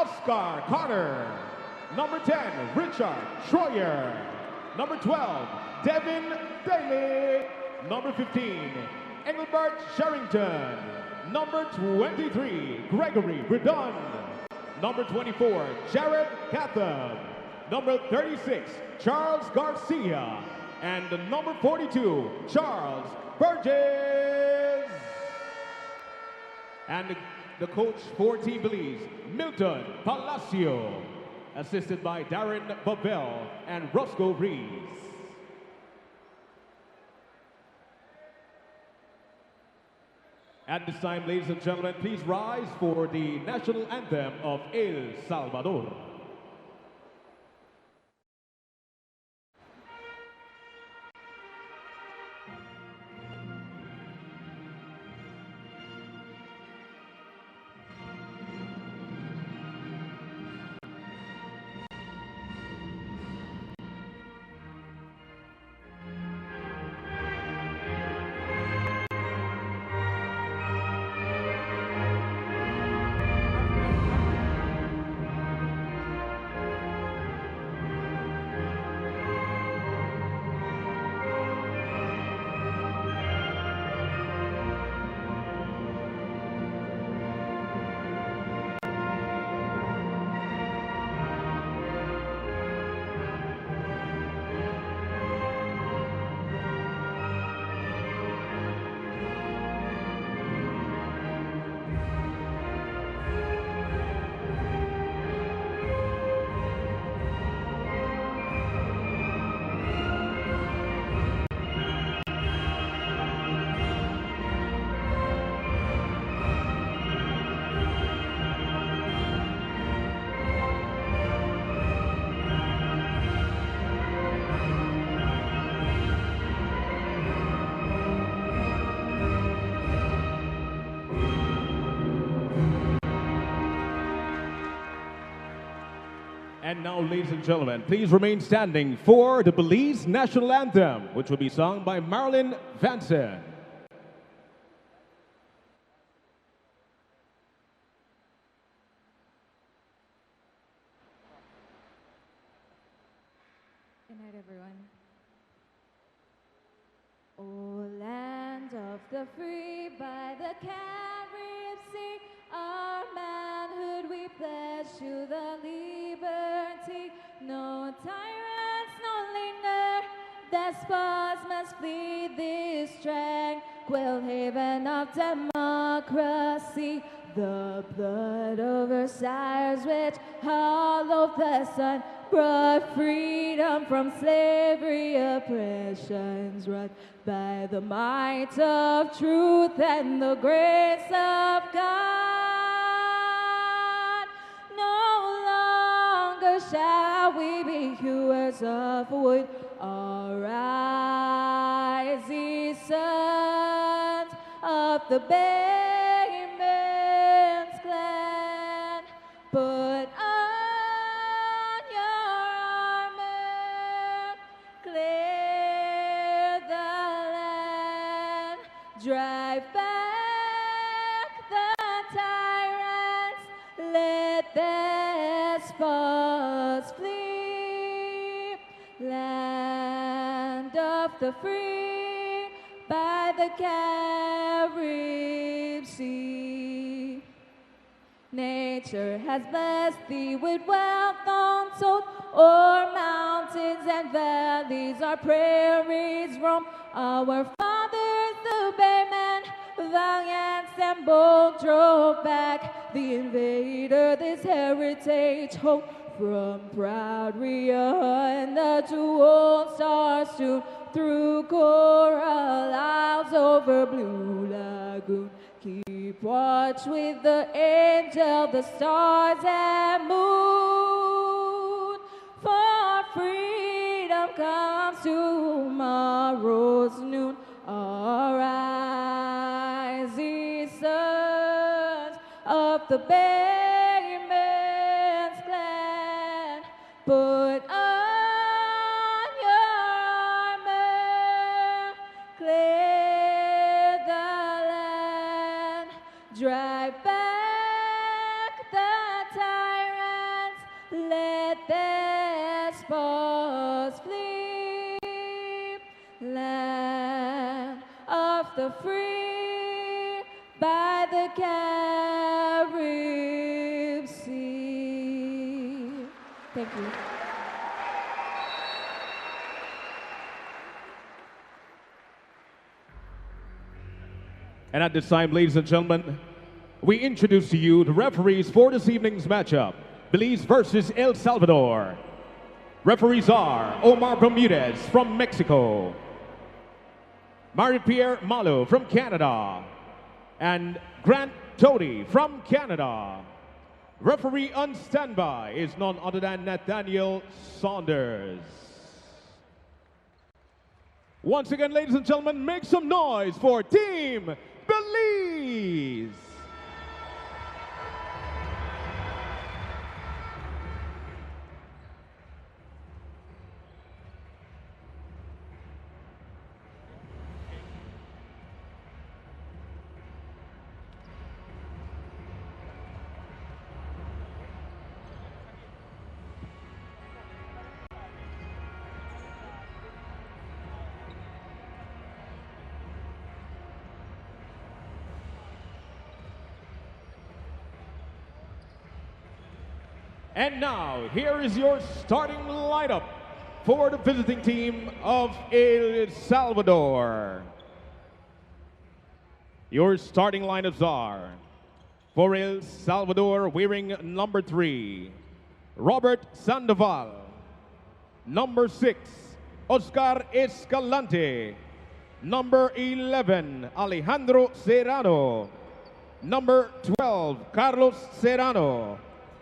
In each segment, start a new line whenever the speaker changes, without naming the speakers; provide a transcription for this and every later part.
Oscar Carter. Number 10, Richard Troyer. Number 12, Devin Daly. Number 15, Engelbert Sherrington. Number 23, Gregory Redon. Number 24, Jared Catham. Number 36, Charles Garcia. And number 42, Charles Burgess. And the coach for Team Belize, Milton Palacio, assisted by Darren Babel and Roscoe Rees. At this time, ladies and gentlemen, please rise for the national anthem of El Salvador. And now, ladies and gentlemen, please remain standing for the Belize National Anthem, which will be sung by Marilyn Vanson.
Good night, everyone. O land of the free by the Caribbean Sea, our manhood we pledge to the liberty. No tyrants, no linger, despots must flee this tranquil haven of democracy. The blood of our sires which hollowed the sun brought freedom from slavery, oppressions wrought by the might of truth and the grace of God. No longer shall we be hewers of wood. Arise, ye sons of the Bayman's clan, put on your armor, clear the land, drive back the tyrants, let despots flee. Land of the free by the Caribbean Sea. Nature has blessed thee with wealth untold, o'er mountains and valleys our prairies roam. Our fathers, the Baymen, valiant and bold, drove back the invader, this heritage home. From proud Rihanna to old Star soon, through Coral Isles over Blue Lagoon. Keep watch with the angel, the stars and moon. For freedom comes tomorrow's noon. Arise, ye sons of the Bayman's clan, put on your armor, clear the land, drive back the tyrant. the free by the Carib Sea. Thank you.
And at this time, ladies and gentlemen, we introduce to you the referees for this evening's matchup, Belize versus El Salvador. Referees are Omar Bermudez from Mexico, Marie-Pierre Malo from Canada, and Grant Tody from Canada. Referee on standby is none other than Nathaniel Saunders. Once again, ladies and gentlemen, make some noise for Team Belize. And now, here is your starting lineup for the visiting team of El Salvador. Your starting lineups are, for El Salvador, wearing number 3, Robert Sandoval. Number 6, Oscar Escalante. Number 11, Alejandro Serrano. Number 12, Carlos Serrano.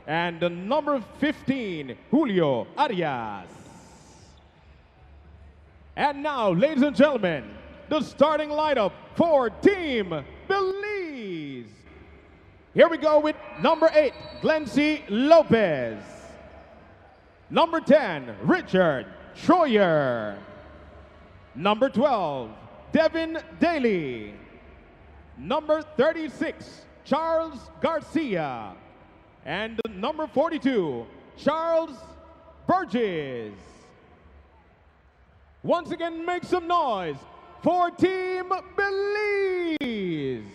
And number 15, Julio Arias. And now, ladies and gentlemen, the starting lineup for Team Belize. Here we go with number 8, Glency Lopez. Number 10, Richard Troyer. Number 12, Devin Daly. Number 36, Charles Garcia. And number 42, Charles Burgess. Once again, make some noise for Team Belize.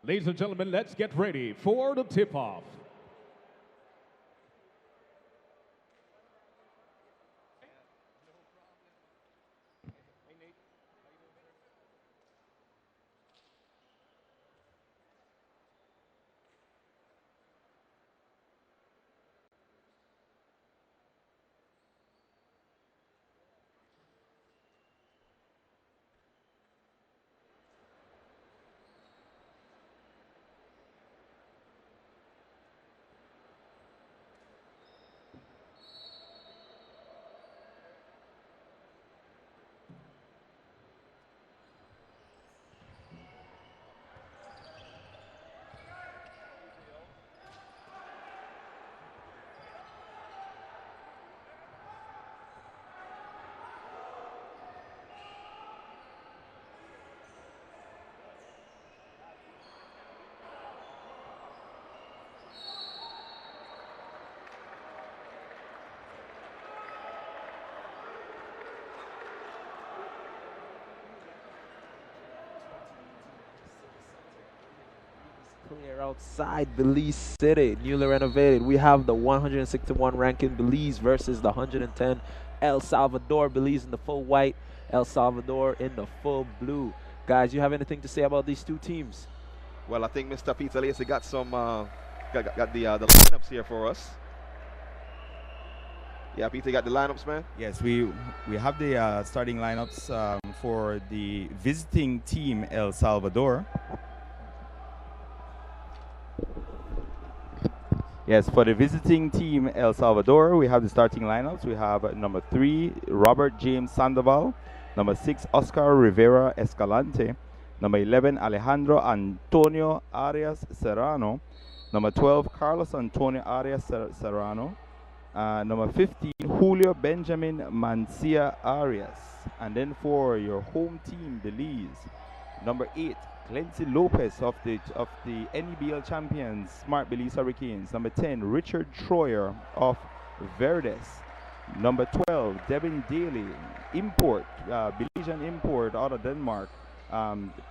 Ladies and gentlemen, let's get ready for the tip-off.
player outside Belize City, newly renovated. We have the 161 ranking Belize versus the 110 El Salvador. Belize in the full white, El Salvador in the full blue. Guys, you have anything to say about these two teams?
Well, I think Mr. Peter Lacey got some got the lineups here for us. Yeah, Peter, got the lineups, man.
Yes, we have the starting lineups for the visiting team El Salvador. Yes, for the visiting team El Salvador, we have the starting lineups. We have number 3, Robert James Sandoval. Number 6, Oscar Rivera Escalante. Number 11, Alejandro Antonio Arias Serrano. Number 12, Carlos Antonio Arias Serrano. Number 15, Julio Benjamin Mancia Arias. And then for your home team, Belize, number 8, Clancy Lopez of the NEBL champions, Smart Belize Hurricanes. Number 10, Richard Troyer of Verdes. Number 12, Devin Daly, import, Belizean import out of Denmark.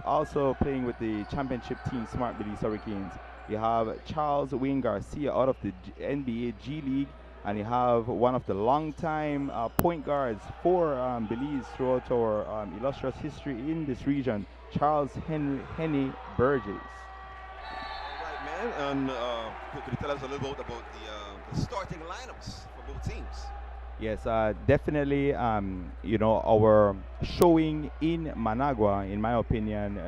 Also playing with the championship team, Smart Belize Hurricanes. You have Charles Wayne Garcia out of the NBA G League. And you have one of the long-time point guards for Belize throughout our illustrious history in this region, Charles Henny Burgess.
All right, man. And could you tell us a little bit about the starting lineups for both teams?
Yes, definitely. You know, our showing in Managua, in my opinion,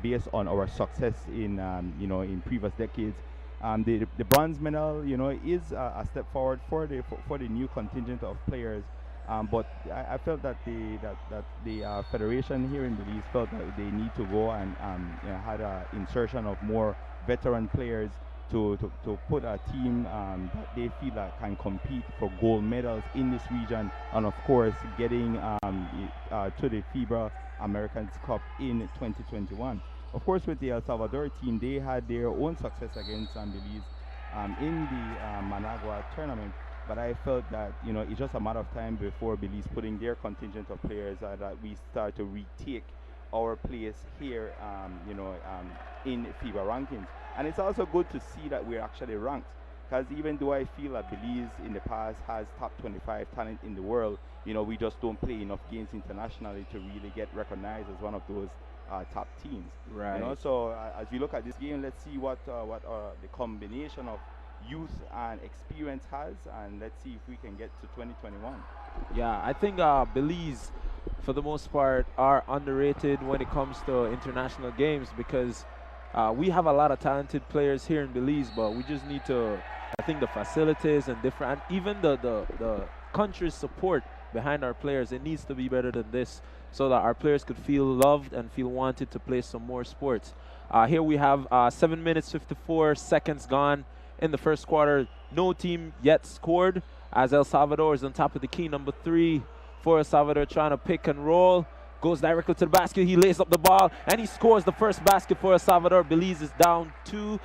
based on our success in you know, in previous decades. The bronze medal, you know, is a step forward for the new contingent of players, but I felt that the federation here in Belize felt that they need to go and you know, had an insertion of more veteran players to put a team that they feel that can compete for gold medals in this region, and of course getting to the FIBA AmeriCup in 2021. Of course, with the El Salvador team, they had their own success against Belize in the Managua tournament. But I felt that, you know, it's just a matter of time before Belize putting their contingent of players that we start to retake our place here, you know, in FIBA rankings. And it's also good to see that we're actually ranked. Because even though I feel that Belize in the past has top 25 talent in the world, you know, we just don't play enough games internationally to really get recognized as one of those top teams.
Right.
You know, so as we look at this game, let's see what the combination of youth and experience has, and let's see if we can get to 2021.
Yeah, I think Belize, for the most part, are underrated when it comes to international games because we have a lot of talented players here in Belize, but we just need to, I think the facilities and different, and even the country's support behind our players, it needs to be better than this so that our players could feel loved and feel wanted to play some more sports. Here we have 7 minutes, 54 seconds gone in the first quarter. No team yet scored as El Salvador is on top of the key. Number 3 for El Salvador trying to pick and roll. Goes directly to the basket. He lays up the ball and he scores the first basket for El Salvador. Belize is down 2-0,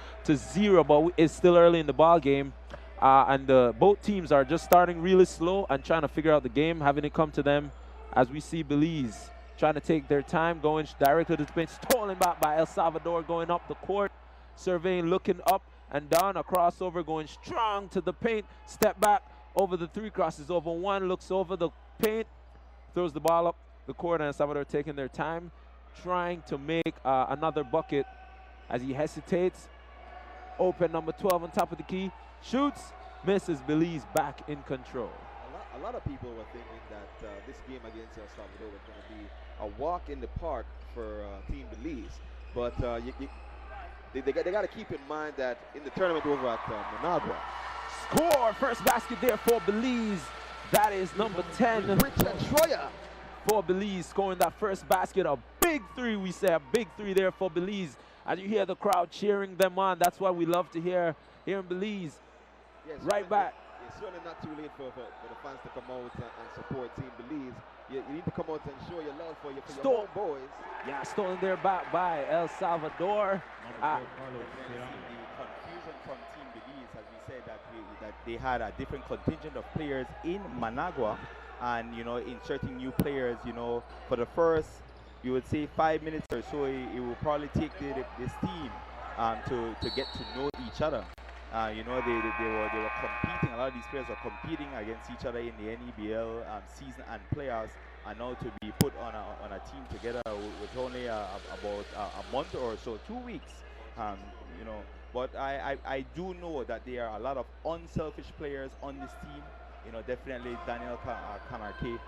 but it's still early in the ball game. And both teams are just starting really slow and trying to figure out the game, having it come to them as we see Belize trying to take their time, going directly to the paint, stolen back by El Salvador, going up the court, surveying, looking up and down, a crossover, going strong to the paint, step back over the 3, crosses over 1, looks over the paint, throws the ball up the court, and El Salvador taking their time, trying to make another bucket as he hesitates. Open, number 12 on top of the key, shoots, misses. Belize back in control.
A lot of people were thinking that this game against El Salvador was going to be a walk in the park for Team Belize, but they got to keep in mind that in the tournament over at Managua,
Score! First basket there for Belize. That is number 10.
Richard Troyer
for Belize, scoring that first basket. A big 3, we say, a big 3 there for Belize. And you hear the crowd cheering them on. That's what we love to hear here in Belize.
Yes,
right back.
It's certainly not too late for the fans to come out and support Team Belize. You need to come out and show your love for your home boys.
Yeah, stolen there back by El Salvador.
The confusion from Team Belize, as we said, that they had a different contingent of players in Managua, and you know, inserting new players. You know, for the first, you would say 5 minutes or so, it will probably take this team to get to know each other. You know, they were competing. A lot of these players were competing against each other in the NEBL season and playoffs, and now to be put on a team together with only about a month or so, 2 weeks. You know, but I do know that there are a lot of unselfish players on this team. You know, definitely Daniel Kanarke,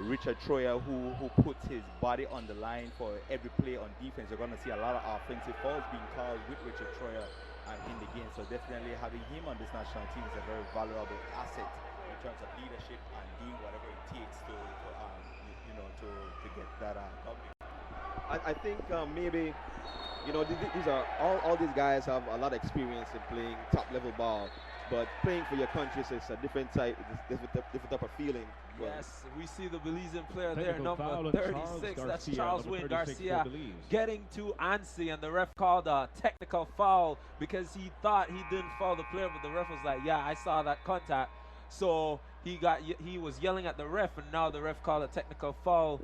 Richard Troyer, who puts his body on the line for every play on defense. You're going to see a lot of offensive fouls being called with Richard Troyer in the game. So definitely having him on this national team is a very valuable asset in terms of leadership and doing whatever it takes to get that W.
I think maybe, you know, these are all these guys have a lot of experience in playing top level ball, but playing for your country is a different type, different type of feeling.
Yes, we see the Belizean player there,
Technical foul
number
on
36. That's
Garcia,
Charles
number
Wayne
36 for
Garcia
Belize.
getting to Ansi, and the ref called a technical foul because he thought he didn't foul the player, but the ref was like, yeah, I saw that contact. So he was yelling at the ref, and now the ref called a technical foul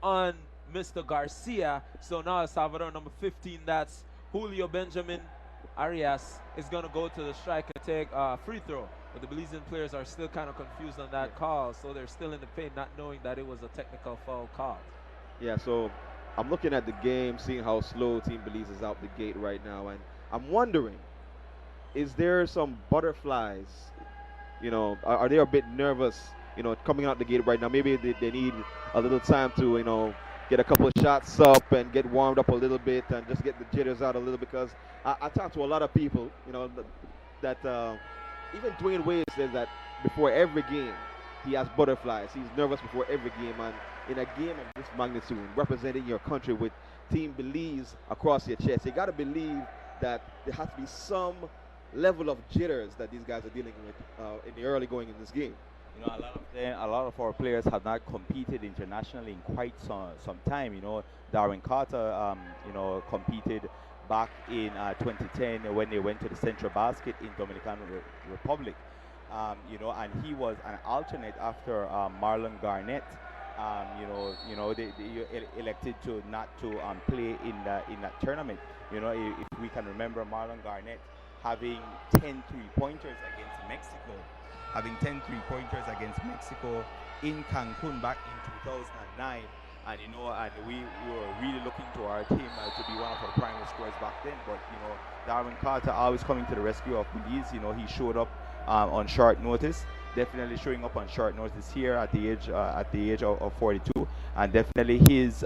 on Mr. Garcia. So now El Salvador number 15, that's Julio Benjamin Arias, is going to go to the strike and take a free throw. But the Belizean players are still kind of confused on that call, so they're still in the paint, not knowing that it was a technical foul call.
Yeah, so I'm looking at the game, seeing how slow Team Belize is out the gate right now, and I'm wondering, is there some butterflies? You know, are they a bit nervous, you know, coming out the gate right now? Maybe they need a little time to, you know, get a couple of shots up and get warmed up a little bit and just get the jitters out a little, because I talk to a lot of people, you know, that even Dwayne Wade says that before every game he has butterflies. He's nervous before every game, and in a game of this magnitude, representing your country with Team Belize across your chest, you got to believe that there has to be some level of jitters that these guys are dealing with in the early going in this game.
You know, a lot of our players have not competed internationally in quite some time. You know, Darwin Carter, you know, competed back in 2010 when they went to the Central Basket in Dominican Republic. You know, and he was an alternate after Marlon Garnett. You know, they elected to not to play in that tournament. You know, if we can remember Marlon Garnett having 10 3-pointers against Mexico, in Cancun back in 2009. And you know, and we were really looking to our team to be one of our primary scorers back then. But you know, Darwin Carter always coming to the rescue of Belize. You know, he showed up on short notice. Definitely showing up on short notice here at the age of 42, and definitely his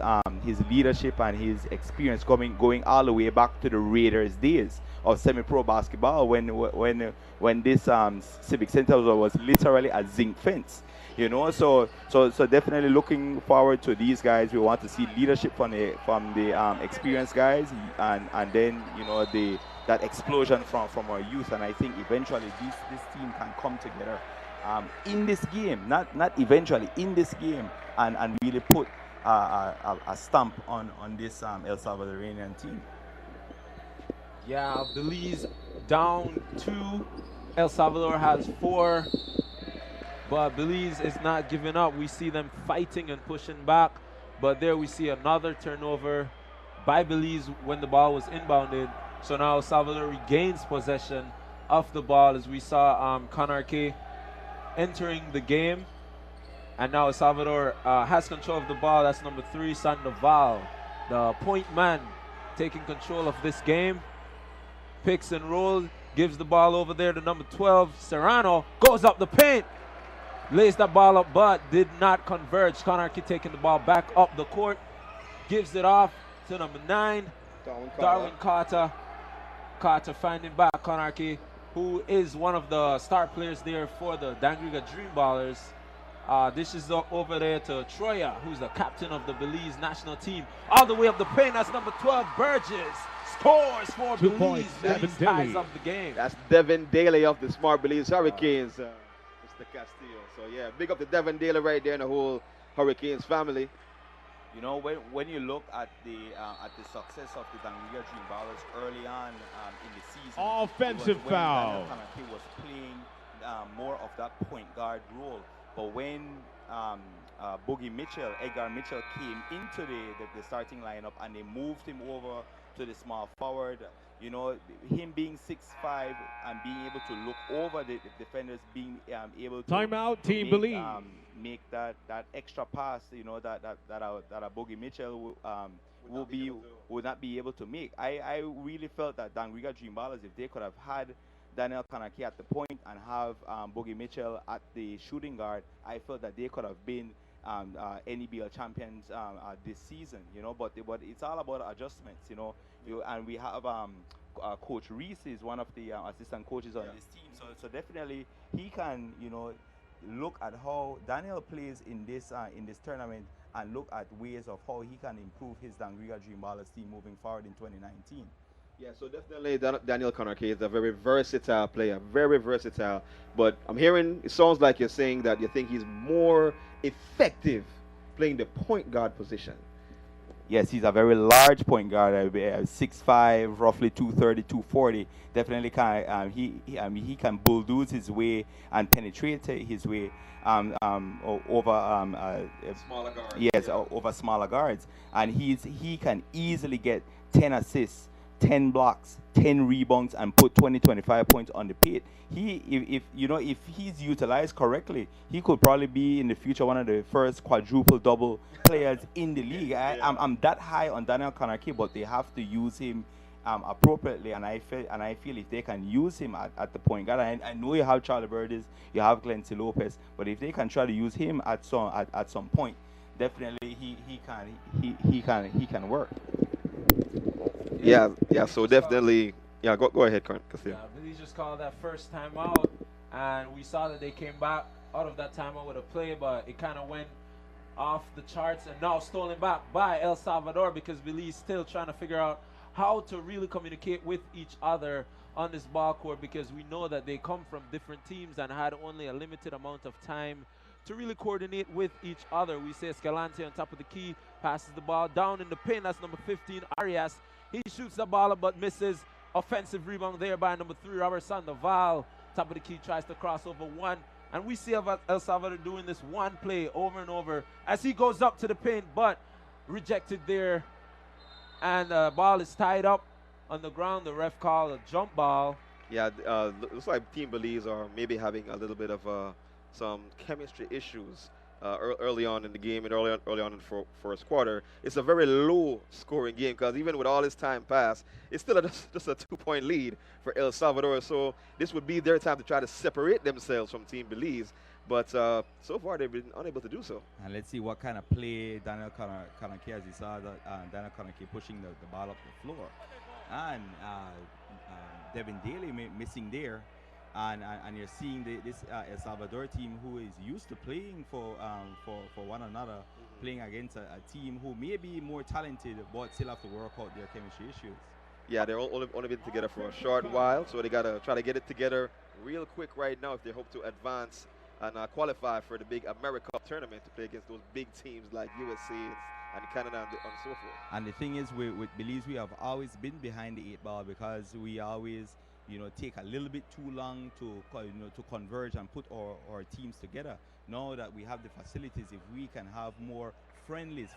leadership and his experience going all the way back to the Raiders days of semi-pro basketball when this Civic Center was literally a zinc fence. You know, so definitely looking forward to these guys. We want to see leadership from the experienced guys, and then you know that explosion from our youth. And I think eventually this team can come together in this game, not eventually, in this game, and really put a stamp on this El Salvadorian team.
Yeah, Belize down 2. El Salvador has 4. But Belize is not giving up. We see them fighting and pushing back. But there we see another turnover by Belize when the ball was inbounded. So now El Salvador regains possession of the ball, as we saw Kanarke entering the game. And now El Salvador has control of the ball. That's number 3, Sandoval, the point man, taking control of this game. Picks and rolls, gives the ball over there to number 12, Serrano, goes up the paint, lays that ball up, but did not converge. Kanarke taking the ball back up the court, gives it off to number 9, Darwin Carter. Carter finding back Kanarke, who is one of the star players there for the Dangriga Dream Ballers. This is over there to Troya, who's the captain of the Belize national team. All the way up the paint, that's number 12, Burgess. Scores for
2
Belize.
points, Devin
ties
Daly.
up the game.
That's Devin Daly of the smart Belize Hurricanes, Mr. Castillo. So yeah, big up to Devin Daly right there and the whole Hurricanes family.
You know, when you look at the success of the Dangriga Dream Ballers early on in the season,
Offensive
it was when
foul.
Daniel Kanarke was playing more of that point guard role. But when Boogie Mitchell, Edgar Mitchell came into the starting lineup and they moved him over to the small forward. You know, him being 6'5" and being able to look over the defenders, being able to
Timeout, Team
make,
Belize.
Make that extra pass. You know that a Boogie Mitchell would not be able to make. I really felt that Dangriga Dreamballers, if they could have had Daniel Kanaki at the point and have Boogie Mitchell at the shooting guard, I felt that they could have been NEBL champions this season, you know. But it's all about adjustments, you know. And we have Coach Reese is one of the assistant coaches on this team, so definitely he can, you know, look at how Daniel plays in this tournament and look at ways of how he can improve his Dangriga Dreamballers team moving forward in 2019.
Yeah, so definitely Daniel Konarke is a very versatile player, very versatile. But I'm hearing, it sounds like you're saying that you think he's more effective playing the point guard position.
Yes, he's a very large point guard, 6'5", roughly 230, 240. Definitely can he can bulldoze his way and penetrate his way over
Smaller guards.
Yes, over smaller guards, and he can easily get 10 assists, 10 blocks, 10 rebounds, and put 20-25 points on the paint. If he's utilized correctly, he could probably be in the future one of the first quadruple double players in the league. I'm that high on Daniel Kanarke, but they have to use him appropriately, and I feel if they can use him at the point guard, I know you have Charlie Burgess, you have Glency Lopez, but if they can try to use him at some point, definitely he can work.
Yeah. So definitely, go ahead, Castillo.
Yeah, Billy just called that first time out, and we saw that they came back out of that timeout with a play, but it kind of went off the charts and now stolen back by El Salvador because Belize still trying to figure out how to really communicate with each other on this ball court, because we know that they come from different teams and had only a limited amount of time to really coordinate with each other. We see Escalante on top of the key, passes the ball down in the paint. That's number 15, Arias. He shoots the ball but misses. Offensive rebound there by number 3, Robert Sandoval. Top of the key, tries to cross over one. And we see El Salvador doing this one play over and over as he goes up to the paint, but rejected there. And the ball is tied up on the ground. The ref called a jump ball.
Yeah, looks like Team Belize are maybe having a little bit of some chemistry issues early on in the game and early on in the first quarter. It's a very low-scoring game because even with all this time passed, it's still just a 2-point lead for El Salvador. So this would be their time to try to separate themselves from Team Belize. But so far, they've been unable to do so.
And let's see what kind of play Daniel Kanarke, as you saw, Daniel Kanarke pushing the ball up the floor. And Devin Daly missing there. And you're seeing this El Salvador team who is used to playing for one another, playing against a team who may be more talented but still have to work out their chemistry issues.
Yeah, they're only been together for a short while, so they got to try to get it together real quick right now if they hope to advance and qualify for the big AmeriCup tournament to play against those big teams like USA and Canada and so forth.
And the thing is, with Belize, we have always been behind the 8 ball because we always, take a little bit too long to converge and put our teams together. Now that we have the facilities, if we can have more friendly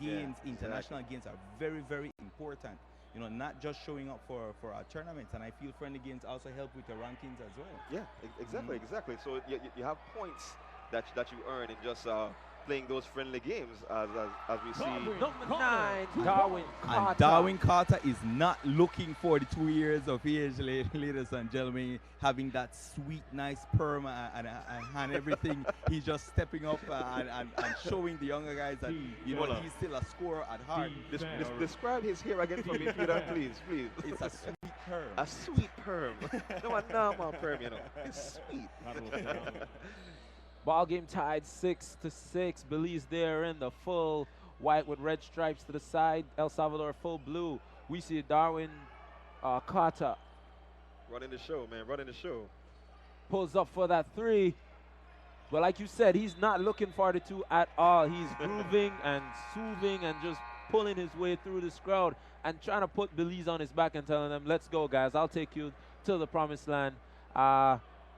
games, international games are very, very important. Not just showing up for our tournaments, and I feel friendly games also help with the rankings as well.
Yeah, exactly. So you have points that you earn in just playing those friendly games, as we see.
Number 9, Darwin Carter.
And Darwin Carter is not looking for the 2 years of age, ladies and gentlemen, having that sweet, nice perm and everything. He's just stepping up and showing the younger guys that he's still a scorer at heart.
Describe his hair again for me, Peter, please.
It's a sweet perm.
A sweet perm. No, a normal perm, It's sweet.
Ball game tied 6-6. Belize there in the full white with red stripes to the side. El Salvador full blue. We see Darwin Carter.
Running the show, man. Running the show.
Pulls up for that 3. But like you said, he's not looking for the 2 at all. He's grooving and soothing and just pulling his way through this crowd and trying to put Belize on his back and telling them, let's go, guys. I'll take you to the promised land.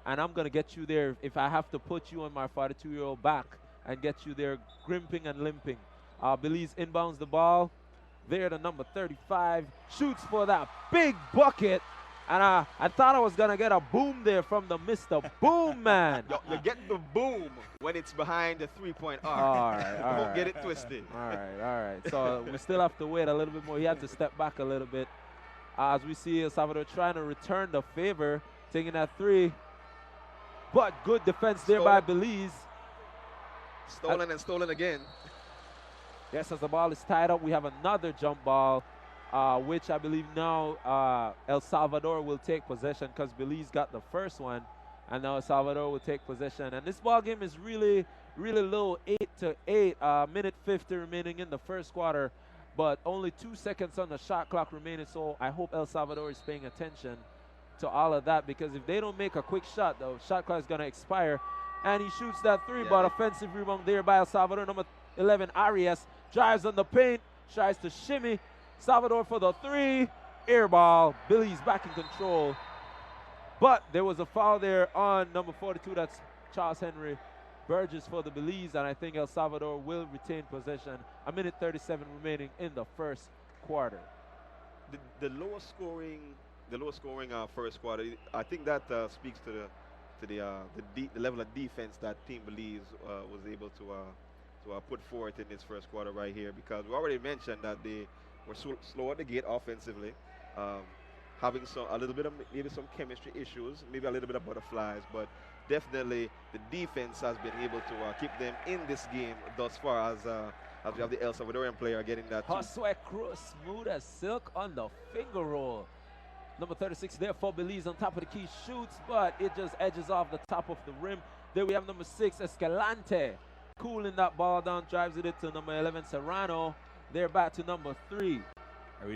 And I'm going to get you there if I have to put you on my 42-year-old back and get you there grimping and limping. Belize inbounds the ball. There, the number 35 shoots for that big bucket. And I thought I was going to get a boom there from the Mr. Boom Man.
You get the boom when it's behind the three-point arc.
All right, all
Don't
right.
get it twisted.
All right. So we still have to wait a little bit more. He had to step back a little bit. As we see El Salvador trying to return the favor, taking that three. But good defense there by Belize.
Stolen and stolen again.
Yes, as the ball is tied up, we have another jump ball, which I believe now El Salvador will take possession because Belize got the first one, and now El Salvador will take possession. And this ball game is really, really low, 8-8, minute 50 remaining in the first quarter, but only 2 seconds on the shot clock remaining. So I hope El Salvador is paying attention to all of that, because if they don't make a quick shot, the shot clock is going to expire. And he shoots that three, but offensive rebound there by El Salvador. Number 11, Arias, drives on the paint, tries to shimmy. Salvador for the three, air ball. Belize back in control. But there was a foul there on number 42, that's Charles Henry Burgess for the Belize, and I think El Salvador will retain possession. A minute 37 remaining in the first quarter.
The lowest scoring first quarter. I think that speaks to the level of defense that Team Belize was able to put forth in this first quarter right here, because we already mentioned that they were slow at the gate offensively, having a little bit of maybe some chemistry issues, maybe a little bit of butterflies, but definitely the defense has been able to keep them in this game thus far, as we have the El Salvadorian player getting that.
Josue Cruz, smooth as silk on the finger roll. Number 36 there for Belize on top of the key, shoots, but it just edges off the top of the rim. There we have number 6, Escalante, cooling that ball down, drives it into number 11, Serrano. They're back to number 3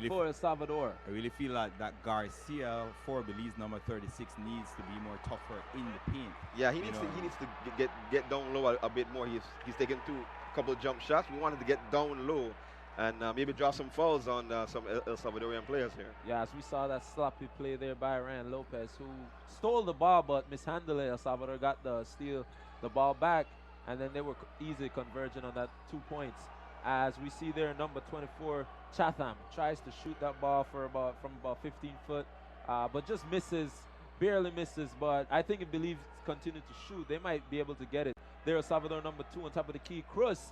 for El Salvador.
I really feel like that Garcia for Belize, number 36, needs to be more tougher in the paint.
Yeah, he needs to get down low a bit more. He's taken a couple of jump shots. We wanted to get down low and maybe draw some fouls on some El Salvadorian players here.
Yeah, as we saw that sloppy play there by Ryan Lopez, who stole the ball but mishandled it. El Salvador got the ball back, and then they were easily converging on that 2 points. As we see there, number 24, Chatham, tries to shoot that ball from about 15 foot, but just misses, barely misses. But I think if Belize continue to shoot, they might be able to get it. There, El Salvador, number 2, on top of the key. Cruz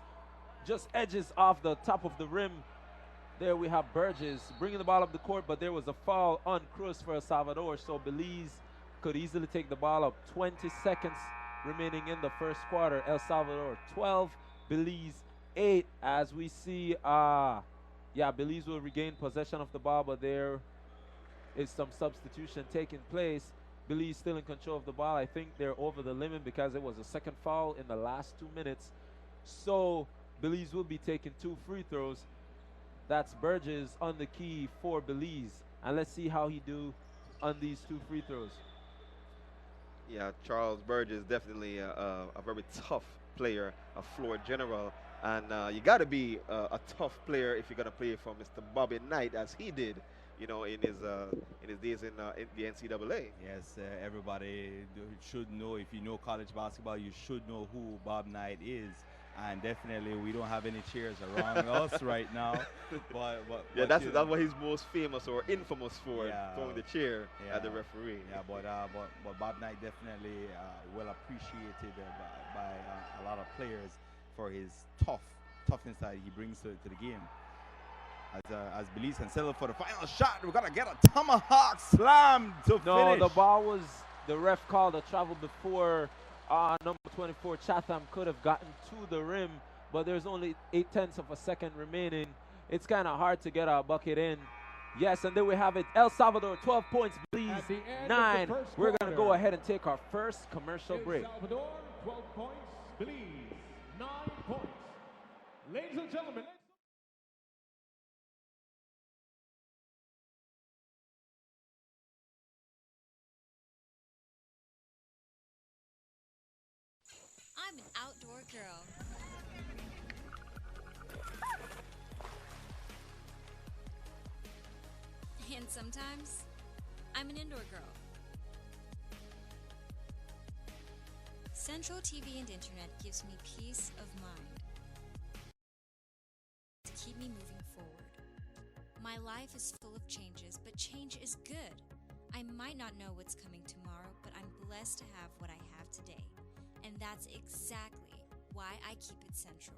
just edges off the top of the rim. There we have Burgess bringing the ball up the court, but there was a foul on Cruz for El Salvador, so Belize could easily take the ball up. 20 seconds remaining in the first quarter. El Salvador 12, Belize 8. As we see, Belize will regain possession of the ball, but there is some substitution taking place. Belize still in control of the ball. I think they're over the limit because it was a second foul in the last 2 minutes. So Belize will be taking 2 free throws. That's Burgess on the key for Belize. And let's see how he do on these 2 free throws.
Yeah, Charles Burgess, definitely a very tough player, a floor general. And you got to be a tough player if you're going to play for Mr. Bobby Knight, as he did, in his days in the NCAA.
Yes, everybody should know. If you know college basketball, you should know who Bob Knight is. And definitely, we don't have any chairs around us right now. But
that's what he's most famous or infamous for, throwing the chair at the referee.
Yeah, but Bob Knight definitely well appreciated by a lot of players for his toughness that he brings to the game. As Belize can settle for the final shot, we're gonna get a tomahawk slam to finish.
No, the ball was, the ref called a travel before. Number 24, Chatham, could have gotten to the rim, but there's only 0.8 of a second remaining. It's kind of hard to get a bucket in. Yes, and then we have it. El Salvador, 12 points, Belize 9. We're going to go ahead and take our first commercial break.
El Salvador, 12 points, Belize 9 points. Ladies and gentlemen,
I'm an outdoor girl. And sometimes, I'm an indoor girl. Central TV and Internet gives me peace of mind to keep me moving forward. My life is full of changes, but change is good. I might not know what's coming tomorrow, but I'm blessed to have what I have today. And that's exactly why I keep it central.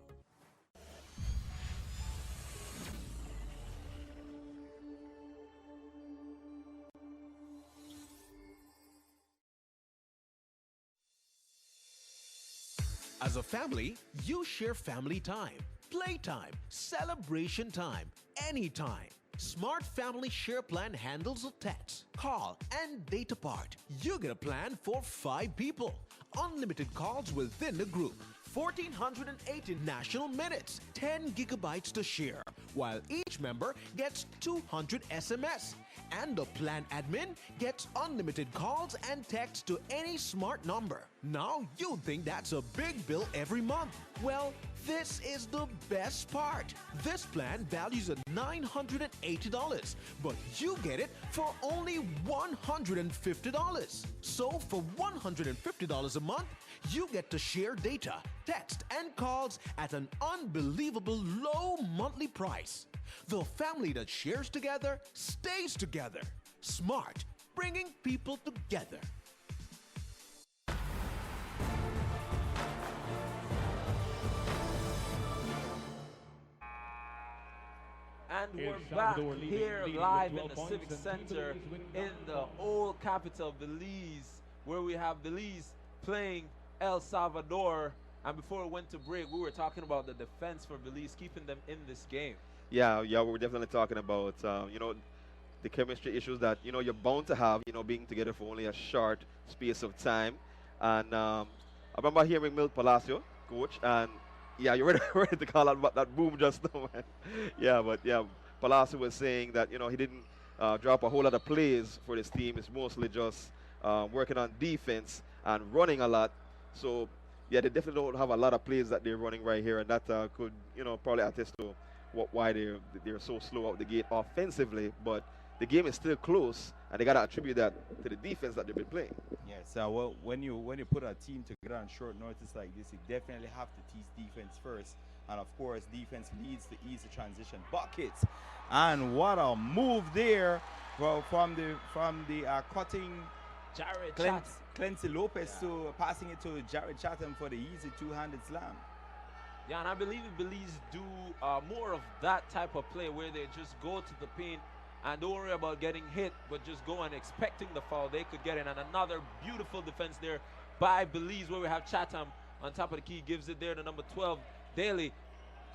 As a family, you share family time, playtime, celebration time, anytime. Smart Family Share Plan handles the text, call, and data part. You get a plan for 5 people. Unlimited calls within the group. 1,480 national minutes, 10 gigabytes to share, while each member gets 200 SMS. And the plan admin gets unlimited calls and texts to any smart number. Now you think that's a big bill every month. Well, this is the best part. This plan values at $980, but you get it for only $150. So for $150 a month, you get to share data, text, and calls at an unbelievable low monthly price. The family that shares together stays together. Smart, bringing people together.
And we're
El
back
Salvador
here
leading
live
with
in the
12
Civic
points and
Center
Belize winning
in
the
the
ball.
old capital, Belize, where we have Belize playing El Salvador. And before we went to break, we were talking about the defense for Belize, keeping them in this game.
Yeah, we're definitely talking about, the chemistry issues that, you're bound to have, being together for only a short space of time. And I remember hearing Milt Palacio, coach, and yeah, you're ready, ready to call out that boom just now, man. Yeah, but yeah, Palacio was saying that, he didn't drop a whole lot of plays for this team. It's mostly just working on defense and running a lot. So, yeah, they definitely don't have a lot of plays that they're running right here, and that could, probably attest to why they're so slow out the gate offensively. But the game is still close, and they got to attribute that to the defense that they've been playing.
Yes, well, when you put a team together on short notice like this, you definitely have to teach defense first, and of course, defense leads to easy transition buckets. And what a move there from the cutting
Jared Chatham.
Clancy Lopez to passing it to Jared Chatham for the easy two-handed slam.
Yeah, and I believe if Belize do more of that type of play where they just go to the paint and don't worry about getting hit, but just go and expecting the foul, they could get it. And another beautiful defense there by Belize, where we have Chatham on top of the key, gives it there to number 12, Daly.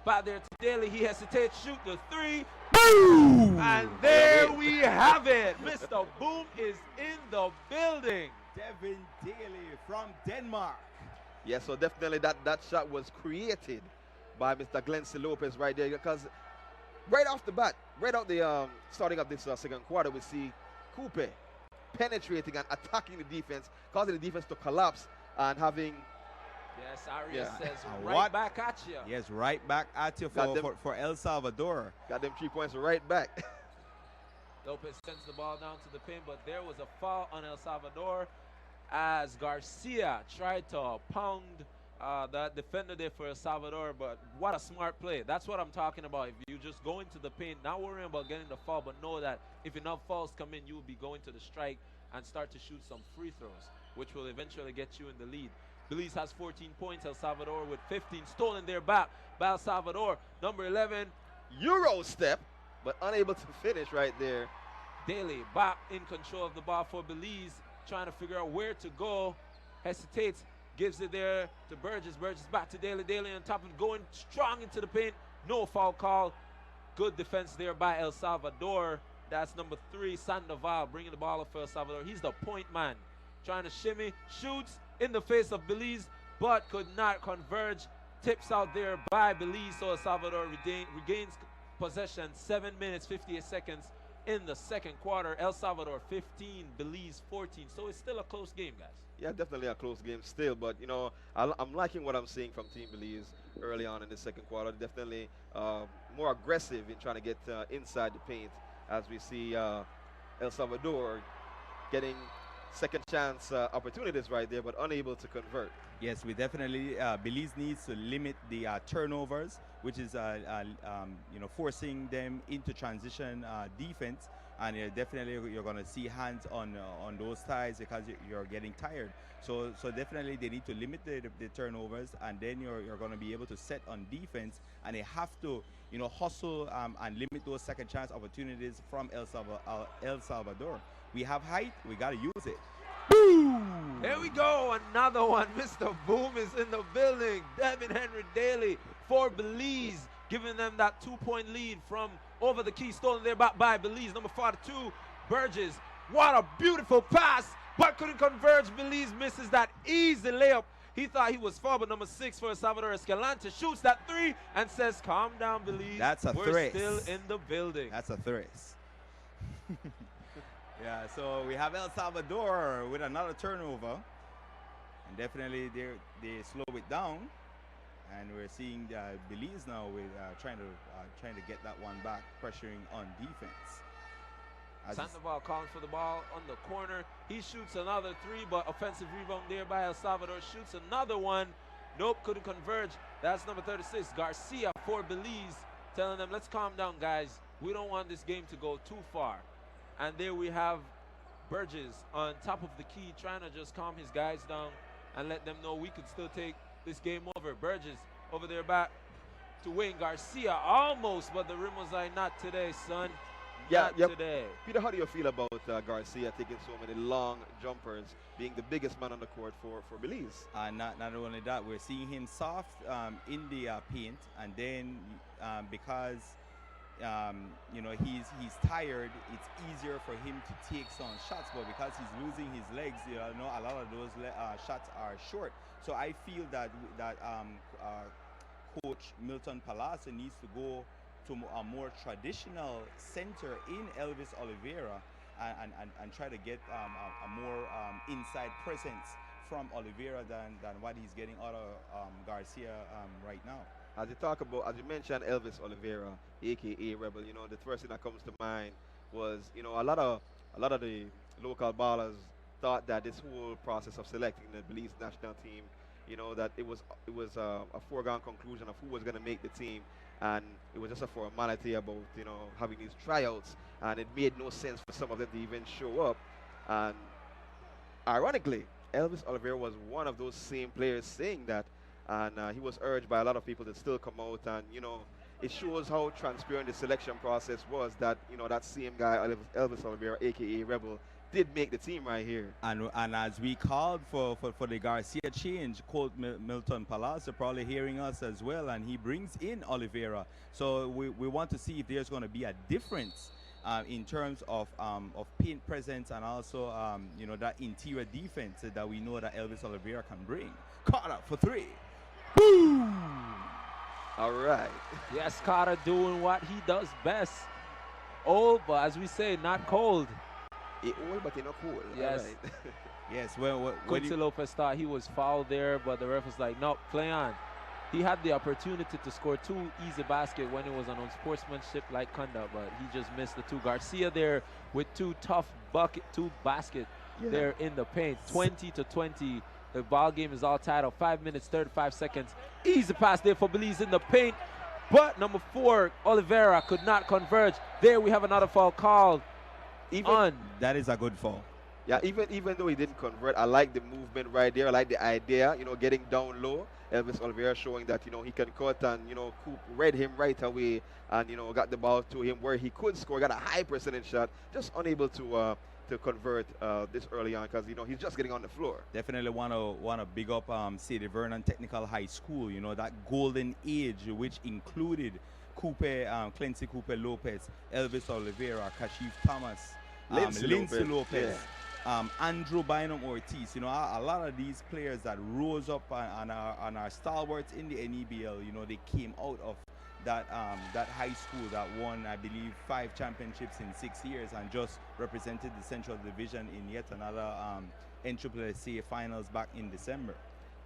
Back there to Daly, he hesitates, shoot the 3. Boom! And there we have it. Mr. Boom is in the building.
Devin Daly from Denmark.
Yeah, so definitely that shot was created by Mr. Glency Lopez right there, because right off the bat, right out the starting of this second quarter, we see Coupe penetrating and attacking the defense, causing the defense to collapse and having.
Yes, Arias says
What?
right back at you.
Yes, right back at you for El Salvador.
Got them 3 points right back.
Lopez sends the ball down to the pin, but there was a foul on El Salvador as Garcia tried to pound that defender there for El Salvador. But what a smart play. That's what I'm talking about. If you just go into the paint, not worrying about getting the foul, but know that if enough fouls come in, you will be going to the strike and start to shoot some free throws, which will eventually get you in the lead. Belize has 14 points, El Salvador with 15. Stolen there back by El Salvador. Number 11,
Euro step, but unable to finish right there.
Daly back in control of the ball for Belize, trying to figure out where to go. Hesitates, gives it there to Burgess. Burgess back to Daly. Daly on top of it, going strong into the paint. No foul call. Good defense there by El Salvador. That's number 3, Sandoval, bringing the ball up for El Salvador. He's the point man. Trying to shimmy, shoots in the face of Belize, but could not converge. Tips out there by Belize, so El Salvador regains possession. 7 minutes, 58 seconds in the second quarter. El Salvador 15, Belize 14. So it's still a close game, guys.
Yeah, definitely a close game still, but I'm liking what I'm seeing from Team Belize early on in the second quarter. Definitely more aggressive in trying to get inside the paint, as we see El Salvador getting second chance opportunities right there, but unable to convert.
Yes, we definitely Belize needs to limit the turnovers, which is forcing them into transition defense, and definitely you're going to see hands on those ties because you're getting tired. So definitely they need to limit the turnovers, and then you're going to be able to set on defense, and they have to hustle and limit those second chance opportunities from El Salvador. We have height, we got to use it. Boom!
Here we go, another one. Mr. Boom is in the building. Devin Henry Daly for Belize, giving them that 2-point lead from over the key, stolen there by Belize. Number 42, Burgess. What a beautiful pass, but couldn't converge. Belize misses that easy layup. He thought he was far, but number 6 for Salvador Escalante shoots that 3 and says, calm down, Belize.
That's a
We're
threat.
still in the building.
That's a threat. Yeah, so we have El Salvador with another turnover, and definitely they slow it down, and we're seeing Belize now with trying to get that one back, pressuring on defense.
Sandoval calling for the ball on the corner. He shoots another 3, but offensive rebound there by El Salvador. Shoots another one. Nope, couldn't converge. That's number 36, Garcia for Belize, telling them, let's calm down, guys. We don't want this game to go too far. And there we have Burgess on top of the key, trying to just calm his guys down and let them know we could still take this game over. Burgess over there back to Wayne Garcia, almost, but the rim was like, not today, son. Not today.
Peter, how do you feel about Garcia taking so many long jumpers, being the biggest man on the court for Belize?
Not only that, we're seeing him soft in the paint, and then because he's tired, it's easier for him to take some shots, but because he's losing his legs, a lot of those shots are short. So I feel that Coach Milton Palasa needs to go to a more traditional center in Elvis Oliveira and try to get a more inside presence from Oliveira than what he's getting out of Garcia right now.
As you mentioned Elvis Oliveira, aka Rebel, the first thing that comes to mind was, a lot of the local ballers thought that this whole process of selecting the Belize national team, that it was a foregone conclusion of who was going to make the team, and it was just a formality about having these tryouts, and it made no sense for some of them to even show up. And ironically, Elvis Oliveira was one of those same players saying that, and he was urged by a lot of people to still come out, and it shows how transparent the selection process was, that that same guy Elvis Oliveira, aka Rebel, did make the team right here.
And as we called for the Garcia change, Coach Milton Palasa probably hearing us as well, and he brings in Oliveira. So we want to see if there's going to be a difference in terms of paint presence, and also that interior defense that we know that Elvis Oliveira can bring. Carter for 3. Boom!
All right.
Yes, Carter doing what he does best. Old, but as we say, not cold.
Old, but not cool.
Yes.
Right.
Yes, well,
Quincy Lopez thought he was fouled there, but the ref was like, no, play on. He had the opportunity to score 2 easy baskets when it was an unsportsmanship-like conduct, but he just missed the 2. Garcia there with 2 baskets there in the paint. 20-20. The ball game is all tied up. 5 minutes, 35 seconds. Easy pass there for Belize in the paint. But number 4, Oliveira, could not converge. There we have another foul called on.
That is a good foul.
Yeah, even though he didn't convert, I like the movement right there. I like the idea, getting down low. Elvis Oliveira showing that, he can cut, and, Coop read him right away, and, got the ball to him where he could score, got a high percentage shot, just unable to convert this early on, because, he's just getting on the floor.
Definitely want to big up Sadie Vernon Technical High School, that golden age, which included Clancy Coupe Lopez, Elvis Oliveira, Kashif Thomas, Lindsay Lopez. Andrew Bynum Ortiz, a lot of these players that rose up and are stalwarts in the NEBL, they came out of that high school that won, I believe, 5 championships in 6 years, and just represented the Central Division in yet another NCCC finals back in December.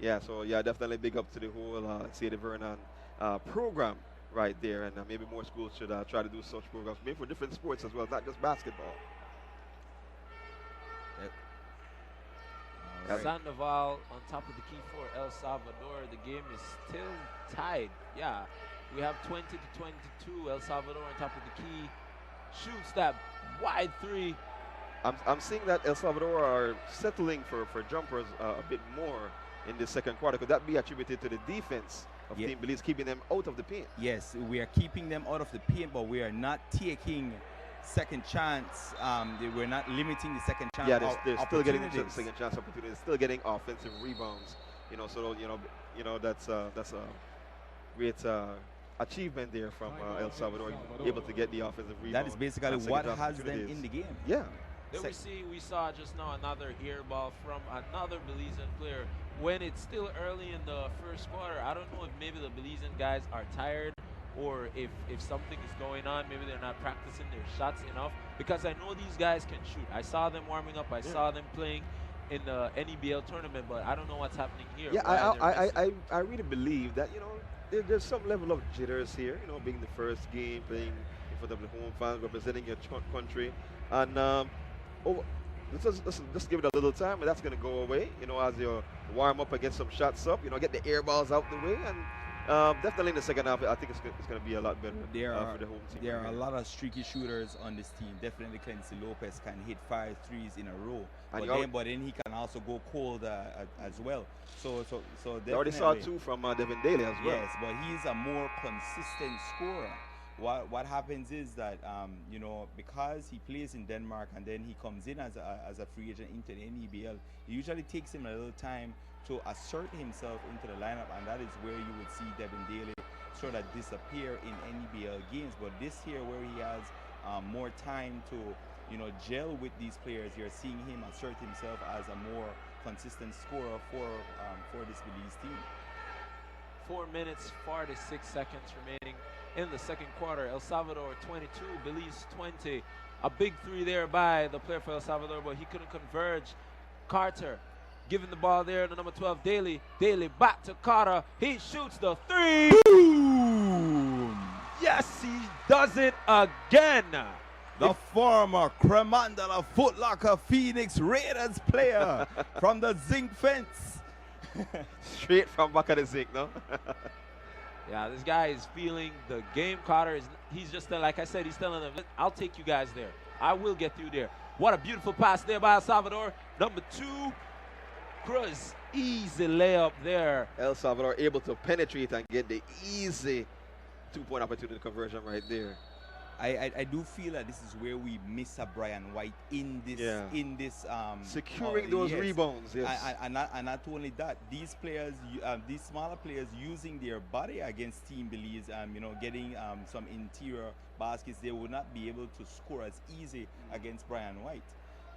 Yeah, so definitely big up to the whole Sadie Vernon program right there, and maybe more schools should try to do such programs, maybe for different sports as well, not just basketball.
Sandoval on top of the key for El Salvador. The game is still tied. Yeah, we have 20 to 22. El Salvador on top of the key. Shoots that wide three.
I'm seeing that El Salvador are settling for jumpers a bit more in the second quarter. Could that be attributed to the defense of Team Belize, keeping them out of the paint?
Yes, we are keeping them out of the paint, but we are not taking second chance. We're not limiting the second chance.
Yeah, they're still getting the second chance opportunities, still getting offensive rebounds. So that's a great achievement there from El Salvador, able to get the offensive rebound.
That is basically what has them in the game.
Yeah.
Then we saw just now another air ball from another Belizean player. When it's still early in the first quarter, I don't know if maybe the Belizean guys are tired or if something is going on. Maybe they're not practicing their shots enough, because I know these guys can shoot. I saw them warming up. I saw them playing in the NEBL tournament, but I don't know what's happening here.
Yeah, I really believe that, there's some level of jitters here, being the first game, playing in front of the home fans, representing your country. And let's just give it a little time, and that's going to go away, as you warm up and get some shots up, get the air balls out the way. And definitely in the second half, I think it's going to be a lot better for the home team.
There are a lot of streaky shooters on this team. Definitely Clancy Lopez can hit 5 threes in a row. But then he can also go cold as well. So definitely.
I already saw 2 from Devin Daly as well.
Yes, but he's a more consistent scorer. What happens is that because he plays in Denmark and then he comes in as a free agent into the NEBL, it usually takes him a little time to assert himself into the lineup, and that is where you would see Devin Daly sort of disappear in NEBL games. But this year, where he has more time to gel with these players, you're seeing him assert himself as a more consistent scorer for this Belize team.
4 minutes 46 seconds remaining in the second quarter. El Salvador 22, Belize 20. A big three there by the player for El Salvador, but he couldn't converge. Carter giving the ball there to number 12, Daly. Daly back to Carter. He shoots the three. Boom! Yes, he does it again.
The former Cremandala Foot Locker Phoenix Raiders player from the zinc fence.
Straight from back of the zinc, no?
Yeah, this guy is feeling the game. Carter he's just like I said, he's telling them, I'll take you guys there. I will get you there. What a beautiful pass there by El Salvador. Number 2, Cruz, easy layup there.
El Salvador able to penetrate and get the easy 2-point opportunity conversion right there.
I do feel that this is where we miss a Brian White in this
securing those rebounds. Yes.
And not only that, these players, these smaller players, using their body against Team Belize, getting some interior baskets, they would not be able to score as easy against Brian White.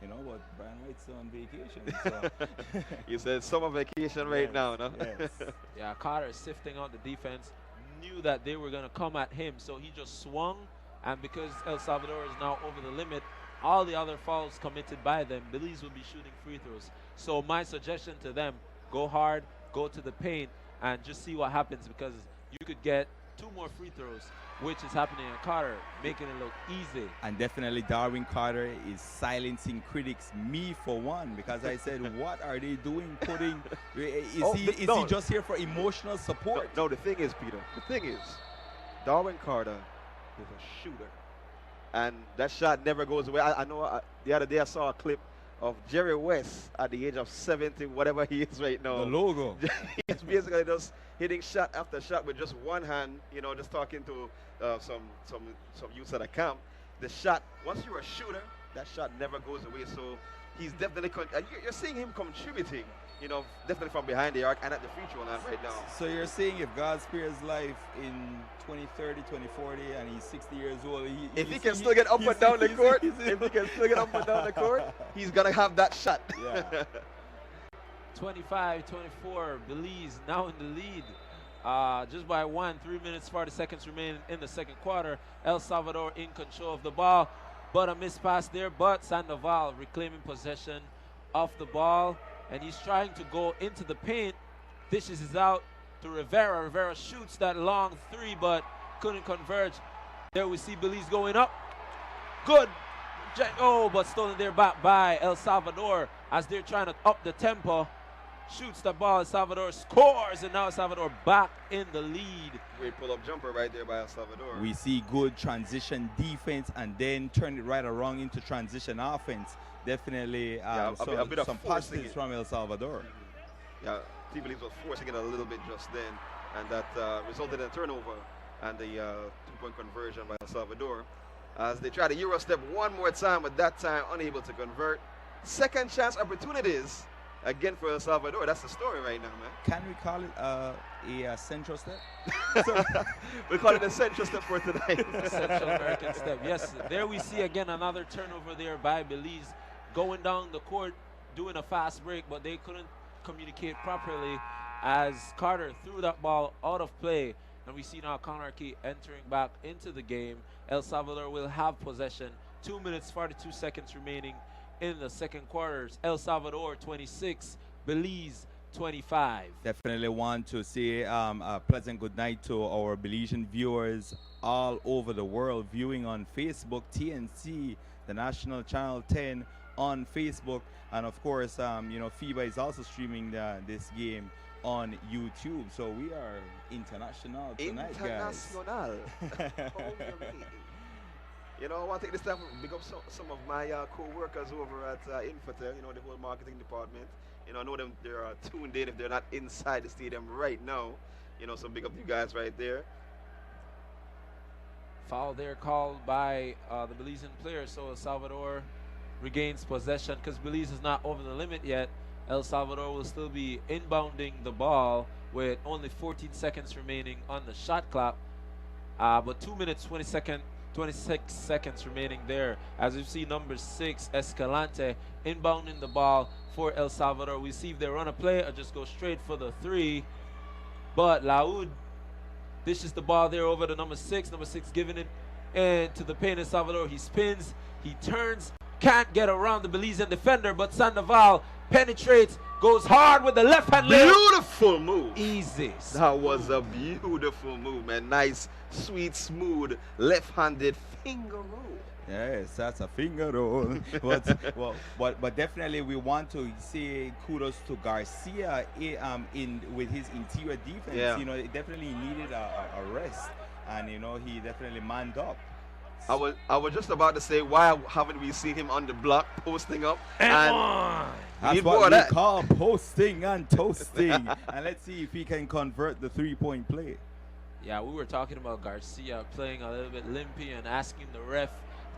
But Brian White's on vacation. So.
You said summer vacation right now, no?
Yes.
Yeah, Carter is sifting out the defense, knew that they were going to come at him, so he just swung. And because El Salvador is now over the limit, all the other fouls committed by them, Belize will be shooting free throws. So my suggestion to them, go hard, go to the paint, and just see what happens, because you could get 2 more free throws, which is happening in Carter, making it look easy.
And definitely Darwin Carter is silencing critics, me for one, because I said, what are they doing is he just here for emotional support?
No, the thing is, Peter, Darwin Carter is a shooter, and that shot never goes away. I know the other day I saw a clip of Jerry West at the age of 70, whatever he is right now.
The logo.
He's basically just hitting shot after shot with just one hand, just talking to some youths at a camp. The shot, once you're a shooter, that shot never goes away. So he's definitely, you're seeing him contributing, definitely from behind the arc and at the free throw line right now.
So you're saying if God spares life in 2030, 2040, and he's 60 years old,
if he can still get up and down the court, he's going to have that shot.
Yeah.
25-24, Belize now in the lead. Just by 1, 3 minutes, 40 seconds remain in the second quarter. El Salvador in control of the ball, but a missed pass there, but Sandoval reclaiming possession of the ball, and he's trying to go into the paint. Dishes is out to Rivera. Rivera shoots that long 3, but couldn't converge. There we see Belize going up. Good Oh, but stolen there back by El Salvador as they're trying to up the tempo. Shoots the ball, El Salvador scores, and now El Salvador back in the lead.
Great pull-up jumper right there by El Salvador.
We see good transition defense and then turn it right around into transition offense. Definitely
a bit of
some
forcing
positives from El Salvador.
Yeah, Team Belize was forcing it a little bit just then, and that resulted in a turnover and the two-point conversion by El Salvador. As they try to Euro step one more time, but that time unable to convert. Second chance opportunities again for El Salvador. That's the story right now, man.
Can we call it a central step?
We call it a central step for tonight.
Central American step. Yes, there we see again another turnover there by Belize, going down the court, doing a fast break, but they couldn't communicate properly as Carter threw that ball out of play. And we see now Conarchy entering back into the game. El Salvador will have possession. 2 minutes, 42 seconds remaining in the second quarters. El Salvador 26, Belize 25.
Definitely want to say a pleasant good night to our Belizean viewers all over the world viewing on Facebook, TNC, the National Channel 10 on Facebook, and of course, FIBA is also streaming this game on YouTube. So we are international tonight, guys.
International. You know, I want to take this time to pick up some of my co-workers over at Infotel, the whole marketing department. I know them, they're tuned in if they're not inside the stadium right now. So big up you guys right there.
Foul there called by the Belizean player, so El Salvador regains possession because Belize is not over the limit yet. El Salvador will still be inbounding the ball with only 14 seconds remaining on the shot clock, but 2 minutes 26 seconds remaining there. As we see number 6, Escalante, inbounding the ball for El Salvador. We see if they run a play or just go straight for the 3. But Laud dishes the ball there over to number 6. Number 6 giving it into the paint. El Salvador, he spins, he turns, can't get around the Belizean defender, but Sandoval penetrates, goes hard with the left hand.
Beautiful move.
Easy.
That was a beautiful move, man. Nice, sweet, smooth, left-handed finger roll.
Yes, that's a finger roll. but definitely we want to say kudos to Garcia with his interior defense.
Yeah.
It definitely needed a rest, and he definitely manned up.
I was just about to say, why haven't we seen him on the block posting up? And
that's what we call posting and toasting. And let's see if he can convert the 3-point play.
Yeah, we were talking about Garcia playing a little bit limpy and asking the ref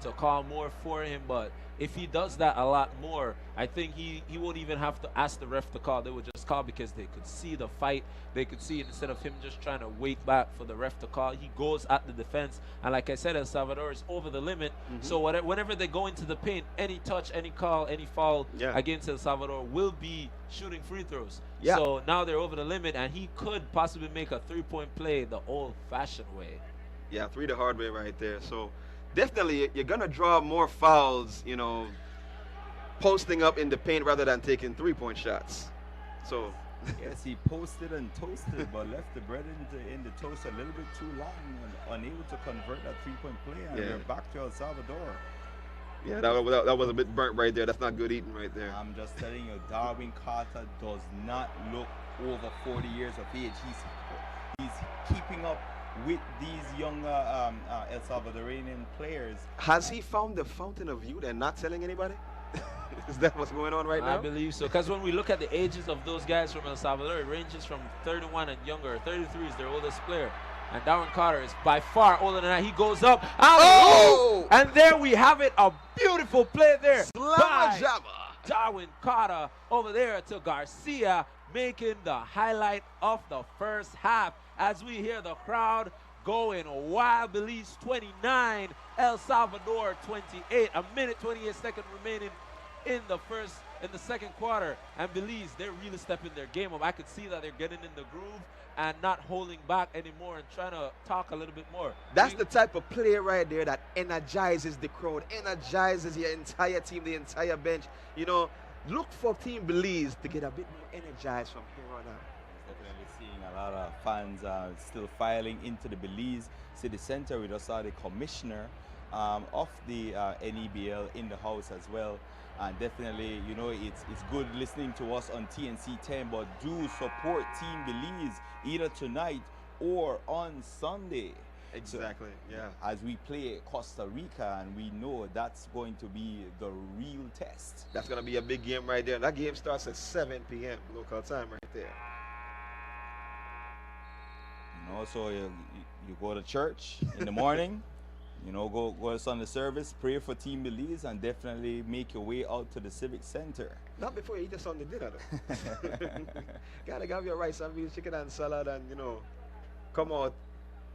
to call more for him, but if he does that a lot more, I think he won't even have to ask the ref to call. They would just call because they could see the fight. They could see it instead of him just trying to wait back for the ref to call. He goes at the defense, and like I said, El Salvador is over the limit. So whenever they go into the paint, any touch, any call, any foul against El Salvador will be shooting free throws. So now they're over the limit, and he could possibly make a 3-point play the old-fashioned way.
Yeah, 3 the hard way right there. So definitely, you're going to draw more fouls, posting up in the paint rather than taking 3-point shots. So
yes, he posted and toasted, but left the bread in the toast a little bit too long and unable to convert that 3-point play. And we're back to El Salvador.
Yeah, that was a bit burnt right there. That's not good eating right there.
I'm just telling you, Darwin Carter does not look over 40 years of age. He's keeping up with these younger El Salvadorian players.
Has he found the fountain of youth and not telling anybody? Is that what's going on right now?
I believe so, because when we look at the ages of those guys from El Salvador, it ranges from 31 and younger. 33 is their oldest player. And Darwin Carter is by far older than that. He goes up. And there we have it. A beautiful play there by Darwin Carter over there to Garcia, making the highlight of the first half as we hear the crowd going wild. Belize 29, El Salvador 28. A minute 28 seconds remaining in the second quarter, and Belize, they're really stepping their game up. I could see that they're getting in the groove and not holding back anymore and trying to talk a little bit more.
That's the type of player right there that energizes the crowd, energizes your entire team, the entire bench. Look for Team Belize to get a bit more energized from here on out.
Definitely seeing a lot of fans still filing into the Belize City Center. We just saw the commissioner of the NEBL in the house as well. And definitely, you know, it's good listening to us on TNC 10, but do support Team Belize either tonight or on Sunday.
Exactly, yeah.
As we play Costa Rica, and we know that's going to be the real test.
That's going to be a big game right there. That game starts at 7 p.m. local time right there.
You know, so you go to church in the morning, you know, go to Sunday service, pray for Team Belize, and definitely make your way out to the Civic Center.
Not before you eat the Sunday dinner, though. Gotta have your rice and beans, chicken and salad, and, you know, come out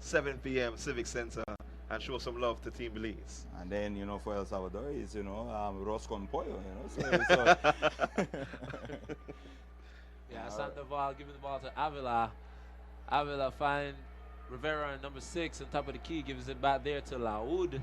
7 p.m. Civic Center and show some love to Team Belize.
And then, you know, for El Salvador is, you know, Ross con pollo, you know. So
yeah, Sandoval giving the ball to Avila. Avila find Rivera in number 6 on top of the key, gives it back there to Laud.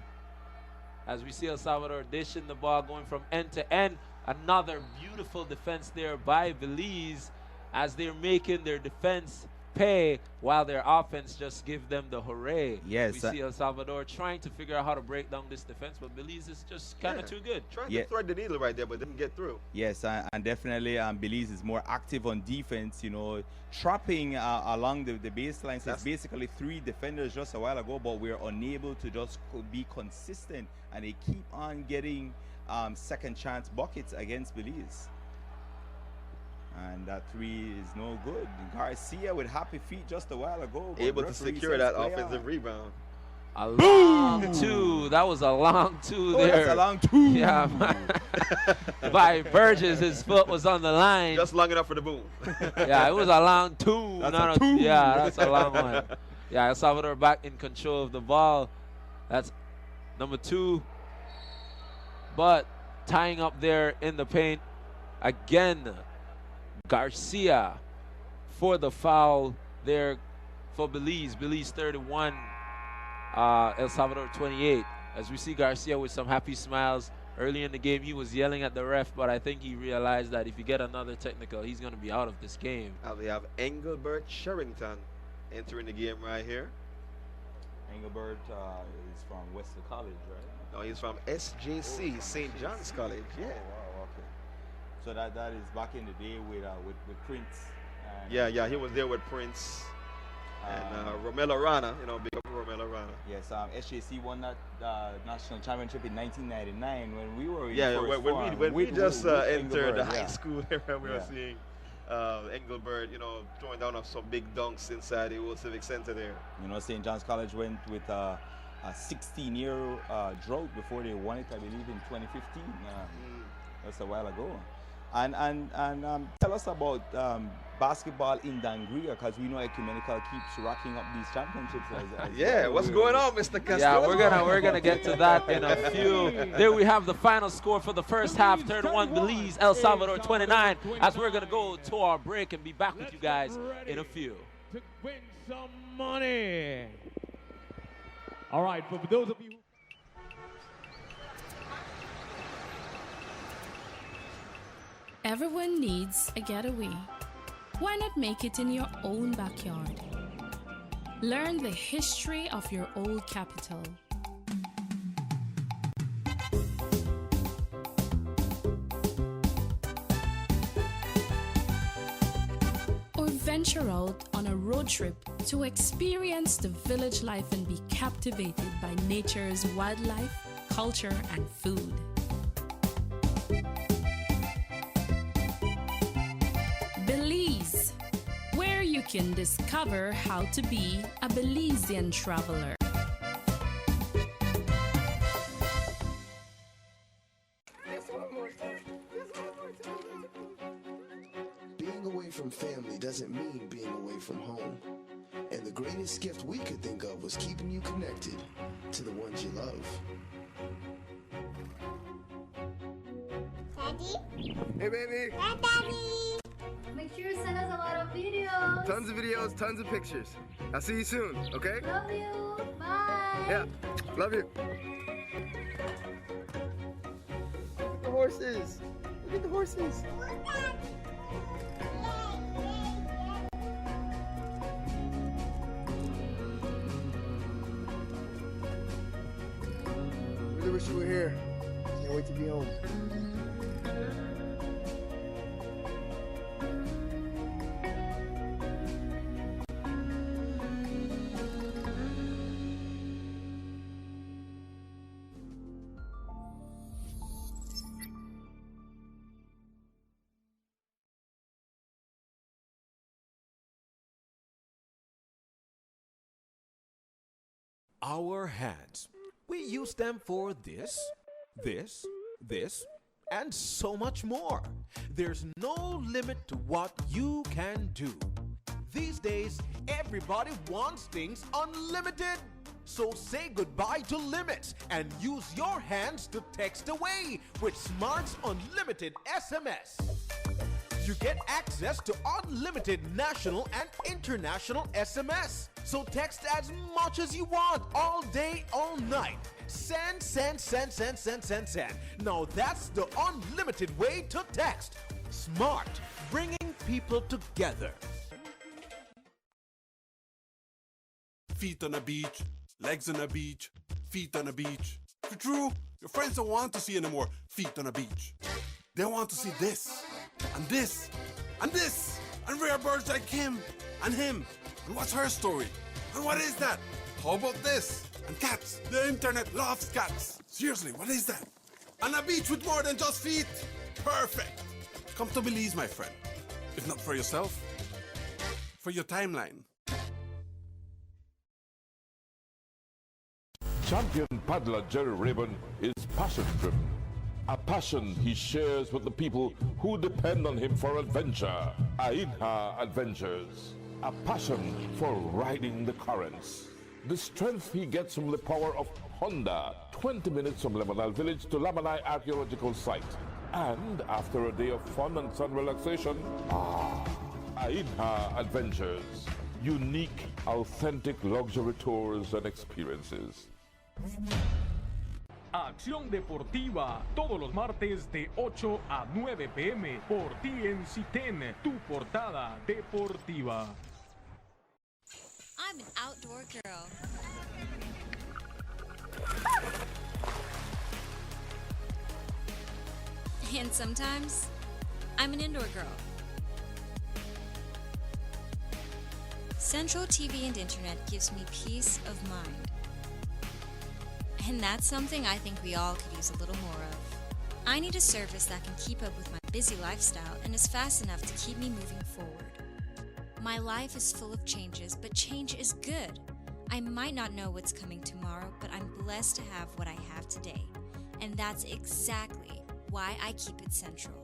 As we see El Salvador dishing the ball, going from end to end. Another beautiful defense there by Belize as they're making their defense pay while their offense just give them the hooray.
Yes.
We see El Salvador trying to figure out how to break down this defense, but Belize is just kind of too good.
Trying to thread the needle right there, but didn't get through.
Yes, and definitely Belize is more active on defense, you know, trapping along the baseline. So it's basically 3 defenders just a while ago, but we're unable to just be consistent, and they keep on getting second chance buckets against Belize. And that 3 is no good. Garcia with happy feet just a while ago.
Able to secure that offensive rebound.
A long 2. That was a long 2 there.
That's a long 2.
Yeah. By Burgess, his foot was on the line.
Just long enough for the boom.
Yeah, it was a long 2.
That's a 2.
Yeah, that's a long one. Yeah, El Salvador back in control of the ball. That's number 2. But tying up there in the paint again. Garcia for the foul there for Belize. Belize 31, El Salvador 28. As we see Garcia with some happy smiles. Early in the game, he was yelling at the ref, but I think he realized that if you get another technical, he's going to be out of this game.
We have Engelbert Sherrington entering the game right here.
Engelbert is from Wesley College, right?
No, he's from SJC, St. John's College. Yeah.
Oh, wow, okay. So that is back in the day with Prince.
Yeah, he was there with Prince and Romelo Rana. You know, big up Romelo Rana.
Yes, SJC won that national championship in 1999 when we were
when we just entered the high school era. We were seeing Engelbert, you know, throwing down some big dunks inside the old Civic Center there.
You know, St. John's College went with a 16-year drought before they won it, I believe, in 2015. That's a while ago. And tell us about basketball in Dangria, because we know Ecumenical keeps racking up these championships.
What's going on, Mr. Castillo?
Yeah, we're gonna get to that in a few. There we have the final score for the first half: 31 Belize, El Salvador 29. As we're gonna go to our break and be back with you guys in a few.
To win some money. All right, but for those of you.
Everyone needs a getaway. Why not make it in your own backyard? Learn the history of your old capital. Or venture out on a road trip to experience the village life and be captivated by nature's wildlife, culture, and food. Belize, where you can discover how to be a Belizean traveler.
Being away from family doesn't mean being away from home. And the greatest gift we could think of was keeping you connected to the ones you love.
Daddy?
Hey, baby.
Hey, Daddy.
Make sure to send us a lot of videos. Tons of videos, tons of pictures. I'll see you soon, okay?
Love you. Bye.
Yeah, love you. The horses. Look at the horses.
wait to be home.
Our hands. We use them for this, and so much more. There's no limit to what you can do. These days, everybody wants things unlimited. So say goodbye to limits and use your hands to text away with Smart's Unlimited SMS. You get access to unlimited national and international SMS. So text as much as you want all day, all night. Send. Now that's the unlimited way to text. Smart, bringing people together.
Feet on the beach, legs on the beach, feet on the beach. For true, your friends don't want to see anymore feet on the beach. They want to see this, and this, and this, and rare birds like him, and him. And what's her story? And what is that? How about this? And cats. The internet loves cats. Seriously, what is that? And a beach with more than just feet. Perfect. Come to Belize, my friend. If not for yourself, for your timeline.
Champion paddler Jerry Rabin is passion-driven. A passion he shares with the people who depend on him for adventure. Aidha Adventures. A passion for riding the currents. The strength he gets from the power of Honda. 20 minutes from Lemanal Village to Lamanai Archaeological Site. And after a day of fun and sun relaxation, Aidha Adventures. Unique, authentic luxury tours and experiences.
Acción Deportiva, todos los martes de 8 a 9 p.m. por TNC 10, tu portada deportiva.
I'm an outdoor girl. And sometimes, I'm an indoor girl. Central TV and Internet gives me peace of mind. And that's something I think we all could use a little more of. I need a service that can keep up with my busy lifestyle and is fast enough to keep me moving forward. My life is full of changes, but change is good. I might not know what's coming tomorrow, but I'm blessed to have what I have today. And that's exactly why I keep it central.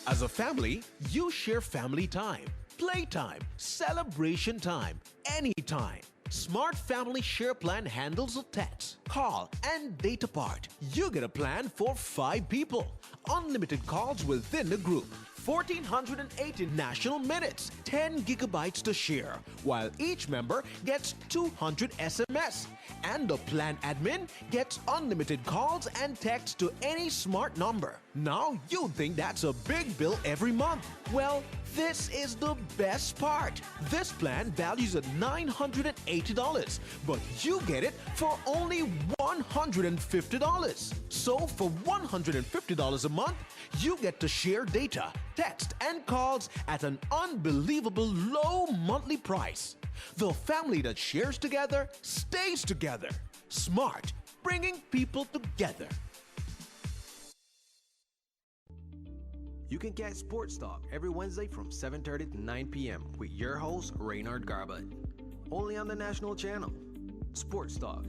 As a family, you share family time, playtime, celebration time, anytime. Smart Family Share Plan handles the text, call, and data part. You get a plan for 5 people. Unlimited calls within the group. 1,480 national minutes, 10 gigabytes to share, while each member gets 200 SMS. And the plan admin gets unlimited calls and texts to any smart number. Now you think that's a big bill every month. Well, this is the best part. This plan values at $980, but you get it for only $150. So for $150 a month, you get to share data, text, and calls at an unbelievable low monthly price. The family that shares together stays together. Smart, bringing people together.
You can catch Sports Talk every Wednesday from 7:30 to 9 p.m. with your host, Reynard Garbutt. Only on the national channel. Sports Talk,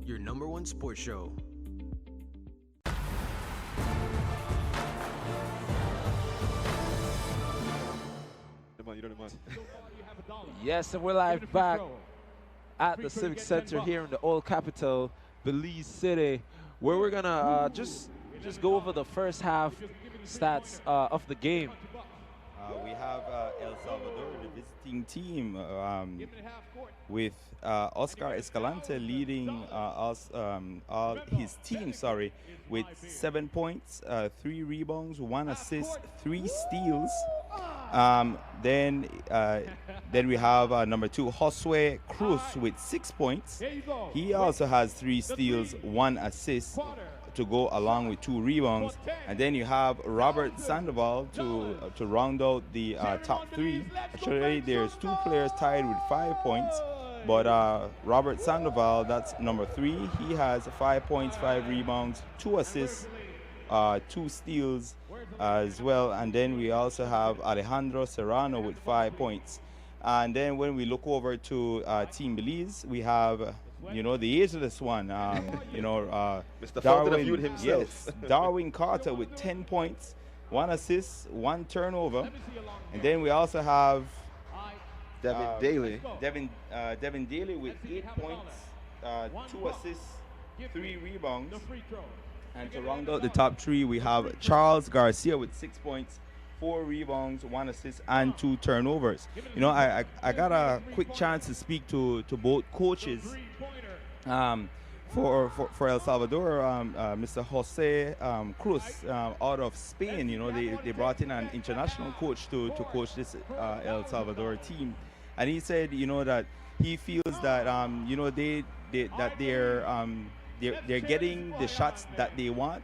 your #1 sports show.
Yes, and we're live back at the Civic Center here in the old capital, Belize City, where we're gonna just go over the first half stats of the game.
We have El Salvador, the visiting team, with Oscar Escalante leading all his team, with 7 points, 3 rebounds, 1 assist, 3 steals. Then we have number 2, Josue Cruz, with 6 points. He also has 3 steals, 1 assist to go along with 2 rebounds. And then you have Robert Sandoval to round out the top 3. Actually, there's 2 players tied with 5 points. But Robert Sandoval, that's number 3. He has 5 points, 5 rebounds, 2 assists, 2 steals as well. And then we also have Alejandro Serrano with 5 points. And then when we look over to Team Belize, we have the ageless one,
Mr.
Darwin,
himself.
yes, Darwin Carter with 10 points, 1 assist, 1 turnover. And then we also have
Devin Daly.
Devin Daly with 8 points, 2 assists, 3 rebounds. And to round out the top 3, we have Charles Garcia with 6 points, 4 rebounds, 1 assist, and 2 turnovers. I got a quick chance to speak to both coaches. For El Salvador, Mr. Jose Cruz out of Spain, they brought in an international coach to coach this El Salvador team, and he said, that he feels that they're getting the shots that they want.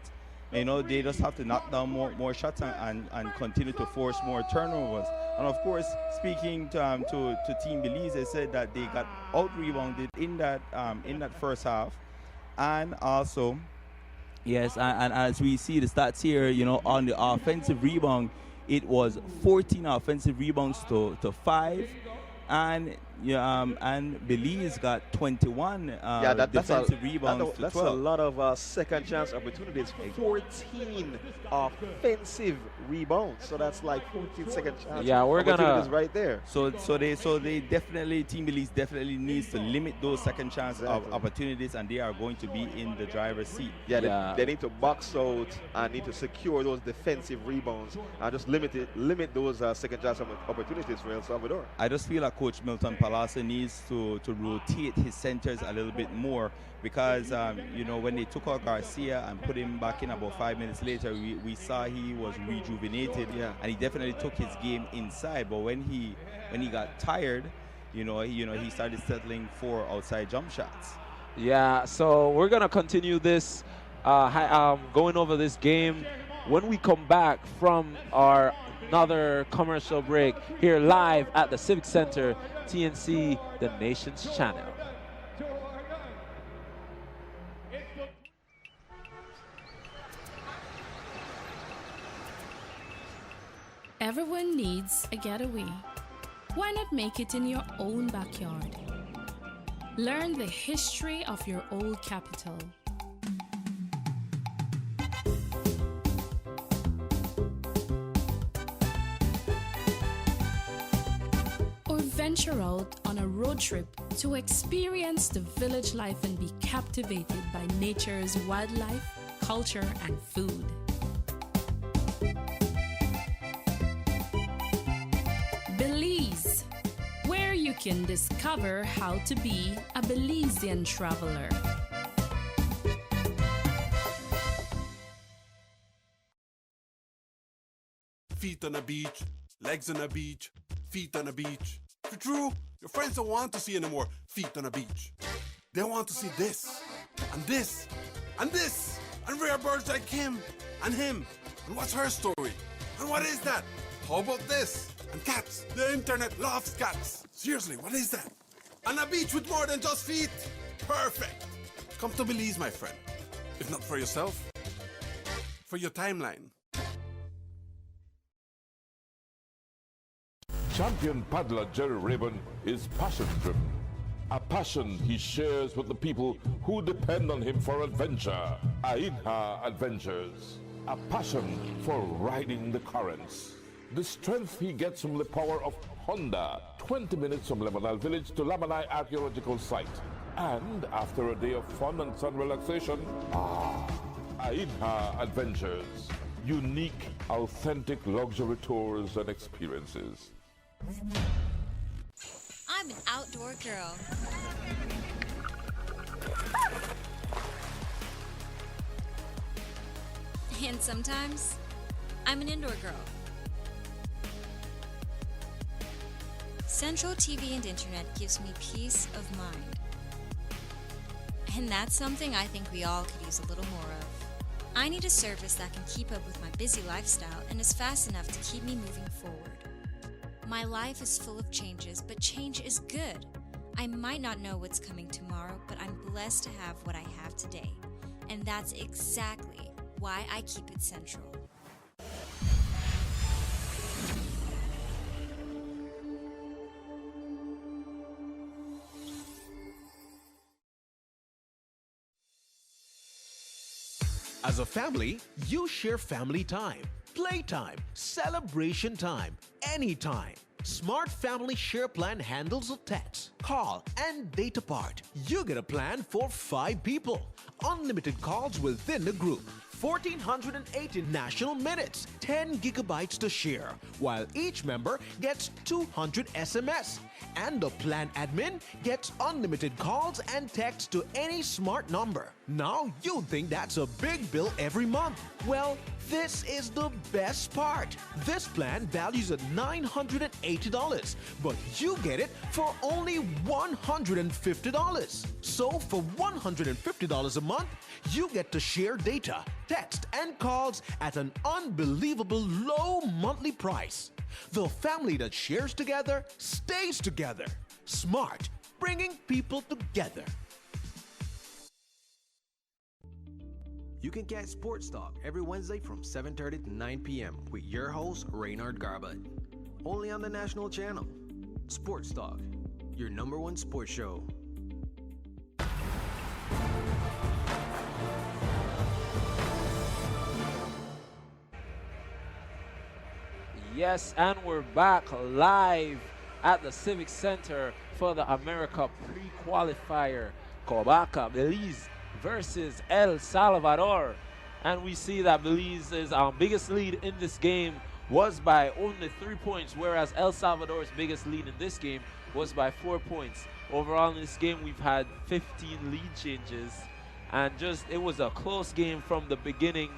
They just have to knock down more shots and continue to force more turnovers. And of course, speaking to Team Belize, they said that they got out-rebounded in that first half. And also, yes, and as we see the stats here, on the offensive rebound, it was 14 offensive rebounds to 5. And Belize got 21 defensive rebounds to 12.
That's a lot of second chance opportunities. 14 offensive rebounds. So that's like 14 second chance opportunities right there.
So they definitely, Team Belize definitely needs to limit those second chance opportunities, and they are going to be in the driver's seat.
They need to box out and need to secure those defensive rebounds and just limit those second chance opportunities for El Salvador.
I just feel like Coach Milton Palasa needs to rotate his centers a little bit more, because when they took out Garcia and put him back in about 5 minutes later, we saw he was rejuvenated, and he definitely took his game inside. But when he got tired, he started settling for outside jump shots.
Yeah, so we're gonna continue this, going over this game when we come back from our another commercial break here live at the Civic Center, TNC, the Nation's channel.
Everyone needs a getaway. Why not make it in your own backyard? Learn the history of your old capital. Or venture out on a road trip to experience the village life and be captivated by nature's wildlife, culture, and food. Belize, where you can discover how to be a Belizean traveler.
Feet on the beach, legs on the beach, feet on the beach. For true, your friends don't want to see anymore feet on the beach. They want to see this, and this, and this, and rare birds like him, and him. And what's her story? And what is that? How about this? And cats. The internet loves cats. Seriously, what is that? And a beach with more than just feet. Perfect. Come to Belize, my friend. If not for yourself, for your timeline.
Champion paddler Jerry Rabon is passion-driven. A passion he shares with the people who depend on him for adventure. Ainha Adventures. A passion for riding the currents. The strength he gets from the power of Honda. 20 minutes from Lebanon Village to Lamanai Archaeological Site. And after a day of fun and sun relaxation, Ainha Adventures. unique, authentic luxury tours and experiences.
I'm an outdoor girl. And sometimes, I'm an indoor girl. Central TV and Internet gives me peace of mind. And that's something I think we all could use a little more of. I need a service that can keep up with my busy lifestyle and is fast enough to keep me moving forward. My life is full of changes, but change is good. I might not know what's coming tomorrow, but I'm blessed to have what I have today. And that's exactly why I keep it central.
As a family, you share family time, playtime, celebration time, anytime. Smart Family Share Plan handles the text, call, and data part. You get a plan for 5 people. Unlimited calls within the group. 1,480 national minutes, 10 gigabytes to share, while each member gets 200 SMS. And the plan admin gets unlimited calls and texts to any smart number. Now you think that's a big bill every month. Well, this is the best part. This plan values at $980, but you get it for only $150. So for $150 a month, you get to share data, text, and calls at an unbelievable low monthly price. The family that shares together stays together. Smart, bringing people together.
You can catch Sports Talk every Wednesday from 7:30 to 9 p.m. with your host, Reynard Garbutt. Only on the national channel. Sports Talk, your #1 sports show.
Yes, and we're back live at the Civic Center for the AmeriCup Pre-Qualifier. Cobaca, Belize versus El Salvador. And we see that Belize's biggest lead in this game was by only 3 points, whereas El Salvador's biggest lead in this game was by 4 points. Overall in this game, we've had 15 lead changes. And it was a close game from the beginning.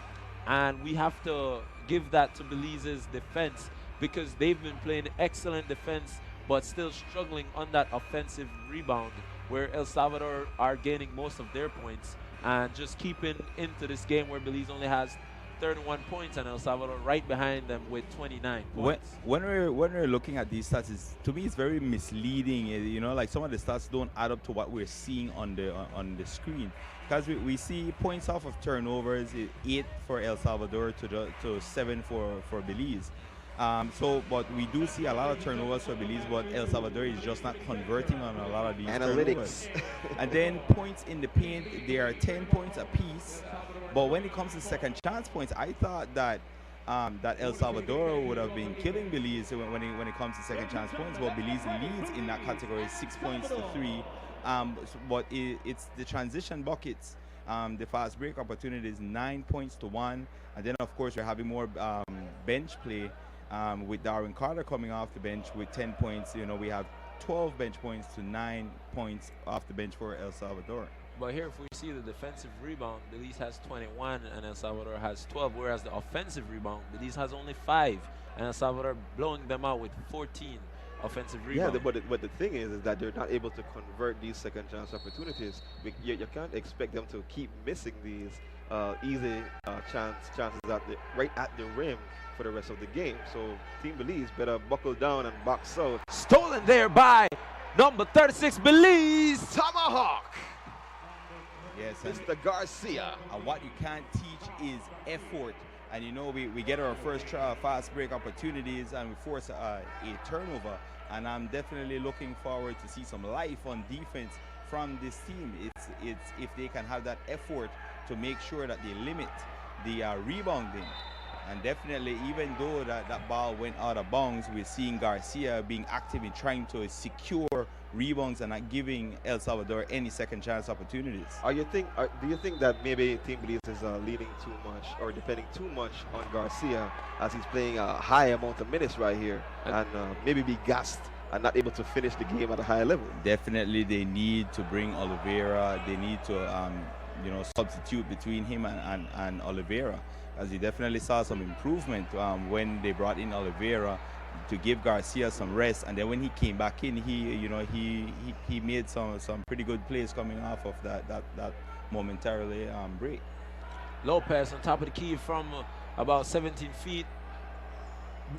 And we have to give that to Belize's defense because they've been playing excellent defense but still struggling on that offensive rebound, where El Salvador are gaining most of their points and just keeping into this game where Belize only has 31 points and El Salvador right behind them with 29 points.
When we're looking at these stats, to me it's very misleading. You know, like some of the stats don't add up to what we're seeing on the screen. Because we see points off of turnovers, 8 for El Salvador to 7 for Belize. But we do see a lot of turnovers for Belize, but El Salvador is just not converting on a lot of these
analytics.
And then points in the paint, they are 10 points apiece. But when it comes to second chance points, I thought that that El Salvador would have been killing Belize when it comes to second chance points. But Belize leads in that category 6 points to 3. But it's the transition buckets, the fast break opportunities 9 points to 1, and then of course we're having more bench play with Darwin Carter coming off the bench with 10 points. You know, we have 12 bench points to 9 points off the bench for El Salvador.
But here, if we see the defensive rebound, Belize has 21 and El Salvador has 12, whereas the offensive rebound, Belize has only 5 and El Salvador blowing them out with 14 offensive rebound.
Yeah, but the thing is that they're not able to convert these second chance opportunities. You can't expect them to keep missing these easy chances right at the rim for the rest of the game. So Team Belize better buckle down and box out.
Stolen there by number 36, Belize.
Tomahawk.
Yes,
Mr. Garcia.
And what you can't teach is effort. And you know, we get our first fast break opportunities and we force a turnover. And I'm definitely looking forward to see some life on defense from this team. It's if they can have that effort to make sure that they limit the rebounding. And definitely, even though that ball went out of bounds, we're seeing Garcia being active in trying to secure rebounds and not giving El Salvador any second chance opportunities.
Do you think that maybe Team Belize is leaning too much or depending too much on Garcia as he's playing a high amount of minutes right here and maybe be gassed and not able to finish the game at a high level?
Definitely, they need to bring Oliveira. They need to, substitute between him and Oliveira, as you definitely saw some improvement when they brought in Oliveira to give Garcia some rest, and then when he came back in, he made some pretty good plays coming off of that momentarily break.
Lopez on top of the key from about 17 feet,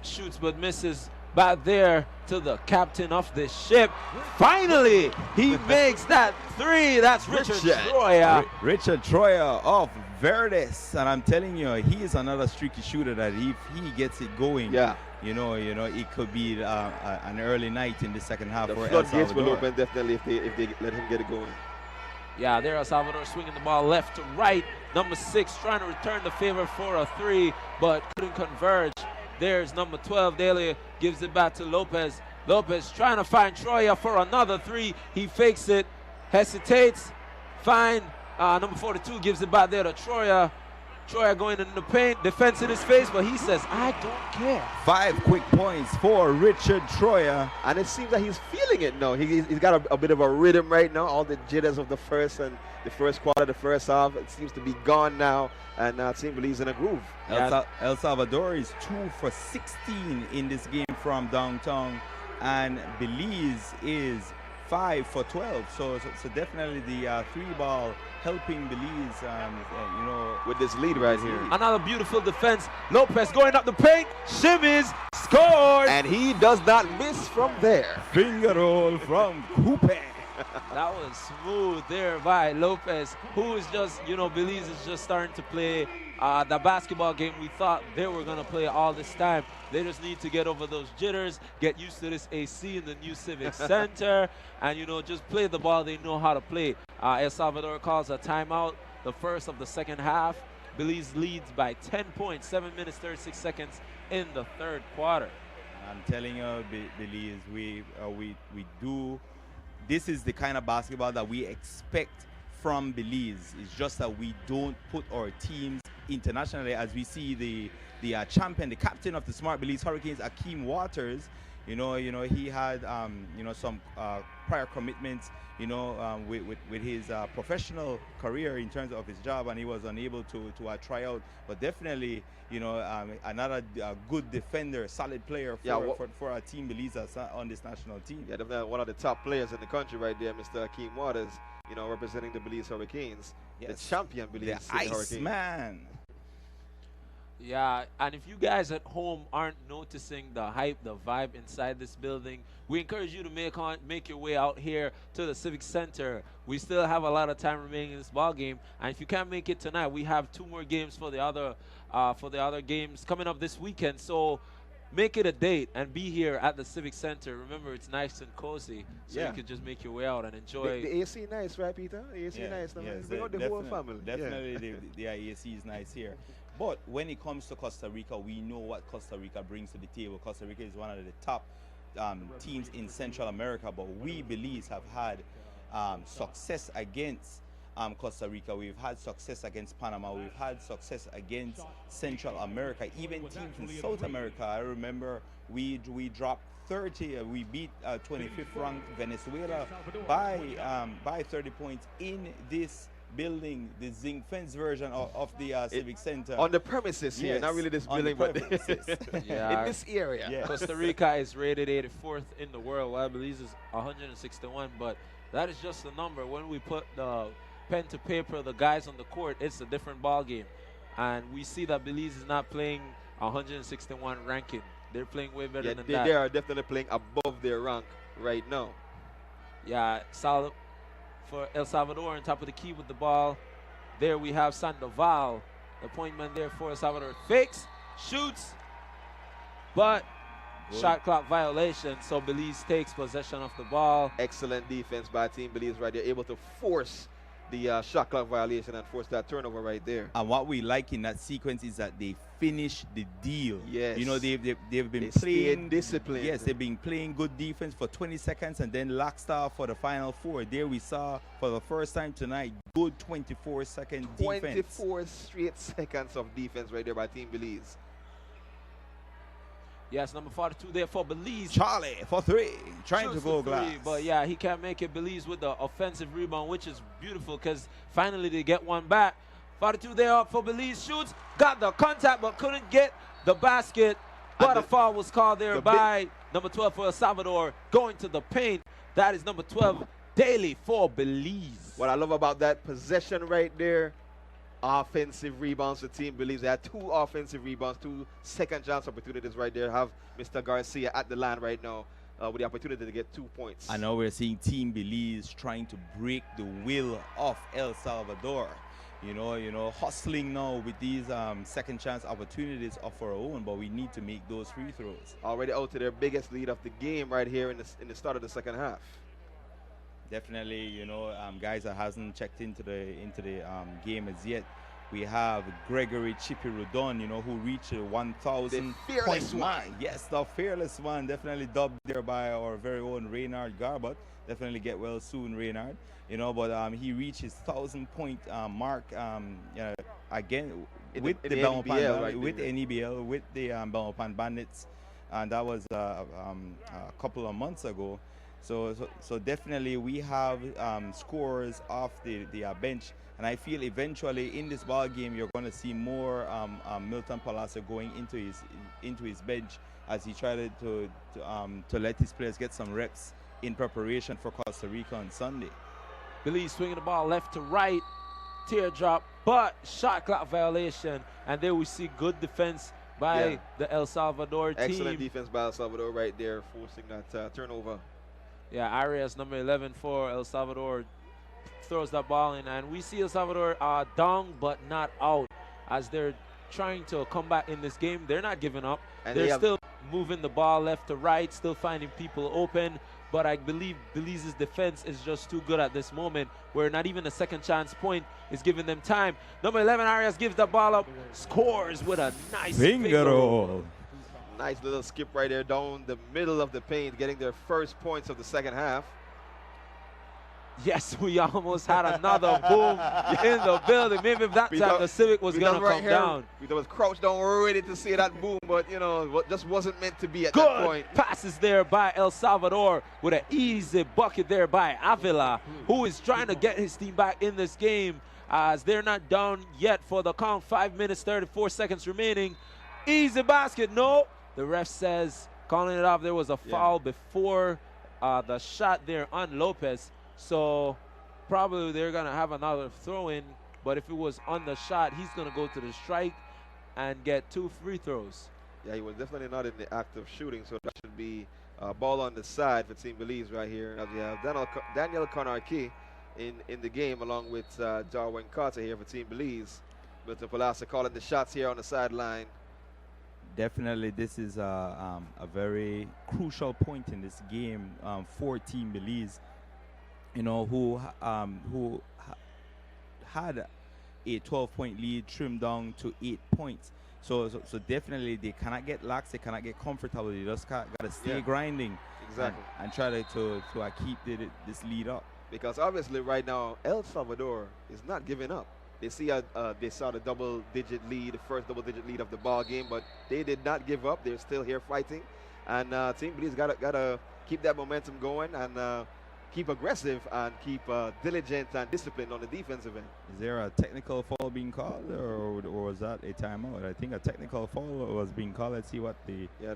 shoots but misses. Back there to the captain of the ship. Finally, he makes that three. That's Richard Troya.
Richard Troya of Verdes, and I'm telling you, he is another streaky shooter that if he gets it going, it could be an early night in the second half.
The
for
floodgates will open definitely if they let him get it going.
Yeah, there El Salvador swinging the ball left to right. Number 6 trying to return the favor for a three, but couldn't converge. There's number 12, Daly gives it back to Lopez. Lopez trying to find Troya for another three. He fakes it, hesitates, number 42 gives it back there to Troya. Troya going in the paint, defense in his face, but he says, I don't care. 5
quick points for Richard Troya.
And it seems like he's feeling it now. He's got a bit of a rhythm right now. All the jitters of the first quarter, the first half, it seems to be gone now. And Team Belize in a groove.
El Salvador is 2 for 16 in this game from downtown, and Belize is 5 for 12. So definitely the 3-ball helping Belize,
with this lead right here.
Another beautiful defense. Lopez going up the paint, shimmies, scored,
and he does not miss from there.
Finger roll from Coupe.
That was smooth there by Lopez, who is just, Belize is just starting to play the basketball game we thought they were going to play all this time. They just need to get over those jitters, get used to this AC in the new Civic Center, and, just play the ball they know how to play. El Salvador calls a timeout, the first of the second half. Belize leads by 10 points, 7 minutes, 36 seconds in the third quarter.
I'm telling you, Belize, we do. This is the kind of basketball that we expect from Belize. It's just that we don't put our teams internationally, as we see the champion, the captain of the Smart Belize Hurricanes, Akeem Waters. He had some prior commitments, with his professional career in terms of his job, and he was unable to try out. But definitely, another good defender, solid player for our team Belize on this national team.
Yeah, definitely one of the top players in the country right there, Mr. Akeem Waters, representing the Belize Hurricanes, the champion Belize Hurricanes.
Man.
Yeah, and if you guys at home aren't noticing the hype, the vibe inside this building, we encourage you to make your way out here to the Civic Center. We still have a lot of time remaining in this ball game, and if you can't make it tonight, we have 2 more games for the other games coming up this weekend. So make it a date and be here at the Civic Center. Remember, it's nice and cozy, so you could just make your way out and enjoy.
The AC nice, right, Peter? The AC nice. Bring out the whole family.
Definitely, the AC is nice here. But when it comes to Costa Rica, we know what Costa Rica brings to the table. Costa Rica is one of the top teams in Central America, but we Belize have had success against Costa Rica. We've had success against Panama. We've had success against Central America, even teams in South America. I remember we dropped 30. We beat 25th ranked Venezuela by 30 points in this building, the zinc fence version of the Civic Center.
On the premises here, not really this building, but in this area.
Yeah. Costa Rica is rated 84th in the world, while Belize is 161, but that is just a number. When we put the pen to paper, the guys on the court, it's a different ball game. And we see that Belize is not playing 161 ranking. They're playing way better than that.
They are definitely playing above their rank right now.
Yeah, solid for El Salvador on top of the key with the ball. There we have Sandoval, the point man there for El Salvador. Fakes, shoots, but shot clock violation, so Belize takes possession of the ball.
Excellent defense by Team Belize right there, able to force the shot clock violation and forced that turnover right there.
And what we like in that sequence is that they finish the deal.
Yes.
You know, they've been
They
playing
disciplined.
Yes, they've been playing good defense for 20 seconds and then locked off for the final 4. There we saw for the first time tonight good 24-second defense.
24 straight seconds of defense right there by Team Belize.
Yes, number 42 there for Belize.
Charlie for 3, trying
Shoots
to go
for
glass.
3, but yeah, he can't make it. Belize with the offensive rebound, which is beautiful because finally they get one back. 42 there up for Belize. Shoots, got the contact, but couldn't get the basket. But a foul was called there by number 12 for El Salvador, going to the paint. That is number 12, Daly for Belize.
What I love about that possession right there, offensive rebounds for Team Belize. They had 2 offensive rebounds, 2 second chance opportunities right there. Have Mr. Garcia at the line right now with the opportunity to get 2 points.
I know we're seeing Team Belize trying to break the will of El Salvador. You know, hustling now with these second chance opportunities of our own, but we need to make those free throws.
Already out to their biggest lead of the game right here in the start of the second half.
Definitely, you know, guys that hasn't checked into the game as yet. We have Gregory Chippy Rudon, you know, who reached 1,000
fearless one.
Yes, the fearless one, definitely dubbed there by our very own Reynard Garbutt. Definitely get well soon, Reynard. You know, but he reached his 1,000-point mark again with the Belmopan,
right
with the NEBL, with the Belmopan Bandits, and that was a couple of months ago. So definitely we have scores off the bench, and I feel eventually in this ball game you're going to see more Milton Palasa going into his bench as he tried to let his players get some reps in preparation for Costa Rica on Sunday.
Belize swinging the ball left to right, teardrop, but shot clock violation, and there we see good defense by the El Salvador team.
Excellent defense by El Salvador right there, forcing that turnover.
Yeah, Arias, number 11 for El Salvador, throws that ball in, and we see El Salvador down but not out as they're trying to come back in this game. They're not giving up. And they're still moving the ball left to right, still finding people open. But I believe Belize's defense is just too good at this moment, where not even a second chance point is giving them time. Number 11, Arias gives the ball up, scores with a nice finger roll.
Nice little skip right there down the middle of the paint, getting their first points of the second half.
Yes, we almost had another boom in the building. Maybe that time the Civic was going to come down.
We was crouched down ready to see that boom, but, you know, just wasn't meant to be at that point.
Passes there by El Salvador with an easy bucket there by Avila, who is trying to get his team back in this game as they're not down yet for the count. 5 minutes, 34 seconds remaining. Easy basket. No, the ref says, calling it off. There was a foul before the shot there on Lopez. So probably they're going to have another throw-in, but if it was on the shot, he's going to go to the strike and get 2 free throws.
Yeah, he was definitely not in the act of shooting, so that should be a ball on the side for Team Belize right here. As we have Daniel Konarki in the game, along with Darwin Carter here for Team Belize. Milton Palasa calling the shots here on the sideline.
Definitely, this is a very crucial point in this game for Team Belize. You know, who had a 12-point lead trimmed down to 8 points. So definitely they cannot get lax, they cannot get comfortable. They just got to stay grinding,
exactly,
and try to keep this lead up.
Because obviously right now El Salvador is not giving up. They saw the double-digit lead, the first double-digit lead of the ball game, but they did not give up. They're still here fighting, and Team Belize gotta keep that momentum going and keep aggressive and keep diligent and disciplined on the defensive end.
Is there a technical foul being called, or was that a timeout? I think a technical foul was being called. Let's see what the...
Yeah,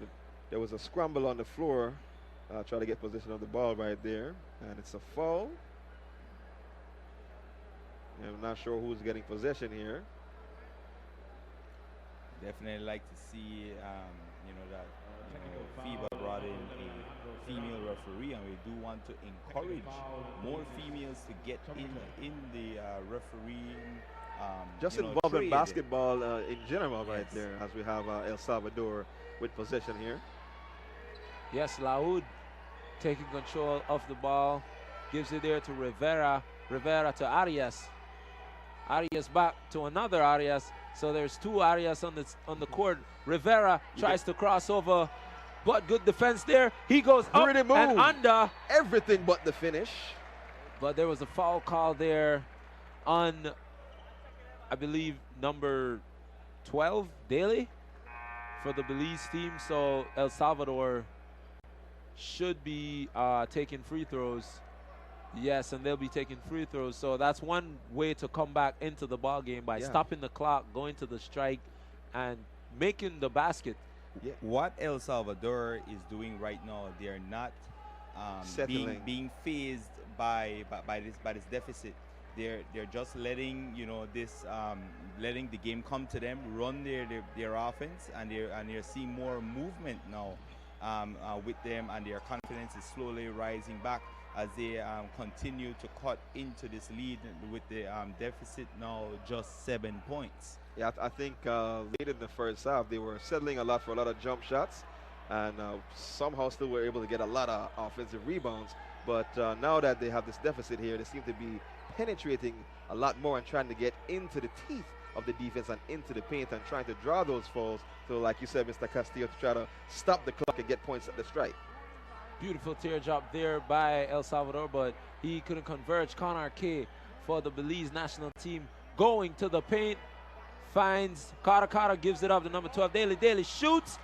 there was a scramble on the floor, trying to get position of the ball right there, and it's a foul. I'm not sure who's getting possession here.
Definitely like to see, you know, that FIBA brought in a female referee, and we do want to encourage more females to get in the refereeing.
Just involved in basketball in general, right there, as we have El Salvador with possession here.
Yes, Laoud taking control of the ball, gives it there to Rivera, Rivera to Arias. Arias back to another Arias. So there's two Arias on the court. Rivera tries to cross over, but good defense there. He goes up and under.
Everything but the finish.
But there was a foul call there on, I believe, number 12, Daly, for the Belize team. So El Salvador should be taking free throws. Yes, and they'll be taking free throws. So that's one way to come back into the ball game by stopping the clock, going to the strike, and making the basket.
Yeah. What El Salvador is doing right now, they are not being phased by this deficit. They're just letting letting the game come to them, run their offense, and they're seeing more movement now with them, and their confidence is slowly rising back as they continue to cut into this lead with the deficit now just 7 points.
Yeah, I think late in the first half they were settling a lot for a lot of jump shots, and somehow still were able to get a lot of offensive rebounds. But now that they have this deficit here, they seem to be penetrating a lot more and trying to get into the teeth of the defense and into the paint and trying to draw those fouls. So like you said, Mr. Castillo, to try to stop the clock and get points at the strike.
Beautiful teardrop there by El Salvador, but he couldn't converge. Connor K for the Belize national team going to the paint. Finds Carter. Carter gives it up to number 12. Daly shoots.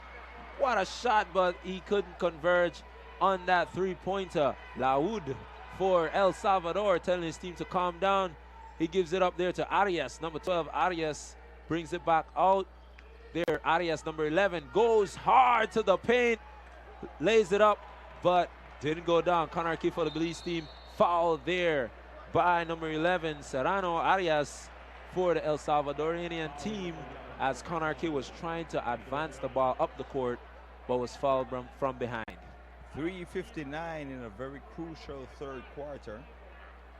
What a shot, but he couldn't converge on that three-pointer. Laud for El Salvador, telling his team to calm down. He gives it up there to Arias, number 12. Arias brings it back out. There, Arias, number 11, goes hard to the paint, lays it up, but didn't go down. Connor Key for the Belize team. Foul there by number 11, Serrano. Arias for the El Salvadorian team, as Connor Key was trying to advance the ball up the court, but was fouled from behind.
3:59 in a very crucial third quarter.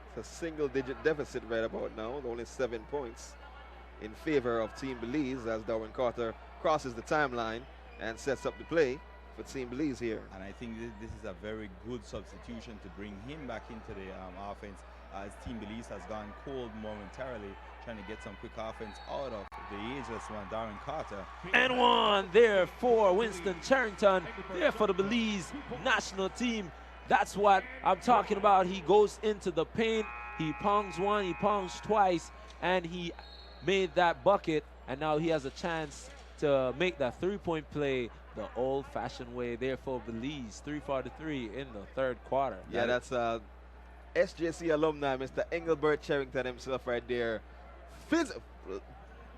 It's a single-digit deficit right about now, only 7 points in favor of Team Belize as Darwin Carter crosses the timeline and sets up the play for Team Belize here.
And I think this is a very good substitution to bring him back into the offense, as Team Belize has gone cold momentarily, trying to get some quick offense out of the ageless one, Darwin Carter.
And one there for Winston Charrington, there for the Belize national team. That's what I'm talking about. He goes into the paint, he pongs one, he pongs twice, and he made that bucket, and now he has a chance to make that three-point play the old-fashioned way there for Belize. 3:43 in the third quarter.
Yeah, that's SJC alumni, Mr. Engelbert Charrington himself right there.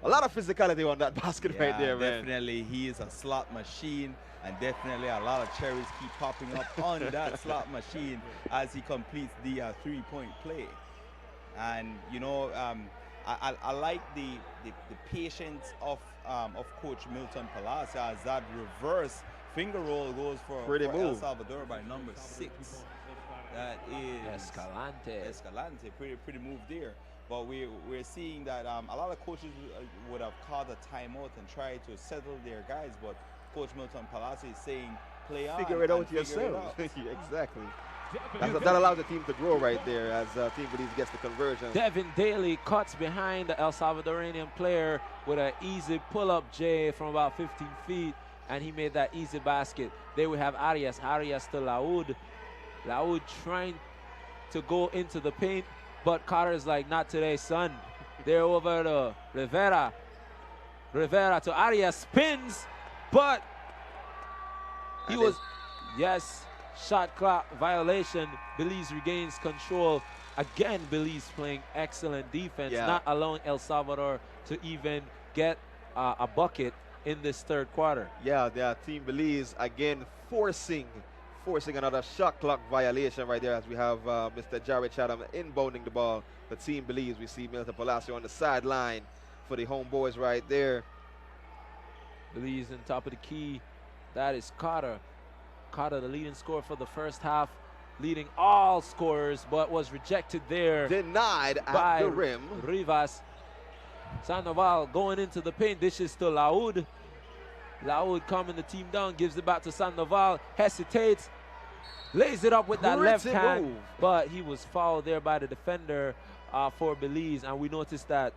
A lot of physicality on that basket right there, man.
Definitely, he is a slot machine, and definitely a lot of cherries keep popping up on that slot machine as he completes the three-point play. And you know, I like the patience of Coach Milton Palacio, as that reverse finger roll goes for El Salvador by number 6. That is Escalante. Pretty move there. But we're seeing that a lot of coaches would have called a timeout and tried to settle their guys, but Coach Milton Palacio is saying, play on.
Figure it out yourself. Exactly. That allows the team to grow right there as Team Belize gets the conversion.
Devin Daly cuts behind the El Salvadorian player with an easy pull-up J from about 15 feet, and he made that easy basket. There we have Arias. Arias to Laud. Laud trying to go into the paint, but Carter is like, not today, son. They're over to Rivera. Rivera to Arias, spins, but he was, yes, shot clock violation. Belize regains control. Again, Belize playing excellent defense, not allowing El Salvador to even get a bucket in this third quarter.
Yeah, Team Belize again forcing another shot clock violation right there, as we have Mr. Jared Chatham inbounding the ball for Team Belize. We see Milton Palacio on the sideline for the homeboys right there.
Belize on top of the key. That is Carter. Carter, the leading scorer for the first half, leading all scorers, but was rejected there.
Denied
by
at the rim.
Rivas. Sandoval going into the paint, dishes to Laud. Laud calming the team down, gives it back to Sandoval, hesitates, Lays it up with that left
Gritty
hand,
move.
but he was fouled there by the defender for Belize. And we noticed that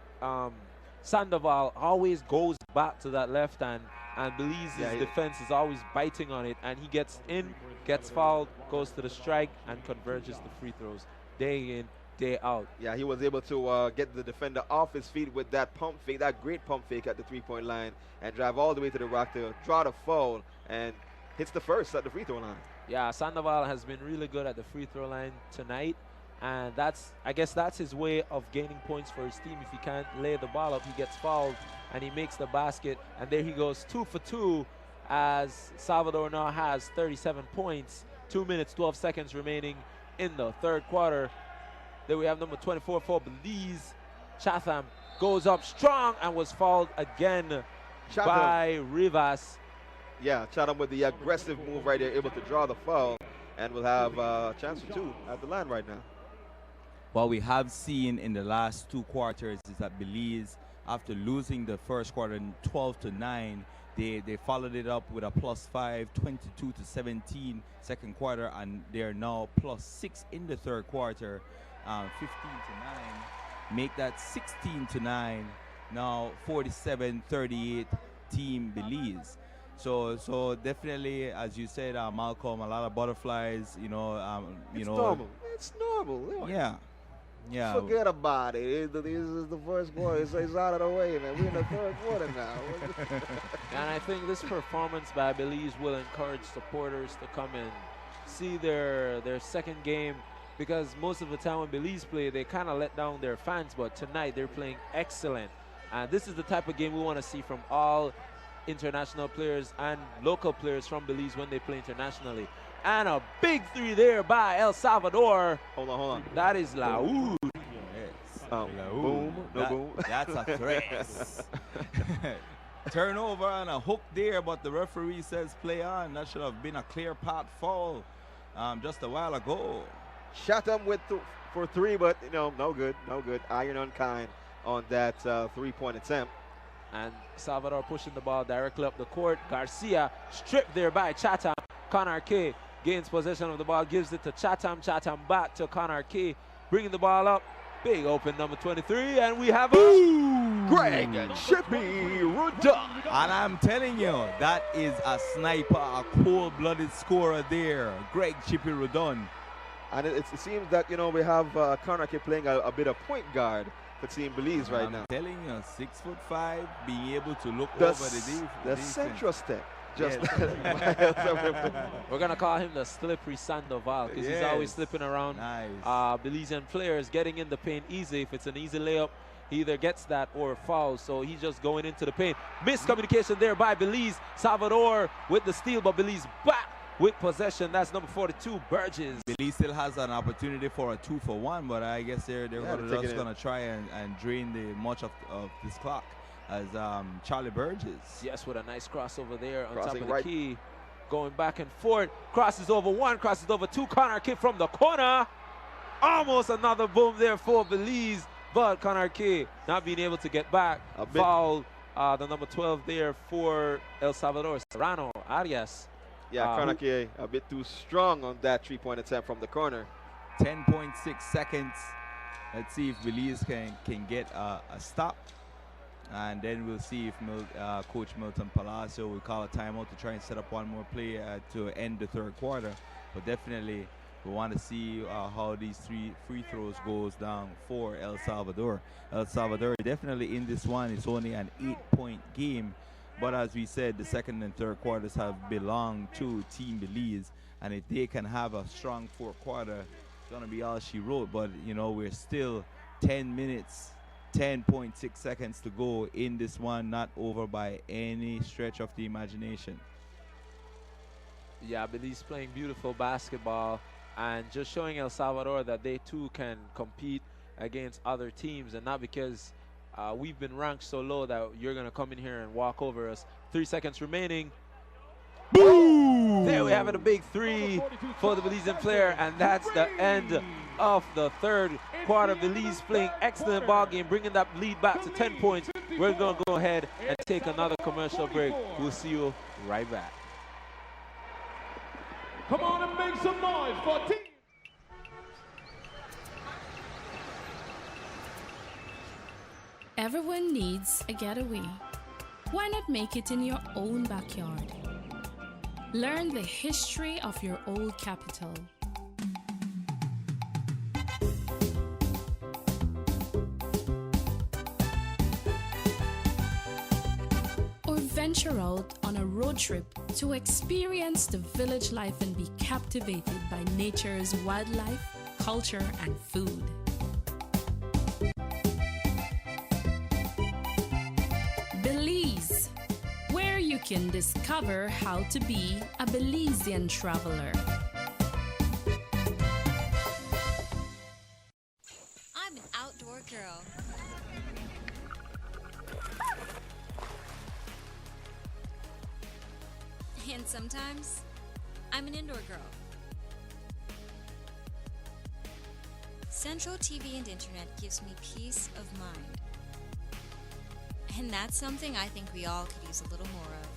Sandoval always goes back to that left hand, and Belize's defense is always biting on it. And he gets in, gets fouled, goes to the strike, and converges the free throws day in, day out.
Yeah, he was able to get the defender off his feet with that pump fake, that great pump fake at the three-point line, and drive all the way to the rack to draw the foul, and hits the first at the free throw line.
Yeah, Sandoval has been really good at the free throw line tonight, and I guess that's his way of gaining points for his team. If he can't lay the ball up, he gets fouled, and he makes the basket, and there he goes 2 for 2 as Salvador now has 37 points, 2 minutes, 12 seconds remaining in the third quarter. Then we have number 24 for Belize. Chatham goes up strong and was fouled again by Rivas.
Yeah, Chatham with the aggressive move right there, able to draw the foul, and will have a chance for 2 at the line right now.
What we have seen in the last 2 quarters is that Belize, after losing the first quarter 12-9, they followed it up with a +5, 22-17 second quarter, and they're now +6 in the third quarter, 15-9. Make that 16-9. Now 47-38 Team Belize. So definitely, as you said, Malcolm, a lot of butterflies.
It's normal. It's normal.
Yeah.
Forget about it. This is the first quarter. It's out of the way, man. We're in the third quarter now.
And I think this performance by Belize will encourage supporters to come and see their second game, because most of the time when Belize play, they kind of let down their fans, but tonight they're playing excellent. And this is the type of game we want to see from all international players and local players from Belize when they play internationally. And a big 3 there by El Salvador.
Hold on.
That is Laoud.
Yes.
Boom. Boom.
That's a threat. Turnover and a hook there, but the referee says play on. That should have been a clear path foul just a while ago.
Chatham with for 3, but no good. Iron unkind on that 3-point attempt.
And Salvador pushing the ball directly up the court. Garcia stripped there by Chatham. Connor K gains possession of the ball, gives it to Chatham. Chatham back to Connor K, bringing the ball up. Big open number 23, and we have a
Greg Chippy Rudon.
And I'm telling you, that is a sniper, a cold-blooded scorer there. Greg Chippy Rudon.
And it seems that, we have Connor K playing a bit of point guard for Team Belize right now.
I'm telling you, 6'5", being able to look over the defense.
central step.
We're going to call him the slippery Sandoval, because he's always slipping around.
Nice.
Belizean players getting in the paint easy. If it's an easy layup, he either gets that or fouls. So he's just going into the paint. Miscommunication there by Belize. Salvador with the steal, but Belize back with possession. That's number 42, Burgess.
Belize still has an opportunity for a 2-for-1, but I guess they're just going to try and drain the much of this clock. As Charlie Burgess.
Yes, with a nice crossover there on top of the key. Going back and forth. Crosses over 1, crosses over 2. Connor K from the corner. Almost another boom there for Belize. But Connor K not being able to get back. Foul the number 12 there for El Salvador. Serrano Arias.
Yeah, Connor K a bit too strong on that 3-point attempt from the corner.
10.6 seconds. Let's see if Belize can get a stop. And then we'll see if Coach Milton Palacio will call a timeout to try and set up one more play to end the third quarter. But definitely, we want to see how these 3 free throws goes down for El Salvador. El Salvador definitely in this one. It's only an 8-point game. But as we said, the second and third quarters have belonged to Team Belize. And if they can have a strong fourth quarter, it's going to be all she wrote. But, we're still 10 minutes. 10.6 seconds to go in this one, not over by any stretch of the imagination.
Yeah, Belize playing beautiful basketball and just showing El Salvador that they too can compete against other teams, and not because we've been ranked so low that you're going to come in here and walk over us. 3 seconds remaining. Boom! There we have it, a big 3 for the Belizean player, and that's the end of the third quarter. Belize playing excellent ball game, bringing that lead back to 10 points. We're going to go ahead and take another commercial break. We'll see you right back.
Come on and make some noise for team.
Everyone needs a getaway. Why not make it in your own backyard? Learn the history of your old capital. Or venture out on a road trip to experience the village life and be captivated by nature's wildlife, culture, and food. Belize, where you can discover how to be a Belizean traveler.
I'm an outdoor girl. And sometimes, I'm an indoor girl. Central TV and internet gives me peace of mind. And that's something I think we all could use a little more of.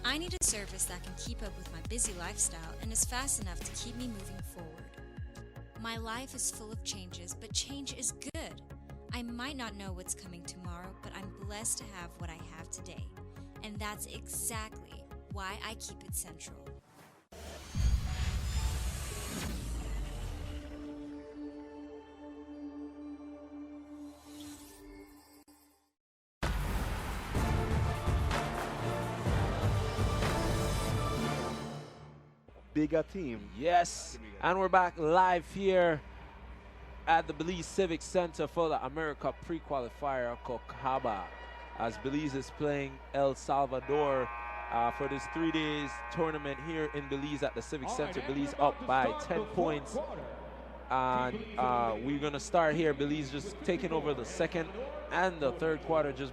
I need a service that can keep up with my busy lifestyle and is fast enough to keep me moving forward. My life is full of changes, but change is good. I might not know what's coming tomorrow, but I'm blessed to have what I have today. And that's exactly why I keep it central.
Bigger team.
Yes, and we're back live here at the Belize Civic Center for the AmeriCup Pre-Qualifier Cocaba, as Belize is playing El Salvador for this 3 days tournament here in Belize at the Civic Center. Belize up by 10 points. And we're going to start here. Belize just taking over the second and the third quarter, just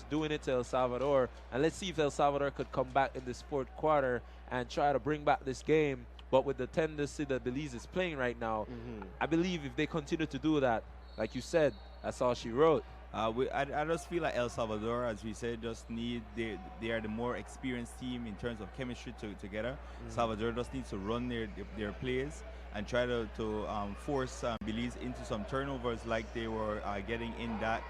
doing it to El Salvador. And let's see if El Salvador could come back in this fourth quarter and try to bring back this game. But with the tendency that Belize is playing right now, I believe if they continue to do that, like you said, that's all she wrote.
I just feel like El Salvador, as we said, just they are the more experienced team in terms of chemistry together. Salvador just needs to run their plays and try to force Belize into some turnovers like they were getting in that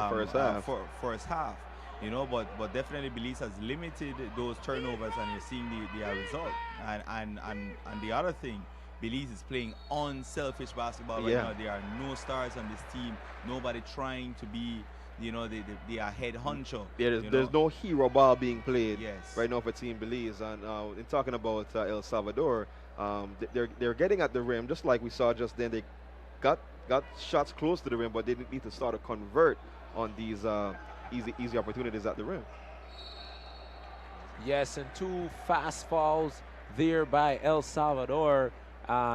first half. You know, but definitely Belize has limited those turnovers, and you're seeing the result. And the other thing, Belize is playing unselfish basketball right now. There are no stars on this team. Nobody trying to be, you know, they are head honcho.
There's no hero ball being played right now for Team Belize. And in talking about El Salvador, they're getting at the rim, just like we saw just then. They got shots close to the rim, but they didn't need to start to convert on these easy opportunities at the rim.
Yes, and 2 fast fouls there by El Salvador.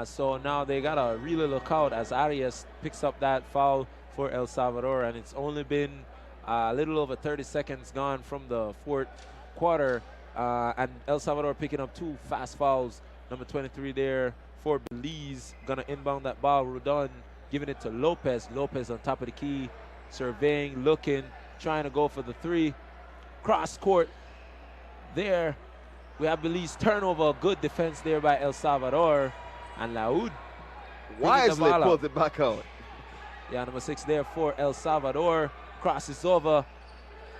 So now they got to really look out as Arias picks up that foul for El Salvador. And it's only been a little over 30 seconds gone from the fourth quarter. And El Salvador picking up 2 fast fouls. Number 23 there for Belize. Going to inbound that ball. Rodon giving it to Lopez. Lopez on top of the key. Surveying, looking, trying to go for the 3. Cross court there. We have Belize turnover. Good defense there by El Salvador. And Laoud
wisely pulls it back out.
Yeah, number 6 there for El Salvador. Crosses over.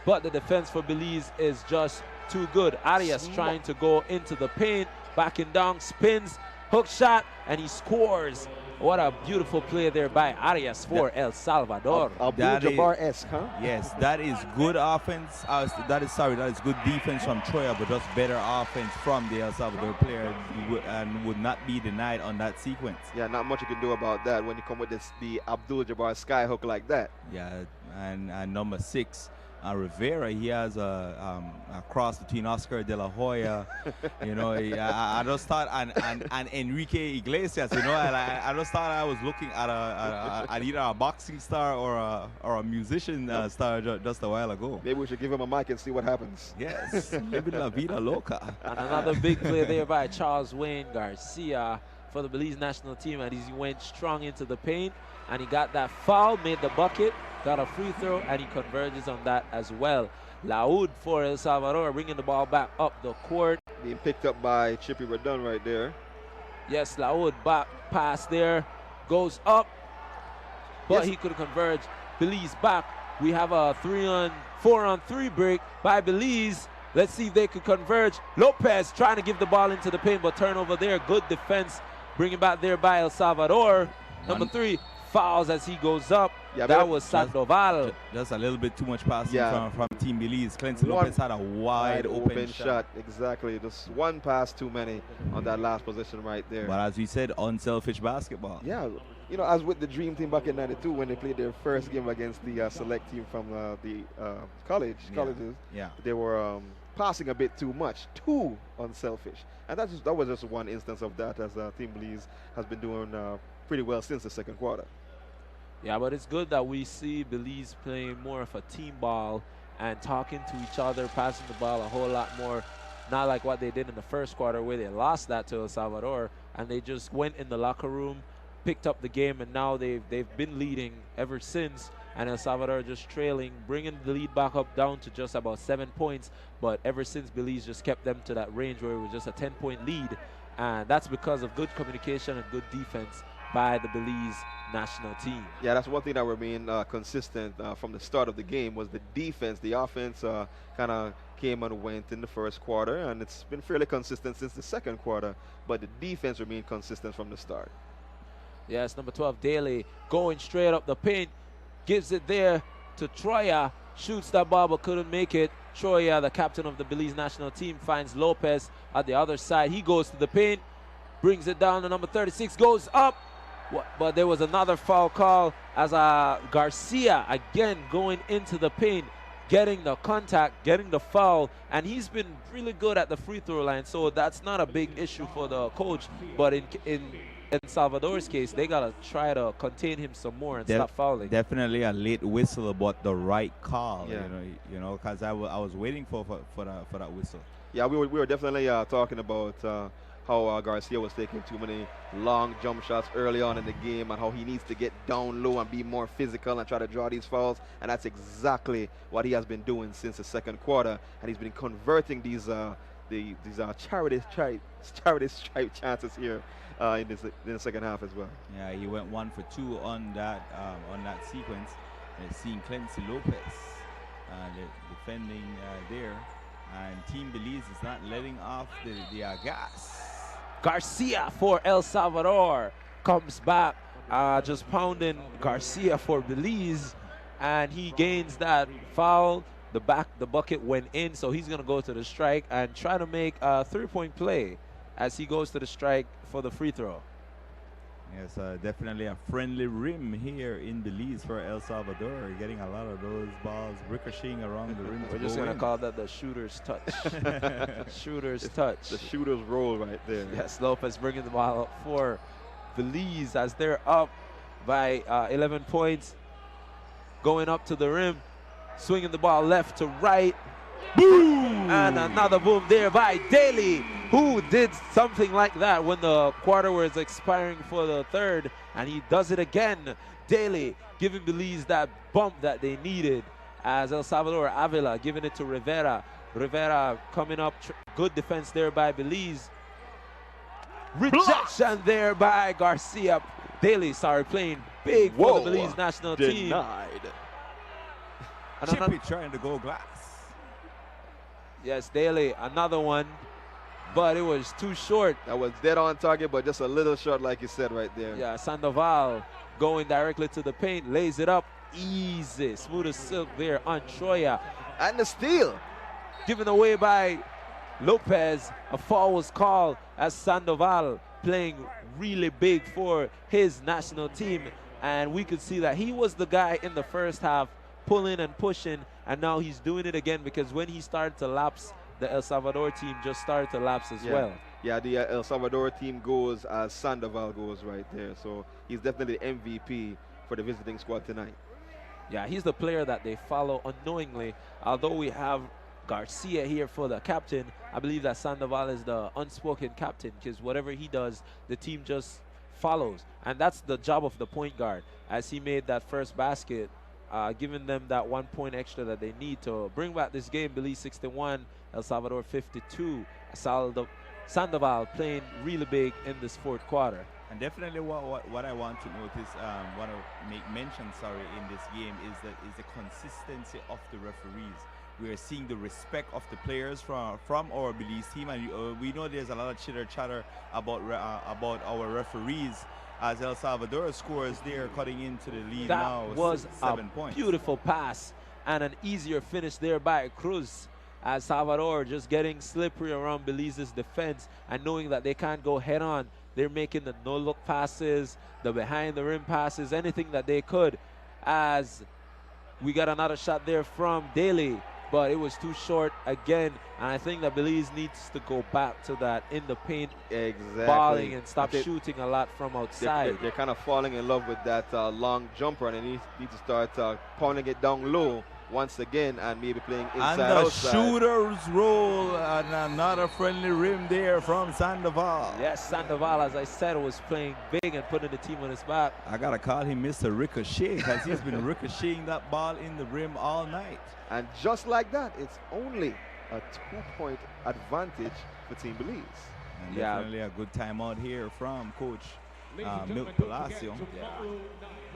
But the defense for Belize is just too good. Arias trying to go into the paint. Backing down, spins, hook shot, and he scores. What a beautiful play there by Arias for El Salvador.
Abdul-Jabbar-esque, huh?
Yes, that is good offense. That is good defense from Troya, but just better offense from the El Salvador player, and would not be denied on that sequence.
Yeah, not much you can do about that when you come with the Abdul-Jabbar skyhook like that.
Yeah, and number 6. Rivera, he has a cross between Oscar De La Hoya, you know. I just thought, and Enrique Iglesias, you know, and I just thought I was looking at either a boxing star or a musician star just a while ago.
Maybe we should give him a mic and see what happens.
Yes, maybe La Vida Loca.
And another big play there by Charles Wayne Garcia for the Belize national team, and he went strong into the paint, and he got that foul, made the bucket, got a free throw, and he converges on that as well. Laoud for El Salvador, bringing the ball back up the court.
Being picked up by Chippy Redon right there.
Yes, Laoud back pass there. Goes up. But he couldn't converge. Belize back. We have a 4-on-3 break by Belize. Let's see if they could converge. Lopez trying to give the ball into the paint, but turnover there. Good defense. Bring it back there by El Salvador. Number 3 fouls as he goes up.
Yeah,
that was Sandoval.
Just a little bit too much passing from Team Belize. Clinton Lopez had a wide open shot.
Exactly. Just one pass too many on that last position right there.
But as we said, unselfish basketball.
Yeah. You know, as with the Dream Team back in '92 when they played their first game against the select team from the colleges, they were passing a bit too much, too unselfish. And that was just one instance of that, as Team Belize has been doing pretty well since the second quarter.
Yeah, but it's good that we see Belize playing more of a team ball and talking to each other, passing the ball a whole lot more. Not like what they did in the first quarter where they lost that to El Salvador and they just went in the locker room, picked up the game, and now they've been leading ever since. And El Salvador just trailing, bringing the lead back up down to just about 7 points. But ever since, Belize just kept them to that range where it was just a 10-point lead. And that's because of good communication and good defense by the Belize national team.
Yeah, that's one thing that remained consistent from the start of the game was the defense. The offense kind of came and went in the first quarter, and it's been fairly consistent since the second quarter. But the defense remained consistent from the start.
Yes, number 12, Daly, going straight up the paint. Gives it there to Troya. Shoots that ball but couldn't make it. Troya, the captain of the Belize national team, finds Lopez at the other side. He goes to the paint. Brings it down to number 36. Goes up. But there was another foul call as Garcia, again, going into the paint. Getting the contact, getting the foul. And he's been really good at the free throw line. So that's not a big issue for the coach. But in Salvador's case, they gotta try to contain him some more and stop fouling.
Definitely a late whistle, but the right call. You know, because I was waiting for that whistle.
Yeah, we were definitely talking about how Garcia was taking too many long jump shots early on in the game, and how he needs to get down low and be more physical and try to draw these fouls. And that's exactly what he has been doing since the second quarter. And he's been converting these charity stripe chances here. In the second half as well.
Yeah, he went 1 for 2 on that sequence. And seeing Clancy Lopez defending there, and Team Belize is not letting off the gas.
Garcia for El Salvador comes back, just pounding Garcia for Belize, and he gains that foul. The bucket went in, so he's gonna go to the strike and try to make a 3-point play as he goes to the strike for the free throw.
Yes, definitely a friendly rim here in Belize for El Salvador. Getting a lot of those balls ricocheting around the rim.
We're just going to call that the shooter's touch. Shooter's touch.
The shooter's roll right there.
Yes, Lopez bringing the ball up for Belize as they're up by 11 points. Going up to the rim, swinging the ball left to right. Boom! And another boom there by Daly, who did something like that when the quarter was expiring for the third, and he does it again. Daly giving Belize that bump that they needed, as El Salvador Avila giving it to Rivera. Rivera coming up, good defense there by Belize. Rejection there by Garcia. Daly, sorry, playing big for the Belize national team.
Denied.
Chippy trying to go glass.
Yes, Daly, another one, but it was too short.
That was dead on target, but just a little short, like you said right there.
Yeah, Sandoval going directly to the paint, lays it up, easy, smooth as silk there on Troya.
And the steal.
Given away by Lopez. A foul was called as Sandoval playing really big for his national team. And we could see that he was the guy in the first half pulling and pushing, and now he's doing it again, because when he started to lapse, the El Salvador team just started to lapse as well.
Yeah, the El Salvador team goes as Sandoval goes right there. So he's definitely the MVP for the visiting squad tonight.
Yeah, he's the player that they follow unknowingly. Although we have Garcia here for the captain, I believe that Sandoval is the unspoken captain, because whatever he does, the team just follows. And that's the job of the point guard, as he made that first basket, giving them that 1 point extra that they need to bring back this game. Belize 61, El Salvador 52. Sandoval playing really big in this fourth quarter.
And definitely what I want to notice, want to make mention, in this game is the consistency of the referees. We are seeing the respect of the players from our Belize team, and we know there's a lot of chitter-chatter about our referees as El Salvador scores there, cutting into the lead now.
That was
7 points.
Beautiful pass and an easier finish there by Cruz. As Salvador just getting slippery around Belize's defense and knowing that they can't go head on. They're making the no-look passes, the behind-the-rim passes, anything that they could. As we got another shot there from Daly, but it was too short again. And I think that Belize needs to go back to that in the paint balling and stop shooting a lot from outside.
They're kind of falling in love with that long jumper, and they need to start pounding it down low once again and maybe playing inside
and the
outside.
Shooter's roll and another friendly rim there from Sandoval.
Yes, Sandoval, as I said, was playing big and putting the team on his back.
I gotta call him Mr. Ricochet because he's been ricocheting that ball in the rim all night.
And just like that, it's only a 2-point advantage for Team Belize.
And definitely a good timeout here from Coach Milk Palacio.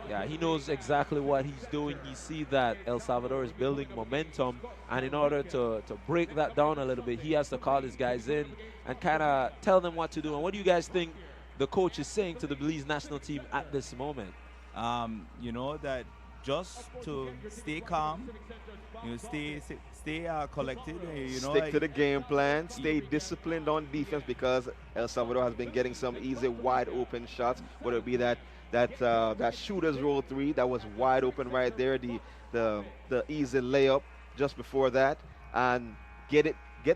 Yeah, he knows exactly what he's doing. He sees that El Salvador is building momentum, and in order to break that down a little bit, he has to call his guys in and kind of tell them what to do. And what do you guys think the coach is saying to the Belize national team at this moment?
You know, that just to stay calm, you know, stay collected. You know,
stick to the game plan, stay disciplined on defense, because El Salvador has been getting some easy, wide open shots, whether it be that shooter's roll three that was wide open right there, the easy layup just before that, and get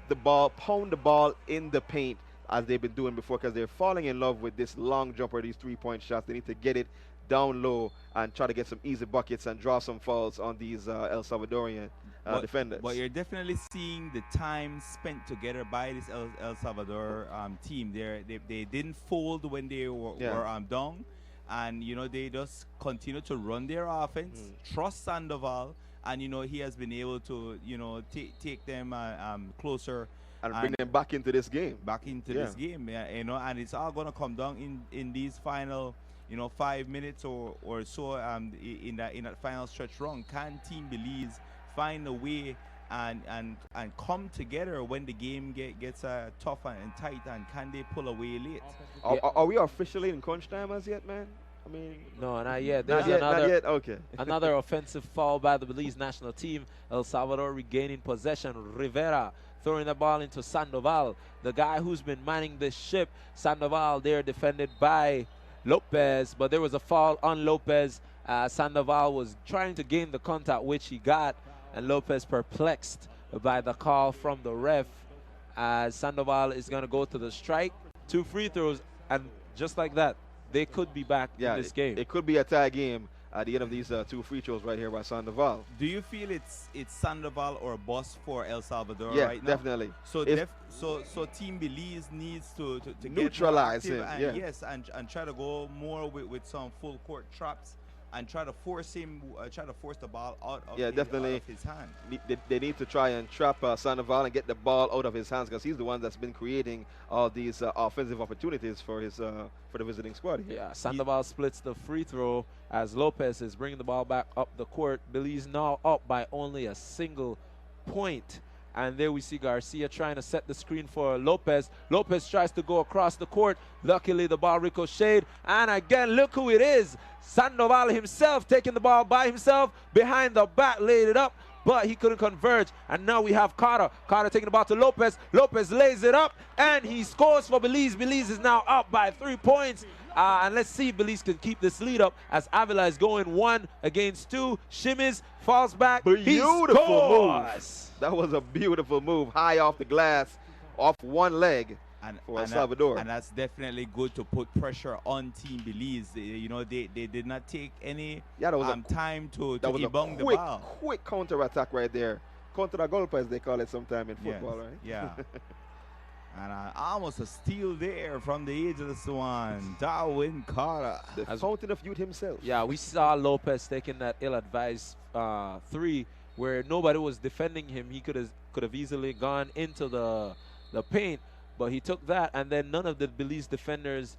the ball, pound the ball in the paint as they've been doing before, because they're falling in love with this long jumper, these 3-point shots. They need to get it down low and try to get some easy buckets and draw some fouls on these El Salvadorian defenders.
But you're definitely seeing the time spent together by this El Salvador team. They didn't fold when they were down, and you know, they just continue to run their offense, trust Sandoval, and you know, he has been able to, you know, take them closer
and bring them back into this game.
This game, you know, and it's all gonna come down in these final, you know, 5 minutes or so in that final stretch run. Can Team Belize find a way and come together when the game gets tough and tight, and can they pull away late?
Are we officially in crunch time as yet, man? I mean,
no, not yet. There's
not yet. Okay.
Another offensive foul by the Belize national team. El Salvador regaining possession. Rivera throwing the ball into Sandoval, the guy who's been manning this ship. Sandoval there defended by Lopez, but there was a foul on Lopez. Sandoval was trying to gain the contact, which he got, and Lopez perplexed by the call from the ref. Sandoval is going to go to the strike. 2 free throws, and just like that, they could be back in this game.
It could be a tie game at the end of these 2 free throws right here by Sandoval.
Do you feel it's Sandoval or bust for El Salvador right now?
Yeah, definitely.
So Team Belize needs to
neutralize
get more active
him.
Yes, and try to go more with some full court traps and try to force him, the ball out of, his hand.
They need to try and trap Sandoval and get the ball out of his hands, because he's the one that's been creating all these offensive opportunities for the visiting squad here.
Yeah, Sandoval splits the free throw as Lopez is bringing the ball back up the court. Belize now up by only a single point. And there we see Garcia trying to set the screen for Lopez. Lopez tries to go across the court. Luckily, the ball ricocheted. And again, look who it is. Sandoval himself taking the ball by himself. Behind the back, laid it up, but he couldn't converge. And now we have Carter. Carter taking the ball to Lopez. Lopez lays it up, and he scores for Belize. Belize is now up by 3 points. And let's see if Belize can keep this lead up as Avila is going 1 against 2. Shimmies, falls back.
Beautiful move. That was a beautiful move. High off the glass, off one leg for El Salvador.
And that's definitely good to put pressure on Team Belize. You know, they did not take any time to debunk the ball.
Quick counter-attack right there. Contra-golpe, as they call it sometime in football, right?
Yeah. And almost a steal there from the ageless one, Darwin Carter.
The fountain of youth himself.
Yeah, we saw Lopez taking that ill-advised 3 where nobody was defending him. He could have easily gone into the paint, But he took that, and then none of the Belize defenders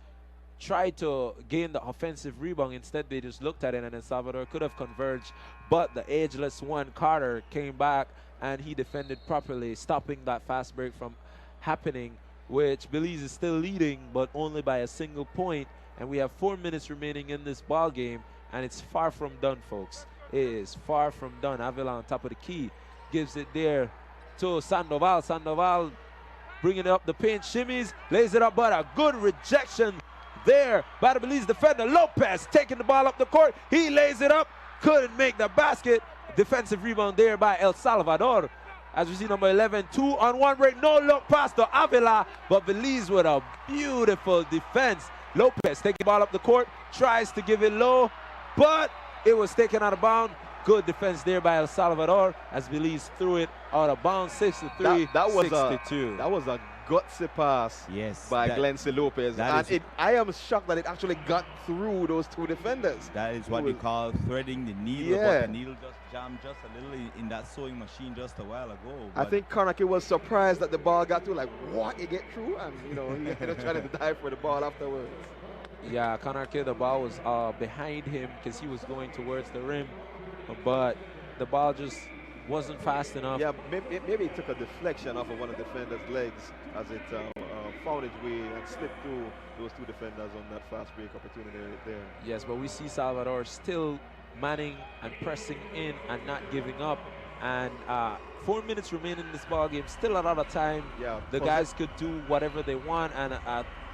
tried to gain the offensive rebound. Instead, they just looked at it, and then Salvador could have converged. But the ageless one, Carter, came back, and he defended properly, stopping that fast break from happening, which Belize is still leading, but only by a single point. And we have 4 minutes remaining in this ball game, and it's far from done, folks. It is far from done. Avila on top of the key, gives it there to Sandoval. Sandoval bringing it up the paint, shimmies, lays it up, but a good rejection there by the Belize defender. Lopez taking the ball up the court. He lays it up, couldn't make the basket. Defensive rebound there by El Salvador. As we see number 11, 2-on-1 break, no look pass to Avila, but Belize with a beautiful defense. Lopez taking the ball up the court, tries to give it low, but it was taken out of bounds. Good defense there by El Salvador as Belize threw it out of bounds. 6-3,
that was
62.
That was a gutsy pass by Glency Lopez. And I am shocked that it actually got through those two defenders.
That is what we call threading the needle. But the needle just jammed just a little in that sewing machine just a while ago.
I think Konaki was surprised that the ball got through. Like, what? It get through? And, you know, he ended up trying to dive for the ball afterwards.
Yeah, Konaki, the ball was behind him because he was going towards the rim. But the ball just wasn't fast enough.
Yeah, maybe it took a deflection off of one of the defender's legs as it found its way and slipped through those two defenders on that fast break opportunity right there.
Yes, but we see Salvador still manning and pressing in and not giving up. And 4 minutes remaining in this ball game, still a lot of time.
Yeah,
the guys could do whatever they want, and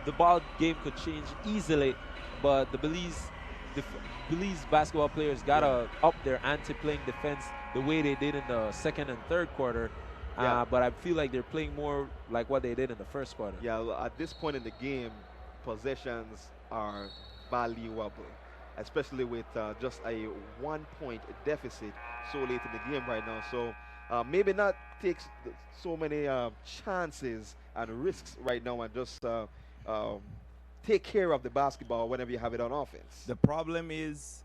the ball game could change easily. But the Belize basketball players gotta up their ante playing defense the way they did in the second and third quarter. But I feel like they're playing more like what they did in the first quarter.
Yeah, at this point in the game, possessions are valuable, especially with just a 1 point deficit so late in the game right now. So maybe not take so many chances and risks right now and just take care of the basketball whenever you have it on offense.
The problem is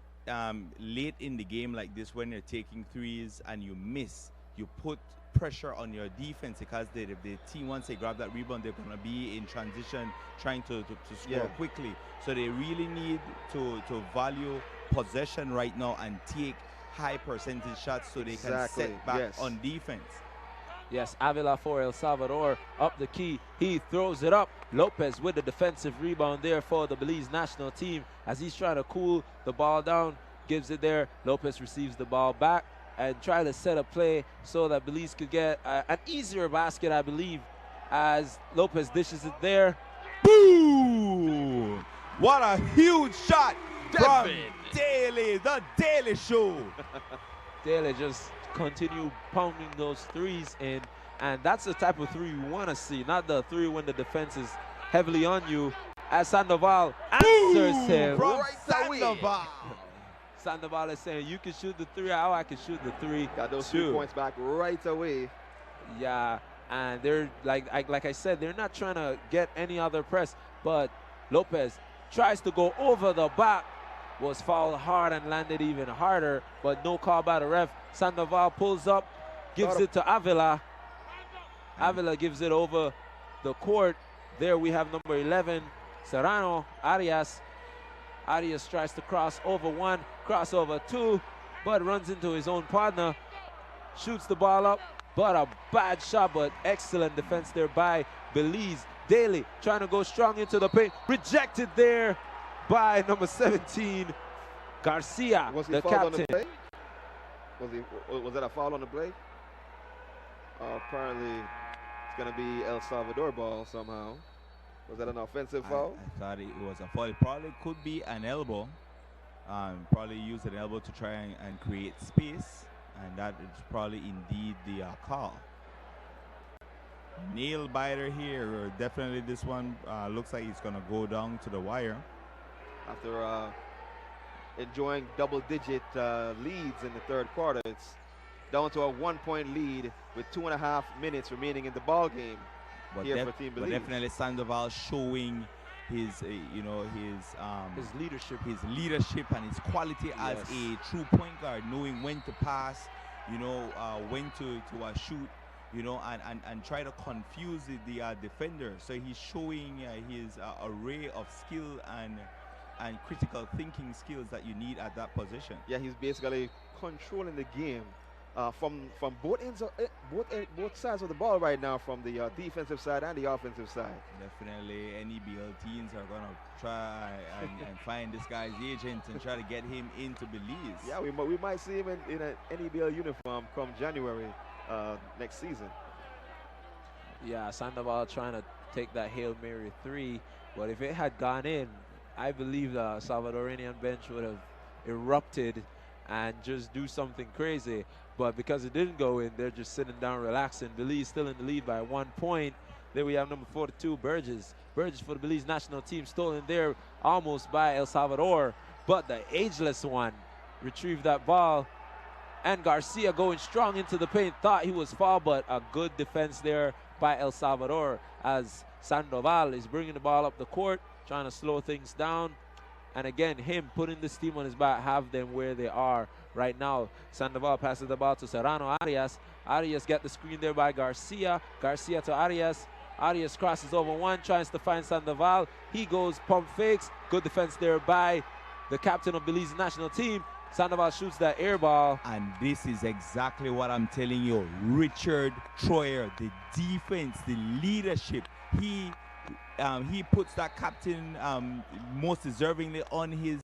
late in the game like this, when you're taking threes and you miss, you put pressure on your defense because the team, once they grab that rebound, they're going to be in transition trying to score quickly. So they really need to value possession right now and take high percentage shots so they can set back on defense.
Yes, Avila for El Salvador, up the key. He throws it up. Lopez with the defensive rebound there for the Belize national team as he's trying to cool the ball down. Gives it there. Lopez receives the ball back and try to set a play so that Belize could get an easier basket, I believe, as Lopez dishes it there.
Boom! What a huge shot from Daly, the Daly Show.
Daly just continue pounding those threes in, and that's the type of three you want to see, not the three when the defense is heavily on you. As Sandoval answers him.
From Sandoval.
Sandoval is saying, you can shoot the three, I can shoot the three.
Got those 3 points back right away.
Yeah, and they're like I said, they're not trying to get any other press, but Lopez tries to go over the back, was fouled hard and landed even harder, but no call by the ref. Sandoval pulls up, gives it to Avila. Avila gives it over the court. There we have number 11, Serrano, Arias. Arias tries to cross over one, cross over two, but runs into his own partner. Shoots the ball up, but a bad shot, but excellent defense there by Belize. Daly trying to go strong into the paint. Rejected there by number 17, Garcia,
was he
the
fouled
captain.
On the play? Was that a foul on the play? Apparently, it's going to be El Salvador ball somehow. Was that an offensive foul?
I thought it was a foul. It probably could be an elbow. Probably used an elbow to try and create space, and that is probably indeed the call. Nail biter here. Definitely this one looks like it's going to go down to the wire.
After enjoying double-digit leads in the third quarter, it's down to a 1 point lead with 2.5 minutes remaining in the ball game.
But,
here for Team Belize.
Definitely Sandoval showing his
his
leadership and his quality as a true point guard, knowing when to pass, when to shoot you know, and try to confuse the defender. So he's showing his array of skill and critical thinking skills that you need at that position.
Yeah, he's basically controlling the game from both ends of both sides of the ball right now, from the defensive side and the offensive side.
Definitely, NEBL teams are gonna try and find this guy's agent and try to get him into Belize.
Yeah, we might see him in an NEBL uniform come January next season.
Yeah, Sandoval trying to take that Hail Mary 3, but if it had gone in, I believe the Salvadorian bench would have erupted and just do something crazy. But because it didn't go in, they're just sitting down relaxing. Belize still in the lead by 1 point. There we have number 42, Burgess. Burgess for the Belize national team, stolen there almost by El Salvador. But the ageless one retrieved that ball. And Garcia going strong into the paint. Thought he was fouled, but a good defense there by El Salvador as Sandoval is bringing the ball up the court, trying to slow things down. And again, him putting this team on his back, have them where they are right now. Sandoval passes the ball to Serrano Arias. Arias get the screen there by Garcia. Garcia to Arias. Arias crosses over one, tries to find Sandoval. He goes pump fakes. Good defense there by the captain of Belize national team. Sandoval shoots that air ball.
And this is exactly what I'm telling you. Richard Troyer, the defense, the leadership, he puts that captain most deservingly on his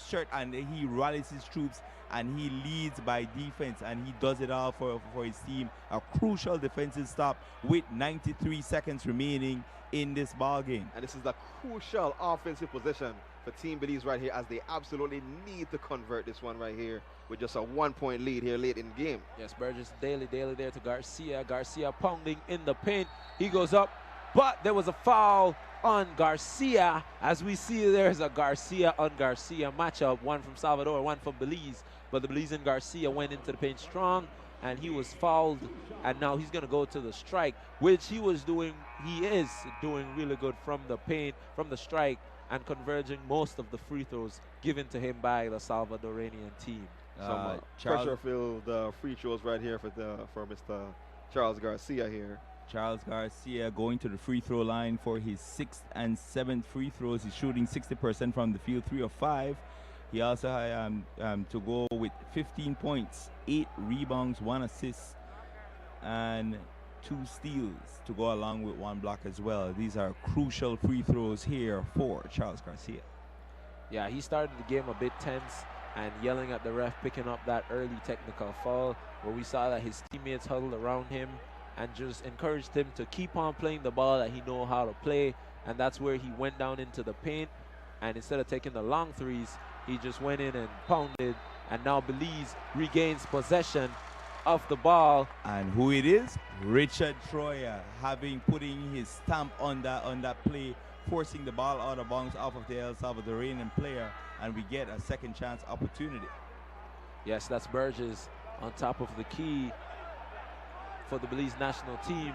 shirt, and he rallies his troops and he leads by defense, and he does it all for his team. A crucial defensive stop with 93 seconds remaining in this ball game.
And this is the crucial offensive possession for Team Belize right here, as they absolutely need to convert this one right here with just a 1 point lead here late in the game.
Yes, Burgess Daly there to Garcia. Garcia pounding in the paint. He goes up, but there was a foul on Garcia. As we see, there's a Garcia on Garcia matchup, one from Salvador, one from Belize. But the Belizean Garcia went into the paint strong, and he was fouled, and now he's going to go to the strike, which he is doing really good from the paint, from the strike, and converging most of the free throws given to him by the Salvadorian team.
Some pressure-filled free throws right here for Mr. Charles Garcia here.
Charles Garcia going to the free throw line for his 6th and 7th free throws. He's shooting 60% from the field, 3 of 5. He also had to go with 15 points, 8 rebounds, 1 assist, and 2 steals to go along with 1 block as well. These are crucial free throws here for Charles Garcia.
Yeah, he started the game a bit tense and yelling at the ref, picking up that early technical foul, where we saw that his teammates huddled around him and just encouraged him to keep on playing the ball that he know how to play. And that's where he went down into the paint, and instead of taking the long threes, he just went in and pounded, and now Belize regains possession of the ball.
And who it is? Richard Troyer, putting his stamp on that play, forcing the ball out of bounds off of the El Salvadorian player, and we get a second chance opportunity.
Yes, that's Burgess on top of the key for the Belize national team,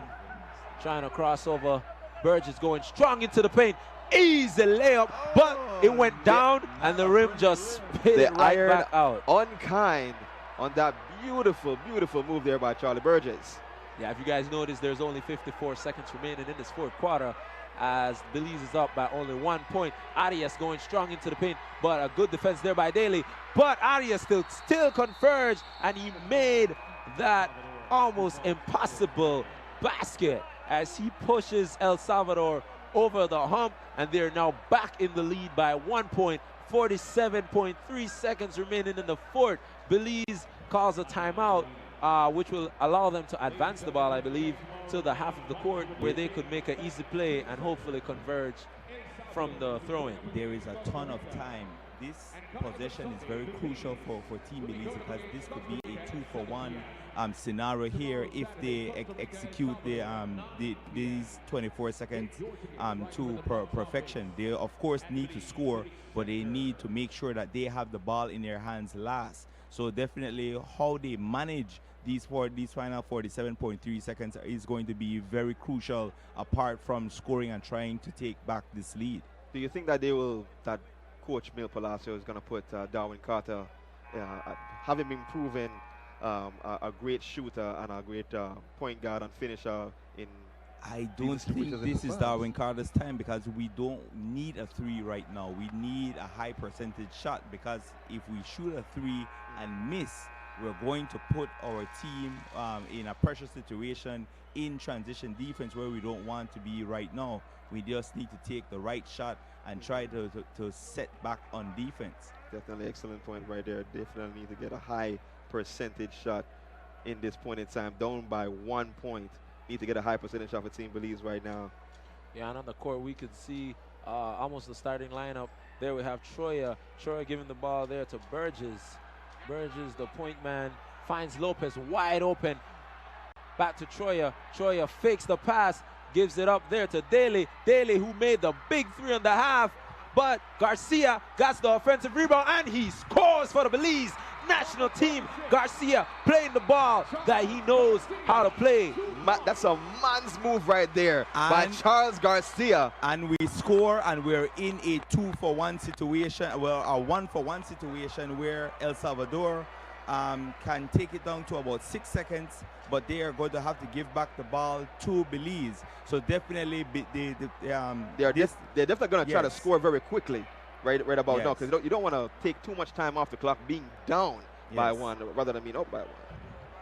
trying to cross over. Burgess going strong into the paint. Easy layup, but it went down, and the rim just spit it right back out.
Unkind on that beautiful, beautiful move there by Charlie Burgess.
Yeah, if you guys notice, there's only 54 seconds remaining in this 4th quarter as Belize is up by only 1 point. Arias going strong into the paint, but a good defense there by Daly. But Arias still converged, and he made that almost impossible basket as he pushes El Salvador over the hump, and they're now back in the lead by 1 point. 47.3 seconds remaining in the 4th. Belize calls a timeout, which will allow them to advance the ball, I believe, to the half of the court where they could make an easy play and hopefully converge from the throw-in.
There is a ton of time. This possession is very crucial for Team Belize, because this could be a 2-for-1 scenario here if they execute these 24 seconds to perfection. They of course need to score, but they need to make sure that they have the ball in their hands last. So definitely how they manage these final 47.3 seconds is going to be very crucial, apart from scoring and trying to take back this lead.
Do you think that Coach Mil Palacio is going to put Darwin Carter, having been proven a great shooter and a great point guard and finisher in.
I don't think this is Darwin Carter's time, because we don't need a 3 right now. We need a high percentage shot, because if we shoot a 3 and miss, we're going to put our team in a pressure situation in transition defense where we don't want to be right now. We just need to take the right shot and try to set back on defense.
Definitely excellent point right there. Definitely need to get a high percentage shot in this point in time. Down by 1 point. Need to get a high percentage shot for Team Belize right now.
Yeah, and on the court we could see almost the starting lineup. There we have Troya. Troya giving the ball there to Burgess. Burgess, the point man, finds Lopez wide open. Back to Troya. Troya fakes the pass, gives it up there to Daly. Daly, who made the big 3 on the half, but Garcia gets the offensive rebound and he scores for the Belize national team. Garcia playing the ball that he knows how to play.
That's a man's move right there by Charles Garcia.
And we score, and we're in a 2-for-1 situation, well, a 1-for-1 situation where El Salvador can take it down to about 6 seconds, but they are going to have to give back the ball to Belize. So definitely
they're definitely going to try to score very quickly right about now, because you don't want to take too much time off the clock being down by 1 rather than being up by 1.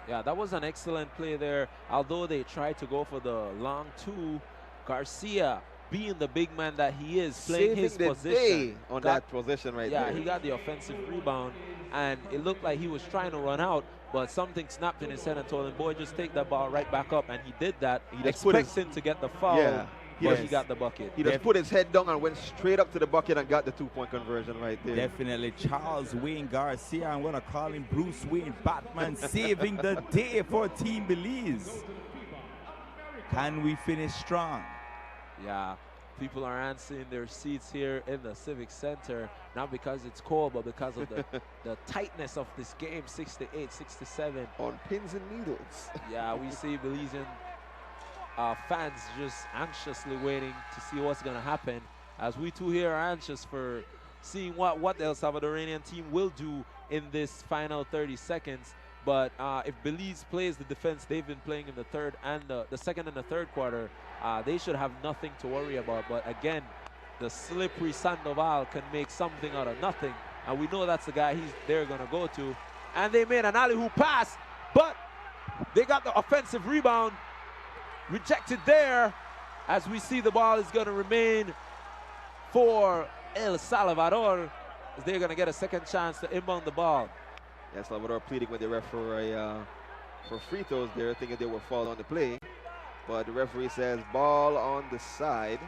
Yeah, that was an excellent play there. Although they tried to go for the long 2, Garcia, being the big man that he is, playing his position
on that position right there.
Yeah, he got the offensive rebound, and it looked like he was trying to run out, but something snapped in his head and told him, boy, just take that ball right back up, and he did that. He expected to get the foul, but he got the bucket.
He just put his head down and went straight up to the bucket and got the 2-point conversion right there.
Definitely Charles Wayne Garcia, I'm going to call him Bruce Wayne Batman, saving the day for Team Belize. Can we finish strong?
Yeah, people are answering their seats here in the Civic Center, not because it's cold, but because of the tightness of this game, 6-8, 6-7.
On pins and needles.
Yeah, we see Belizean fans just anxiously waiting to see what's going to happen, as we too here are anxious for seeing what the El Salvadorian team will do in this final 30 seconds. But if Belize plays the defense they've been playing in the third and the second and the third quarter, they should have nothing to worry about. But again, the slippery Sandoval can make something out of nothing, and we know that's the guy they're going to go to. And they made an alley-oop pass, but they got the offensive rebound. Rejected there, as we see the ball is going to remain for El Salvador, as they're going to get a second chance to inbound the ball.
El Salvador pleading with the referee for free throws there, thinking they were fouled on the play. But the referee says ball on the side.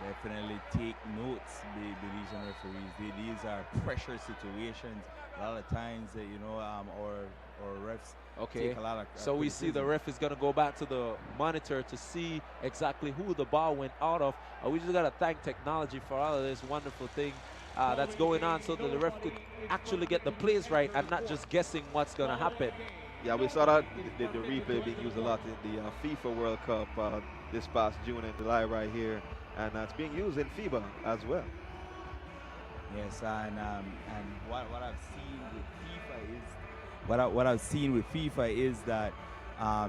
Definitely take notes, Belizean referees. These are pressure situations. A lot of times, our refs take a lot of
so we see the ref is going to go back to the monitor to see exactly who the ball went out of. We just got to thank technology for all of this wonderful thing that's going on, so that the ref could actually get the plays right and not just guessing what's going to happen.
Yeah, we saw that the replay being used a lot in the FIFA World Cup this past June and July right here, and it's being used in FIBA as well.
Yes, and what I've seen with FIFA is what I've seen with FIFA is that a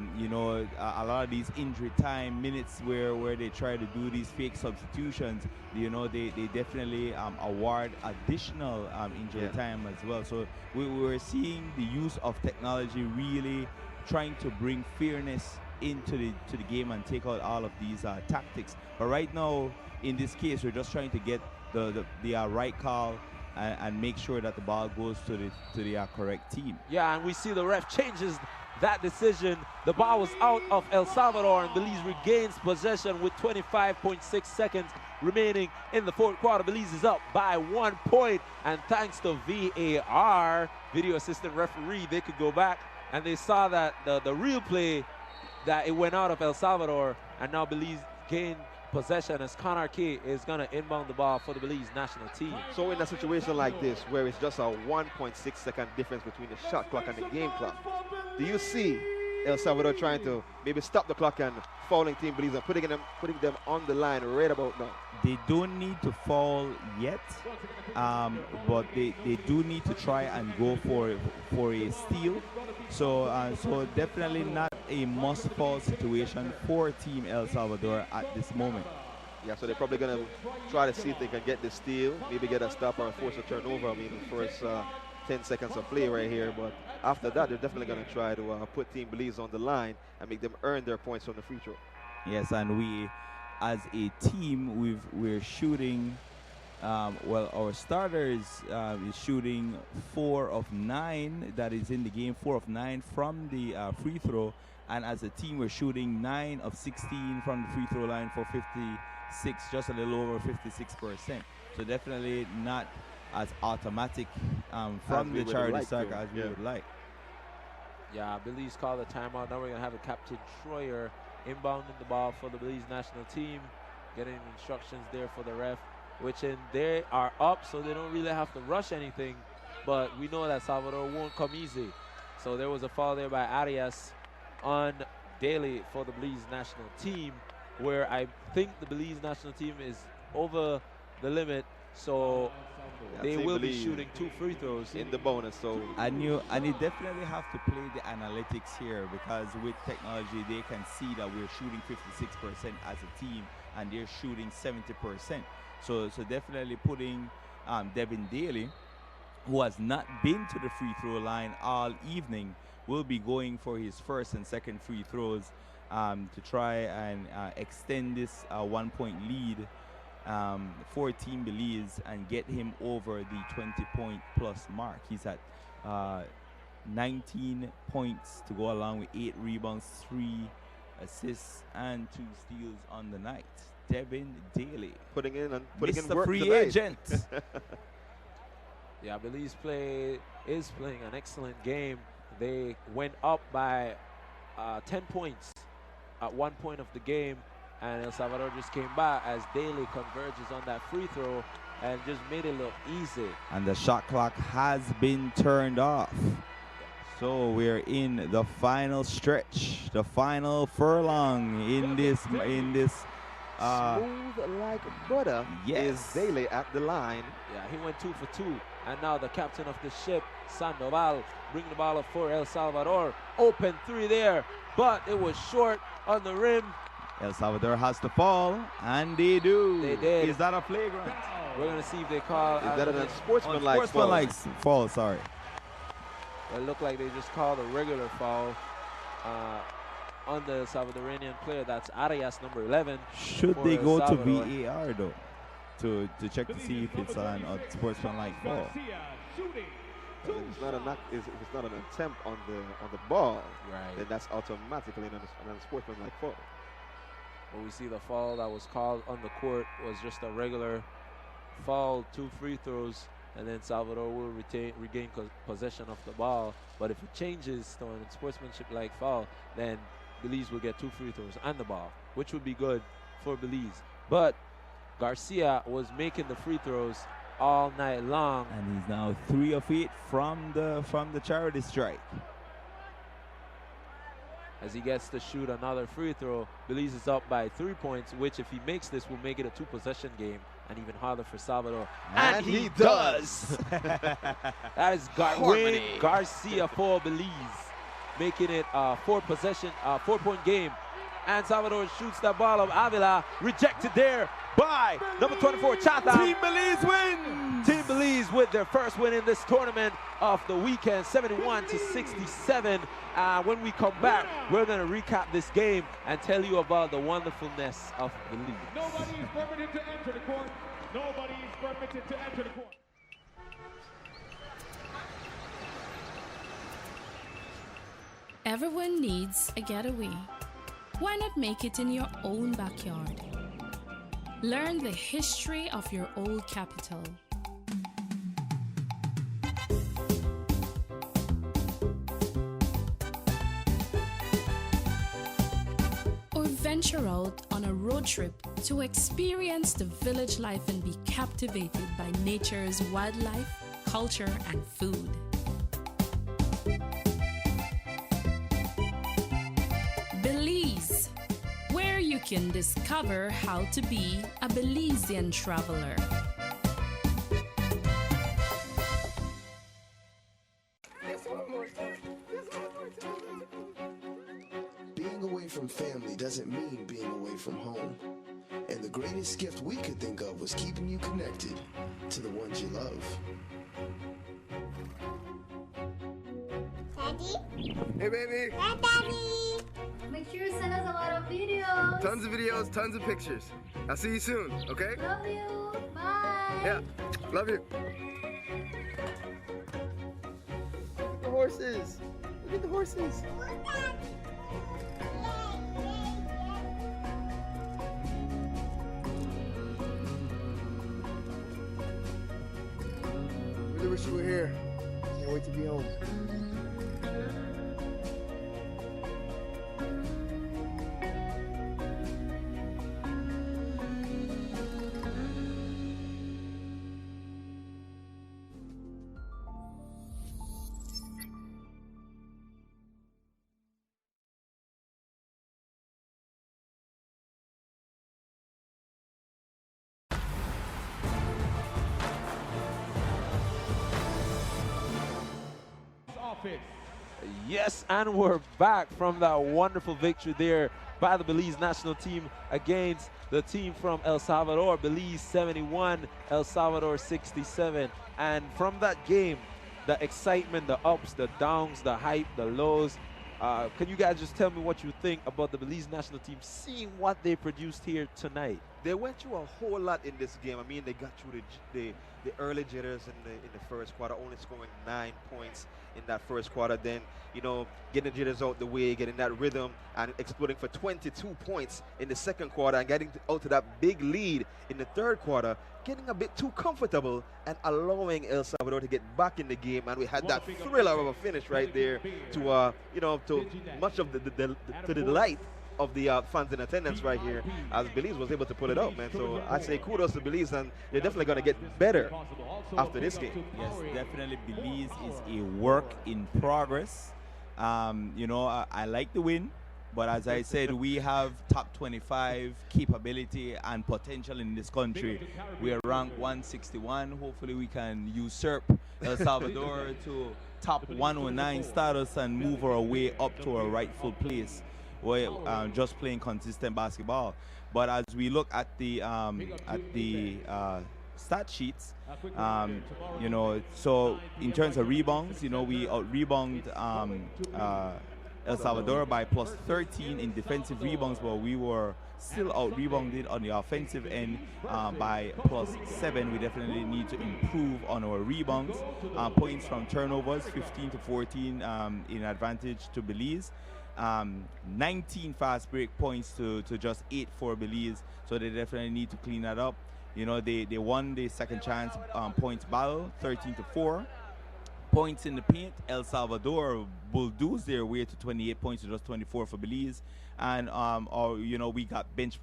lot of these injury time minutes where they try to do these fake substitutions, they definitely award additional injury time as well. So we're seeing the use of technology really trying to bring fairness into the game and take out all of these tactics. But right now, in this case, we're just trying to get the right call and make sure that the ball goes to the correct team.
Yeah, and we see the ref changes that decision. The ball was out of El Salvador, and Belize regains possession with 25.6 seconds remaining in the fourth quarter. Belize is up by 1 point, and thanks to VAR, video assistant referee, they could go back and they saw that the real play, that it went out of El Salvador, and now Belize gained possession as Connor K is going to inbound the ball for the Belize national team.
So in a situation like this, where it's just a 1.6 second difference between the shot clock and the game clock, do you see El Salvador trying to maybe stop the clock and fouling Team Belize and putting them on the line right about now?
They don't need to foul yet, but they do need to try and go for a steal, So definitely not a must-fall situation for Team El Salvador at this moment.
Yeah, so they're probably going to try to see if they can get the steal, maybe get a stop or force a turnover. I mean, the first 10 seconds of play right here. But after that, they're definitely going to try to put Team Belize on the line and make them earn their points from the free throw.
Yes, and we, as a team, we're shooting. Well, our starters is shooting 4 of 9. That is in the game, 4 of 9 from the free throw. And as a team, we're shooting 9 of 16 from the free throw line for 56, just a little over 56%. So definitely not as automatic from the charity striker as we would like.
Yeah, Belize called a timeout. Now we're going to have a Captain Troyer inbounding the ball for the Belize national team, getting instructions there for the ref, which they are up, so they don't really have to rush anything. But we know that Salvador won't come easy. So there was a foul there by Arias on Daly for the Belize national team, where I think the Belize national team is over the limit, so they will be shooting 2 free throws
in the bonus. So
and you definitely have to play the analytics here, because with technology they can see that we're shooting 56% as a team and they're shooting 70%. So definitely putting Devin Daly, who has not been to the free throw line all evening, will be going for his first and second free throws to try and extend this 1-point lead for Team Belize and get him over the 20-point plus mark. He's at 19 points to go along with 8 rebounds, 3 assists, and 2 steals on the night. Devin Daly
putting in
Mr.
work
free
tonight.
agent.
Yeah, Belize is playing an excellent game. They went up by 10 points at one point of the game, and El Salvador just came back as Daly converges on that free throw and just made it look easy.
And the shot clock has been turned off. So we're in the final stretch, the final furlong in this
smooth like butter.
Yes.
Is Daly at the line.
Yeah, he went 2 for 2. And now the captain of the ship, Sandoval, bringing the ball up for El Salvador. Open 3 there, but it was short on the rim.
El Salvador has to fall, and they do.
They did.
Is that a flagrant?
We're going to see if they call.
Is that an unsportsmanlike foul?
Unsportsmanlike fall, sorry.
It looked like they just called a regular foul on the Salvadorian player. That's Arias, number 11.
Should they go to VAR though, to check to see if it's an unsportsmanlike fall?
If it's not an attempt on the ball,
right,
then that's automatically an unsportsmanlike foul.
Well, we see the foul that was called on the court was just a regular foul, 2 free throws, and then Salvador will regain possession of the ball. But if it changes to an sportsmanship-like foul, then Belize will get 2 free throws and the ball, which would be good for Belize. But Garcia was making the free throws all night long,
and he's now 3 of 8 from the charity strike.
As he gets to shoot another free throw, Belize is up by 3 points, which if he makes this will make it a 2-possession game and even harder for Salvador.
And he does.
That is Wayne Garcia for Belize, making it a 4-point game. And Salvador shoots that ball of Avila, rejected there by number 24, Chata.
Team Belize win!
Team Belize with their first win in this tournament of the weekend, 71-67. When we come back, we're going to recap this game and tell you about the wonderfulness of Belize.
Nobody is permitted to enter the court. Nobody is permitted to enter the court.
Everyone needs a getaway. Why not make it in your own backyard? Learn the history of your old capital. Or venture out on a road trip to experience the village life and be captivated by nature's wildlife, culture, and food. Belize, where you can discover how to be a Belizean traveler.
family doesn't mean being away from home. And the greatest gift we could think of was keeping you connected to the ones you love.
Daddy?
Hey, baby.
Hey, Daddy! Make sure you send us a lot of videos.
Tons of videos, tons of pictures. I'll see you soon, okay?
Love you. Bye.
Yeah, love you. The horses. Look at the horses. Really wish you were here. Can't wait to be home.
Yes, and we're back from that wonderful victory there by the Belize national team against the team from El Salvador. Belize 71, El Salvador 67. And from that game, the excitement, the ups, the downs, the hype, the lows. Can you guys just tell me what you think about the Belize national team, seeing what they produced here tonight?
They went through a whole lot in this game. I mean, they got through the early jitters in the first quarter, only scoring 9 points in that first quarter. Then, you know, getting the jitters out the way, getting that rhythm, and exploding for 22 points in the second quarter, and getting out to that big lead in the third quarter, getting a bit too comfortable and allowing El Salvador to get back in the game. And we had that thriller of a finish right there to, you know, to much of the delight of the fans in attendance right here, as Belize was able to pull it out, man. So I say kudos to Belize, and they're definitely going to get better after this game.
Yes, definitely Belize is a work in progress. You know, I like the win, but as I said, we have top 25 capability and potential in this country. We are ranked 161. Hopefully we can usurp El Salvador to top 109 status and move our way up to a rightful place. We're just playing consistent basketball. But as we look at the stat sheets, you know, so in terms of rebounds, you know, we out-rebound El Salvador by plus 13 in defensive rebounds, but we were still out-rebounded on the offensive end by plus 7. We definitely need to improve on our rebounds. Points from turnovers, 15 to 14 in advantage to Belize. 19 fast break points to just 8 for Belize, so they definitely need to clean that up. You know, they won the second chance points battle 13 to 4. Points in the paint, El Salvador bulldozed their way to 28 points to just 24 for Belize, and you know, we got bench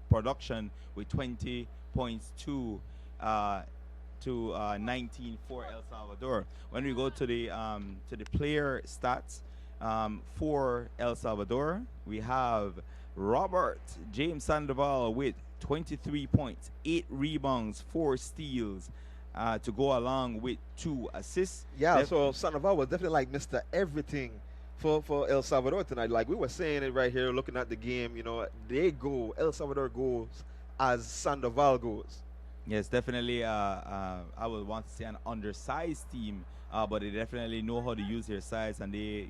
production with 20 points to 19 for El Salvador. When we go to the player stats, for El Salvador, we have Robert James Sandoval with 23 points, 8 rebounds, 4 steals, to go along with 2 assists.
Yeah, so Sandoval was definitely like Mr. Everything for El Salvador tonight. Like we were saying it right here, looking at the game, you know, El Salvador goes as Sandoval goes.
Yes, definitely. I would want to say an undersized team, but they definitely know how to use their size, and they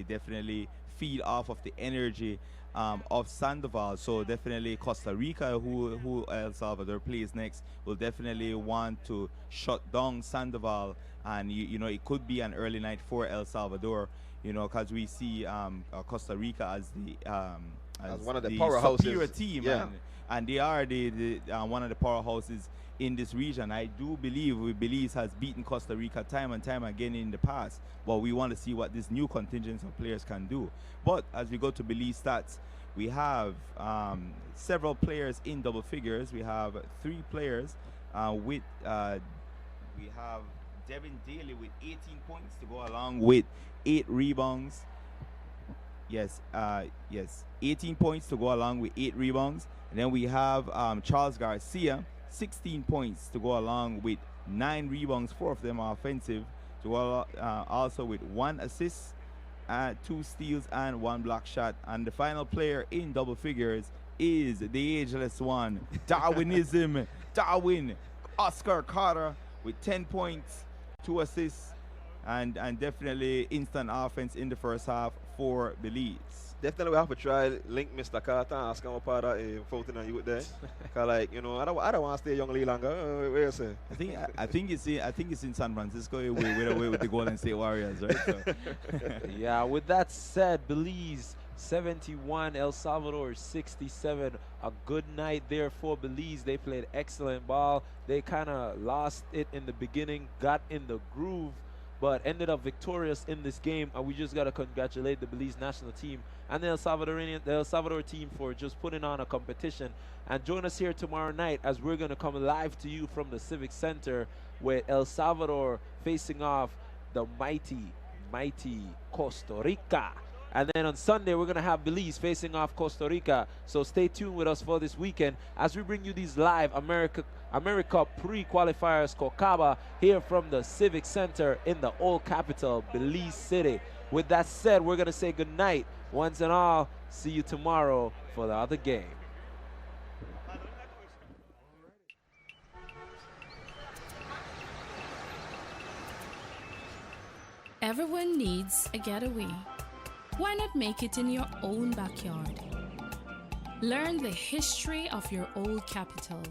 definitely feed off of the energy of Sandoval. So definitely Costa Rica, who El Salvador plays next, will definitely want to shut down Sandoval, and you know, it could be an early night for El Salvador. You know, because we see Costa Rica as
one of the powerhouses,
superior team,
yeah.
And they are the one of the powerhouses in this region. I do believe Belize has beaten Costa Rica time and time again in the past, but we want to see what this new contingent of players can do. But as we go to Belize stats, we have several players in double figures. We have 3 players we have Devin Daly with 18 points to go along with 8 rebounds. Yes, 18 points to go along with 8 rebounds. And then we have Charles Garcia, 16 points to go along with 9 rebounds. 4 of them are offensive, to go also with 1 assist. 2 steals and 1 block shot. And the final player in double figures is the ageless one, Darwinism, Darwin, Oscar Carter with 10 points, 2 assists, and definitely instant offense in the first half for Belize.
Definitely we have to try link Mr. Carter and ask him about that voting on you there. Cause like, you know, I don't want to stay young Lee longer. Where you say?
I think it's in San Francisco with the Golden State Warriors, right? So.
Yeah, with that said, Belize 71, El Salvador 67. A good night there for Belize. They played excellent ball. They kind of lost it in the beginning, got in the groove, but ended up victorious in this game. And we just got to congratulate the Belize national team and the El Salvador team for just putting on a competition. And join us here tomorrow night as we're going to come live to you from the Civic Center with El Salvador facing off the mighty Costa Rica. And then on Sunday, we're going to have Belize facing off Costa Rica. So stay tuned with us for this weekend as we bring you these live AmeriCup pre-qualifiers Cocaba here from the Civic Center in the old capital, Belize City. With that said, we're going to say good night once and all. See you tomorrow for the other game.
Everyone needs a getaway. Why not make it in your own backyard? Learn the history of your old capital